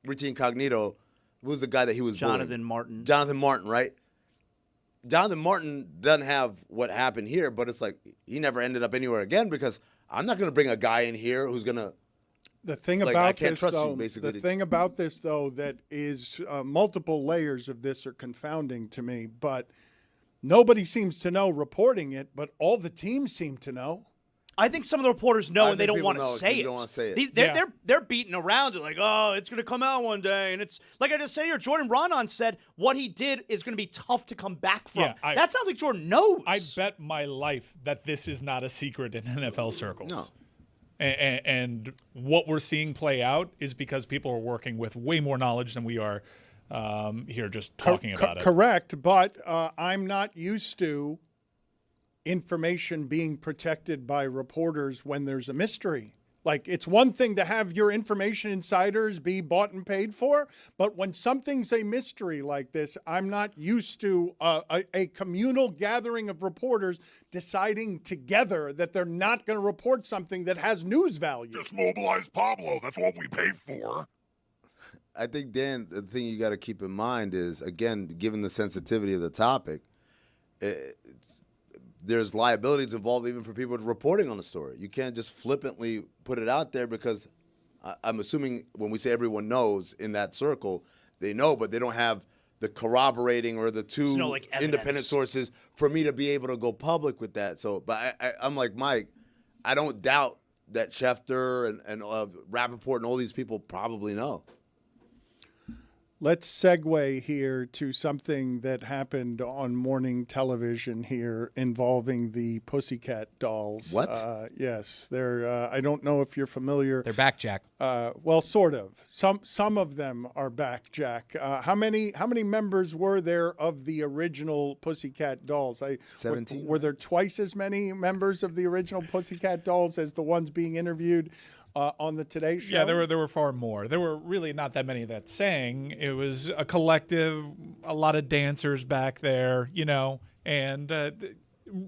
Richie Incognito, who was the guy that he was Jonathan bullying? Martin. Jonathan Martin, right? Jonathan Martin doesn't have what happened here, but it's like, he never ended up anywhere again because I'm not going to bring a guy in here who's going to, The thing about this, though, that is multiple layers of this are confounding to me. But Nobody seems to know reporting it, but all the teams seem to know. I think some of the reporters know I and they think don't want to people know, say they it. don't wanna say it. They're beating around it like, oh, it's going to come out one day. And it's like I just said here, Jordan Ronan said what he did is going to be tough to come back from. That sounds like Jordan knows. I bet my life that this is not a secret in NFL circles. No. And what we're seeing play out is because people are working with way more knowledge than we are here just talking about it. Correct, but I'm not used to information being protected by reporters when there's a mystery. Like, it's one thing to have your information insiders be bought and paid for, but when something's a mystery like this, I'm not used to a communal gathering of reporters deciding together that they're not going to report something that has news value. Just mobilize Pablo. That's what we paid for. I think, Dan, the thing you got to keep in mind is, again, given the sensitivity of the topic, there's liabilities involved even for people reporting on the story. You can't just flippantly put it out there because I'm assuming when we say everyone knows in that circle, they know, but they don't have the corroborating or the two independent sources for me to be able to go public with that. So, but I'm like, Mike, I don't doubt that Schefter and Rappaport and all these people probably know. Let's segue here to something that happened on morning television here involving the Pussycat Dolls. What? Yes, they're. I don't know if you're familiar. They're back, Jack. Well, sort of. Some of them are back, Jack. How many members were there of the original Pussycat Dolls? 17. Were there twice as many members of the original Pussycat Dolls as the ones being interviewed on the Today Show? Yeah, there were far more. There were really not that many that sang. It was a collective, a lot of dancers back there, and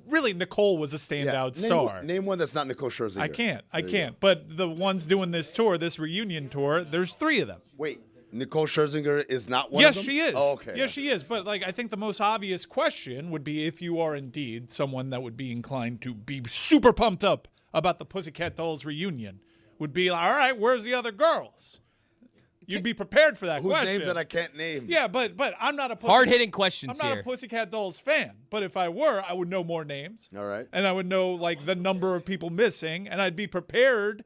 really Nicole was a standout star. Name one that's not Nicole Scherzinger. I can't. But the ones doing this tour, this reunion tour, there's 3 of them. Wait, Nicole Scherzinger is not one of them? Yes, she is. Oh, okay. Yes, she is. But I think the most obvious question would be if you are indeed someone that would be inclined to be super pumped up about the Pussycat Dolls reunion, would be like, all right, where's the other girls? You'd be prepared for that Whose question. names that I can't name? Yeah, but I'm not a hard-hitting questions I'm not here. a Pussycat Dolls fan, but if I were, I would know more names. All right. And I would know the number of people missing, and I'd be prepared,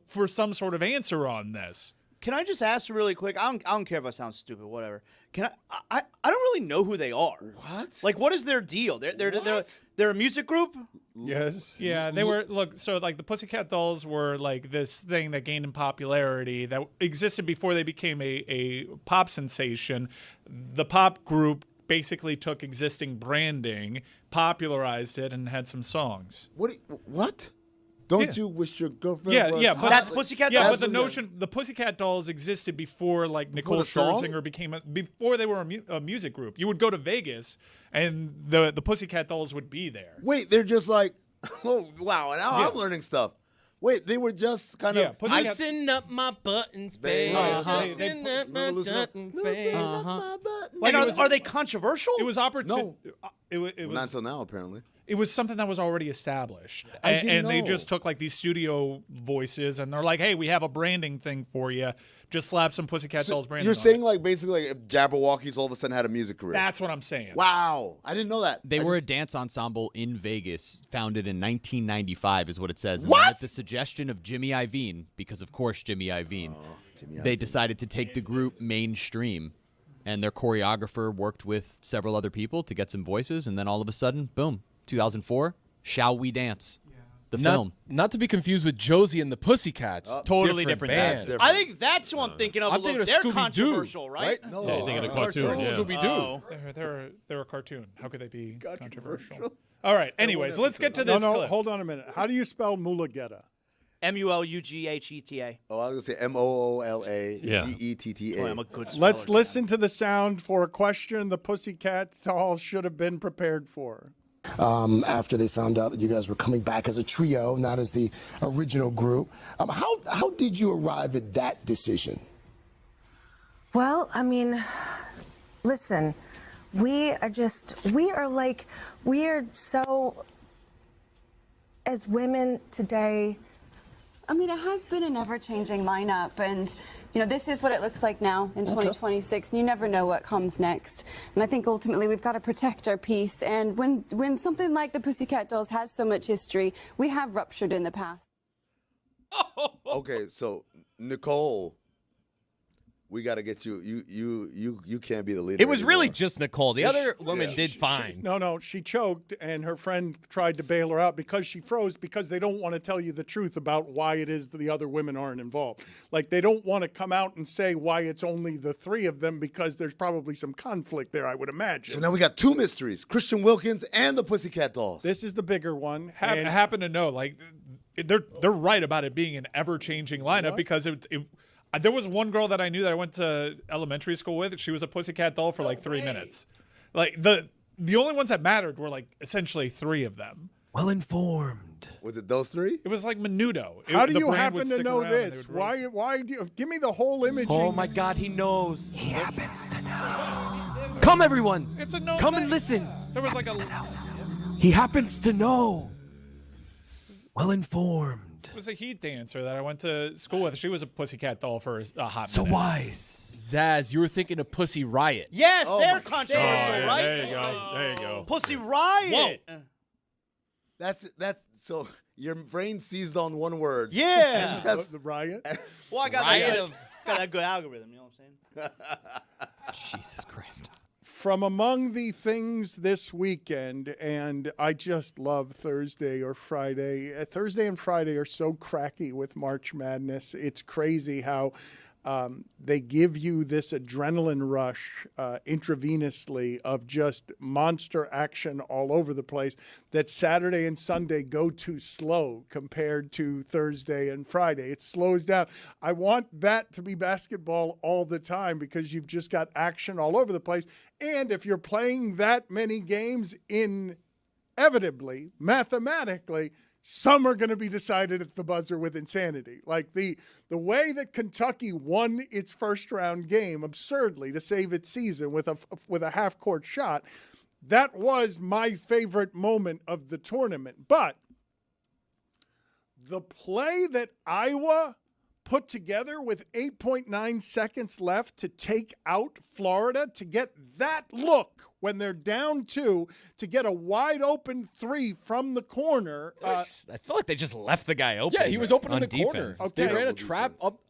for some sort of answer on this. Can I just ask really quick? I don't care if I sound stupid, whatever. Can I don't really know who they are. What? Like, what is their deal? They're a music group? Yes. Yeah, they were the Pussycat Dolls were this thing that gained in popularity that existed before they became a pop sensation. The pop group basically took existing branding, popularized it, and had some songs. What? Don't you wish your girlfriend was but hot? that's Pussycat Dolls. Yeah, but the notion, the Pussycat Dolls existed before Nicole the song? Scherzinger before they were a music group. You would go to Vegas and the Pussycat Dolls would be there. Wait, they're just oh, wow, now I'm learning stuff. Wait, they were just kind of Loosen up my buttons, babe. Loosen up my buttons, babe. Are they controversial? It was opportune. No. It was not until now, apparently. It was something that was already established. I didn't and they know. just took these studio voices and they're like, hey, we have a branding thing for you. Just slap some Pussycat Dolls branding You're on saying it. basically if Jabberwockies all of a sudden had a music career. That's what I'm saying. Wow. I didn't know that. They were a dance ensemble in Vegas, founded in 1995 is what it says. And What? then at the suggestion of Jimmy Iovine, because of course Jimmy Iovine, they decided to take the group mainstream. And their choreographer worked with several other people to get some voices. And then all of a sudden, boom, 2004, Shall We Dance? The film. Not to be confused with Josie and the Pussycats. Totally different band. I think that's who I'm thinking of. I'm thinking of They're Scooby-Doo, controversial, right? No, Yeah, you're thinking of cartoon. Yeah. Scooby-Doo. They're a cartoon. How could they be controversial? All right. Anyways, let's get to this clip. Hold on a minute. How do you spell Mulugeta? Mulugheta. Oh, I was going to say Moolageetta. Boy, I'm a good speller. Let's listen to the sound for a question the Pussycat Dolls should have been prepared for. After they found out that you guys were coming back as a trio, not as the original group. How did you arrive at that decision? Well, I mean, listen, we are so, as women today, I mean, it has been an ever-changing lineup, and this is what it looks like now in 2026, and you never know what comes next. And I think ultimately we've got to protect our peace. And when something like the Pussycat Dolls has so much history, we have ruptured in the past. Okay, so Nicole, we got to get you. You can't be the leader. It was really anymore. just Nicole. The other woman did fine. No, she choked, and her friend tried to bail her out because she froze because they don't want to tell you the truth about why it is that the other women aren't involved. Like, they don't want to come out and say why it's only the three of them because there's probably some conflict there, I would imagine. So now we got two mysteries: Christian Wilkins and the Pussycat Dolls. This is the bigger one. I happen to know, like, they're right about it being an ever-changing lineup because there was one girl that I knew that I went to elementary school with. She was a Pussycat Doll for like 3 minutes. Like the only ones that mattered were like essentially three of them. Well informed. Was it those three? It was like Menudo. How do you happen to know this? Why do you give me the whole imaging? Oh my God, he knows. He happens to know. Come everyone. It's a no. Come and listen. There was like He happens to know. Well informed. It was a Heat dancer that I went to school with. She was a Pussycat Doll for a hot So minute. wise. Zaz, you were thinking of Pussy Riot. Yes, they're my controversial, God. right? There you go. There you go. Pussy Riot. Whoa. That's so your brain seized on one word. Yeah. The riot. Well, I got that good algorithm. You know what I'm saying? Jesus Christ. From among the things this weekend, and I just love Thursday or Friday. Thursday and Friday are so cracky with March Madness. It's crazy how they give you this adrenaline rush intravenously of just monster action all over the place that Saturday and Sunday go too slow compared to Thursday and Friday. It slows down. I want that to be basketball all the time because you've just got action all over the place. And if you're playing that many games, inevitably, mathematically, some are going to be decided at the buzzer with insanity. Like the way that Kentucky won its first round game absurdly to save its season with a half court shot, that was my favorite moment of the tournament. But the play that Iowa put together with 8.9 seconds left to take out Florida, to get that look when they're down 2, to get a wide open 3 from the corner. I feel like they just left the guy open. Yeah, he was open in the defense. corner. They ran a trap up,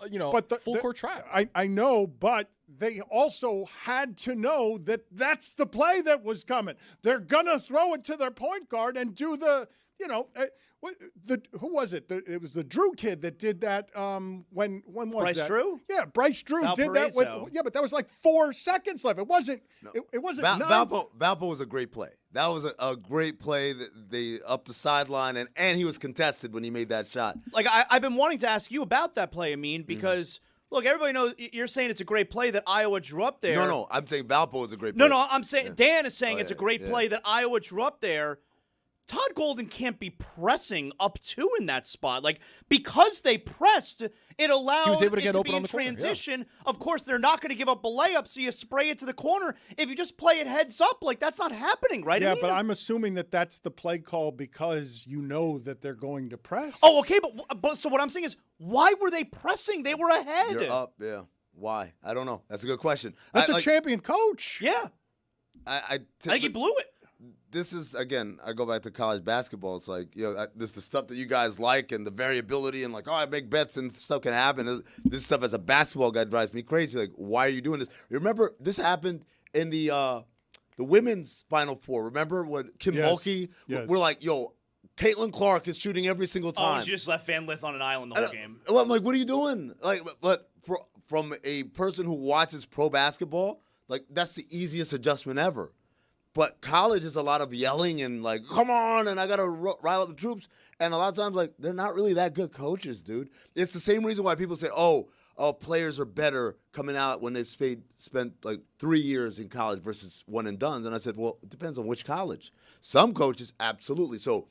full court trap. I know, but they also had to know that that's the play that was coming. They're going to throw it to their point guard and do the, who was it? It was the Drew kid that did that. When was Bryce that? Drew? Yeah, Bryce Drew did that with. Yeah, but that was like 4 seconds left. It wasn't. It wasn't. Valpo was a great play. That was a great play. That they up the sideline and he was contested when he made that shot. Like I've been wanting to ask you about that play, Amin, because. Look, everybody knows you're saying it's a great play that Iowa drew up there. No, I'm saying Valpo was a great play. No, I'm saying Dan is saying it's a great play that Iowa drew up there. Todd Golden can't be pressing up 2 in that spot. Like, because they pressed, it allowed He was able to it get to open be on in the corner, transition. Of course, they're not going to give up a layup, so you spray it to the corner. If you just play it heads up, like, that's not happening, right? Yeah, but I'm assuming that that's the play call because you know that they're going to press. Oh, okay, but so what I'm saying is, why were they pressing? They were ahead. You're up, yeah. Why? I don't know. That's a good question. That's a champion coach. Yeah. I think he blew it. This is, again, I go back to college basketball. It's like, this is the stuff that you guys like and the variability and like, I make bets and stuff can happen. This stuff as a basketball guy drives me crazy. Like, why are you doing this? Remember, this happened in the women's Final Four. Remember when Kim Mulkey, we're like, Caitlin Clark is shooting every single time. Oh, she just left Van Lith on an island the whole game. Well, I'm like, what are you doing? Like, but from a person who watches pro basketball, like, that's the easiest adjustment ever. But college is a lot of yelling and like, come on, and I got to rile up the troops. And a lot of times, like, they're not really that good coaches, dude. It's the same reason why people say, players are better coming out when they've spent like 3 years in college versus one and done. And I said, well, it depends on which college. Some coaches, absolutely. So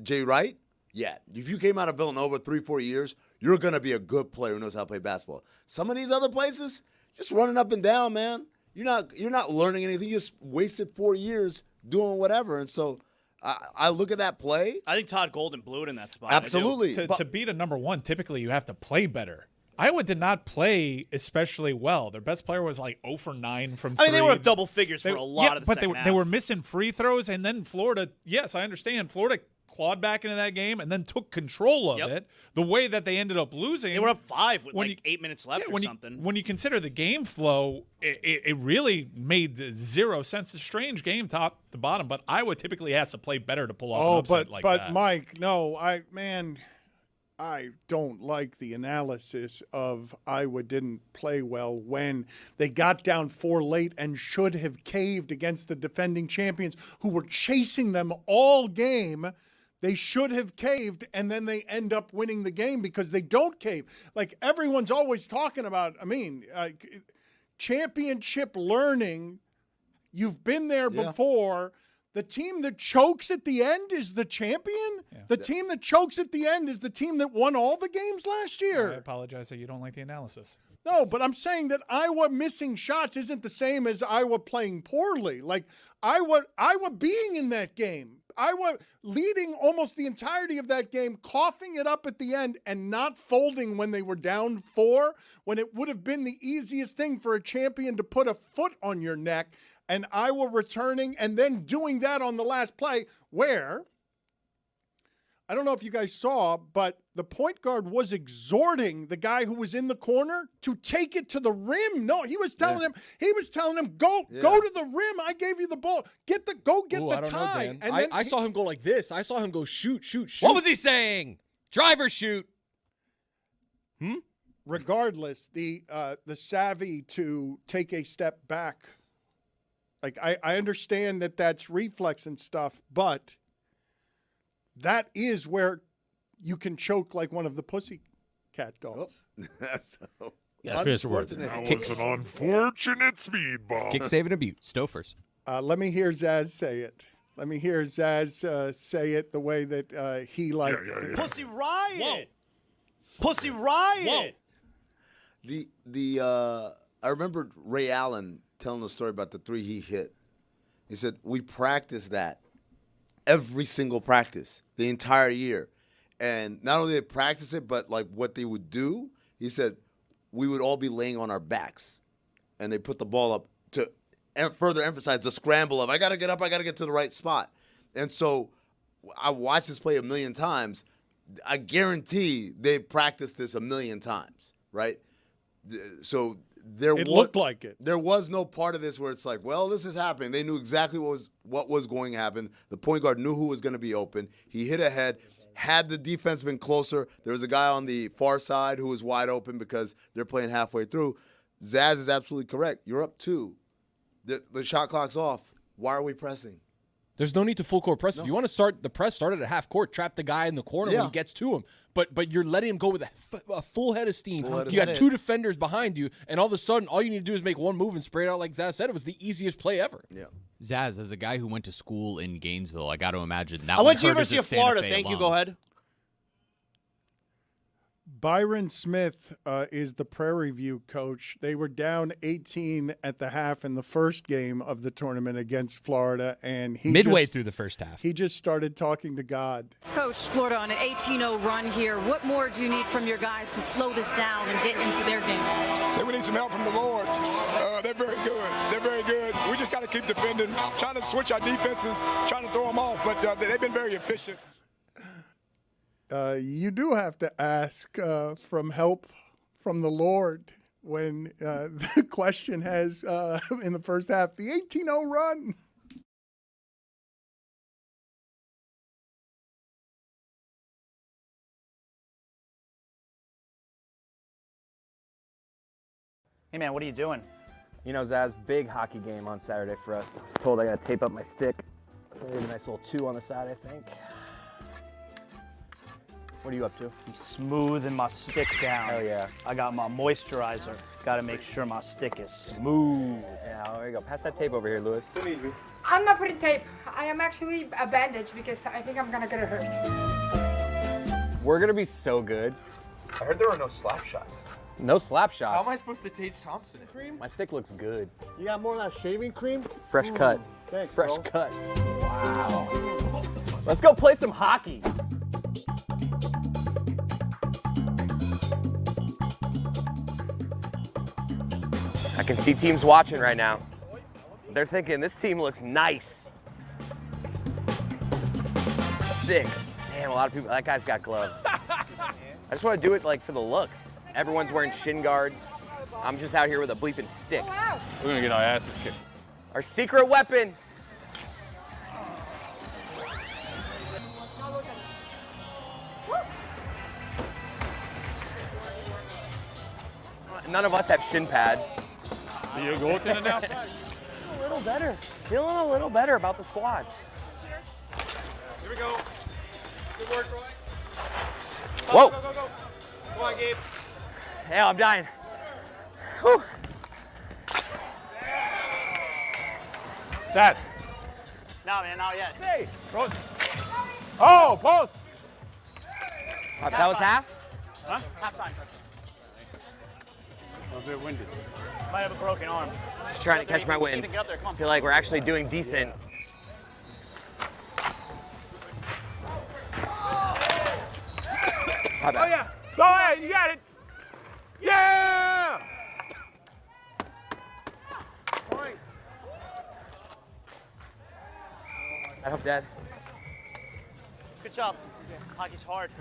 Jay Wright, yeah. If you came out of Villanova 3-4 years, you're going to be a good player who knows how to play basketball. Some of these other places, just running up and down, man. You're not learning anything. You just wasted 4 years doing whatever. And so I look at that play. I think Todd Golden blew it in that spot. Absolutely. To beat a number one, typically you have to play better. Iowa did not play especially well. Their best player was like 0 for 9 from 3. I mean, they were up double figures for a lot of the second half. They were missing free throws, and then Florida, yes, I understand. Florida clawed back into that game and then took control of it the way that they ended up losing. They were up 5 with 8 minutes left or something. When you consider the game flow, it really made zero sense. A strange game top to bottom, but Iowa typically has to play better to pull off an upset like that. But Mike, no, I don't like the analysis of Iowa didn't play well when they got down 4 late and should have caved against the defending champions who were chasing them all game. They should have caved, and then they end up winning the game because they don't cave. Like everyone's always talking about, championship learning. You've been there before. The team that chokes at the end is the champion. Yeah. The team that chokes at the end is the team that won all the games last year. I apologize that you don't like the analysis. No, but I'm saying that Iowa missing shots isn't the same as Iowa playing poorly. Like Iowa being in that game, Iowa leading almost the entirety of that game, coughing it up at the end and not folding when they were down 4, when it would have been the easiest thing for a champion to put a foot on your neck. And Iowa returning and then doing that on the last play where, I don't know if you guys saw, but the point guard was exhorting the guy who was in the corner to take it to the rim. No, he was telling him, go to the rim. I gave you the ball. Get the tie. Know, Dan. I saw him go like this. I saw him go shoot. What was he saying? Drive or shoot? Regardless, the savvy to take a step back. Like, I understand that that's reflex and stuff, but that is where you can choke like one of the pussycat dolls. That's unfortunate. That was an unfortunate speed bump. Kick, save, and abuse. Stofers. Let me hear Zaz say it. Let me hear Zaz say it the way that he liked it. Pussy Riot. Whoa. Pussy Riot. Whoa. I remember Ray Allen telling the story about the 3 he hit. He said, we practiced that every single practice, the entire year. And not only did they practice it, but like what they would do, he said, we would all be laying on our backs. And they put the ball up to further emphasize the scramble of, I got to get up, I got to get to the right spot. And so I watched this play a million times. I guarantee they've practiced this a million times, right? So it looked like it. There was no part of this where it's like, well, this is happening. They knew exactly what was going to happen. The point guard knew who was going to be open. He hit ahead. Had the defense been closer, there was a guy on the far side who was wide open because they're playing halfway through. Zaz is absolutely correct. You're up 2. The shot clock's off. Why are we pressing? There's no need to full court press. If you want to start the press, start at half court. Trap the guy in the corner when he gets to him. But you're letting him go with a full head of steam. You got 2 defenders behind you, and all of a sudden, all you need to do is make one move and spray it out like Zaz said. It was the easiest play ever. Yeah. Zaz, as a guy who went to school in Gainesville, I got to imagine that. I went to University of Florida. Thank you. Go ahead. Byron Smith is the Prairie View coach. They were down 18 at the half in the first game of the tournament against Florida, and midway through the first half, he just started talking to God. Coach, Florida on an 18-0 run here. What more do you need from your guys to slow this down and get into their game? They would need some help from the Lord. They're very good. They're very good. We just got to keep defending, trying to switch our defenses, trying to throw them off, but they've been very efficient. You do have to ask from help from the Lord when the question has, in the first half, the 18-0 run. Hey, man, what are you doing? You know, Zaz, big hockey game on Saturday for us. I was told I got to tape up my stick. So I have a nice little 2 on the side, I think. What are you up to? I'm smoothing my stick down. Hell yeah. I got my moisturizer. Got to make sure my stick is smooth. Yeah, there you go. Pass that tape over here, Lewis. I'm not putting tape. I am actually a bandage because I think I'm gonna get hurt. We're gonna be so good. I heard there were no slap shots. No slap shots. How am I supposed to Tage Thompson it? Cream? My stick looks good. You got more of that shaving cream? Fresh cut. Thanks, Fresh bro. cut. Wow. Let's go play some hockey. I can see teams watching right now. They're thinking, this team looks nice. Sick. Damn, a lot of people, that guy's got gloves. I just want to do it like for the look. Everyone's wearing shin guards. I'm just out here with a bleeping stick. We're gonna get our asses kicked. Our secret weapon. None of us have shin pads. So you're going to now? A little better. Feeling a little better about the squad. Here we go. Good work, Roy. Whoa. Go, go, go. Come on, Gabe. Yeah, I'm dying. Whew. Dad. No, man, not yet. Hey. Oh, post. That was half? Huh? Half time. A bit windy. Might have a broken arm. Just trying to catch my wind. Ethan, get up there, come on. Feel like we're actually doing decent. Oh, yeah. Go ahead. You got it. Yeah! I hope, Dad. Good job. Hockey's hard.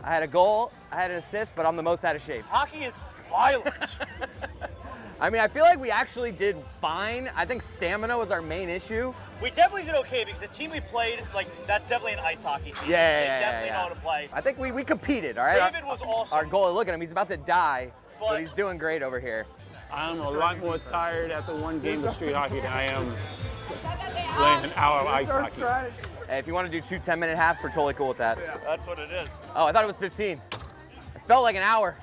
I had a goal, I had an assist, but I'm the most out of shape. Hockey is violent. I mean, I feel like we actually did fine. I think stamina was our main issue. We definitely did okay because the team we played, like, that's definitely an ice hockey team. Yeah, They yeah, definitely yeah. know how to play. I think we competed, all right? David was awesome. Our goalie, look at him, he's about to die, but he's doing great over here. I'm a lot more tired after one game of street hockey than I am playing an hour of ice hockey. Hey, if you want to do 2 10-minute halves, we're totally cool with that. That's what it is. Oh, I thought it was 15. It felt like an hour.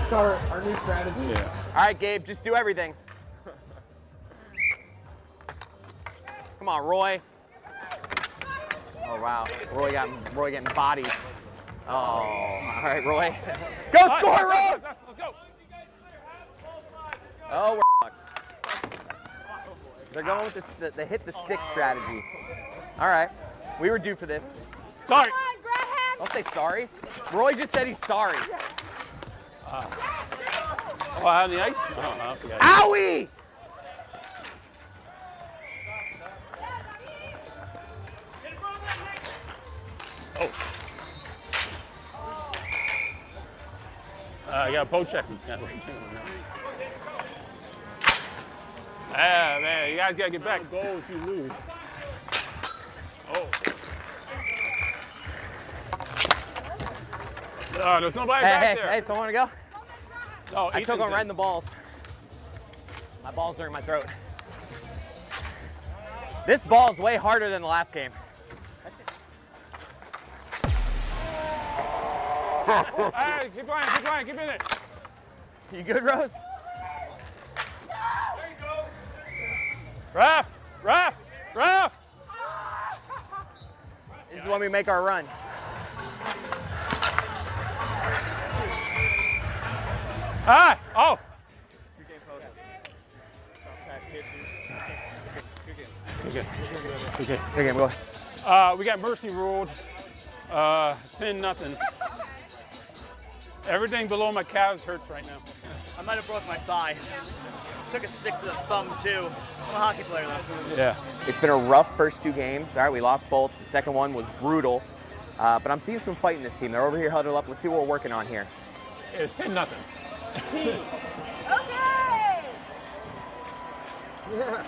Start our new strategy. Yeah. All right, Gabe, just do everything. Come on, Roy. Oh, wow. Roy getting bodied. Oh, all right, Roy. Go score, Rose! Let's go. Oh, we're fucked. They're going with this, the hit the stick strategy. All right, we were due for this. Sorry. Don't say sorry. Roy just said he's sorry. Oh, out on the ice? Oh, I forgot. Owie! Oh. I got a poke check. Ah, man, you guys got to get back. Goals you lose. Oh. There's nobody back there. Hey, someone want to go? Oh, I took him right in the balls. My balls are in my throat. This ball is way harder than the last game. Hey, keep going, keep in it. You good, Rose? Ref! This is when we make our run. Ah! Oh! Okay. Good game, go. We got mercy ruled. 10-0. Everything below my calves hurts right now. I might have broke my thigh. Took a stick to the thumb, too. I'm a hockey player, though. Yeah. It's been a rough first 2 games. All right, we lost both. The second one was brutal. But I'm seeing some fight in this team. They're over here huddled up. Let's see what we're working on here. It's 10-0. Okay!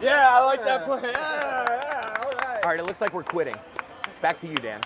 Yeah, I like that play. Yeah, all right. All right, it looks like we're quitting. Back to you, Dan.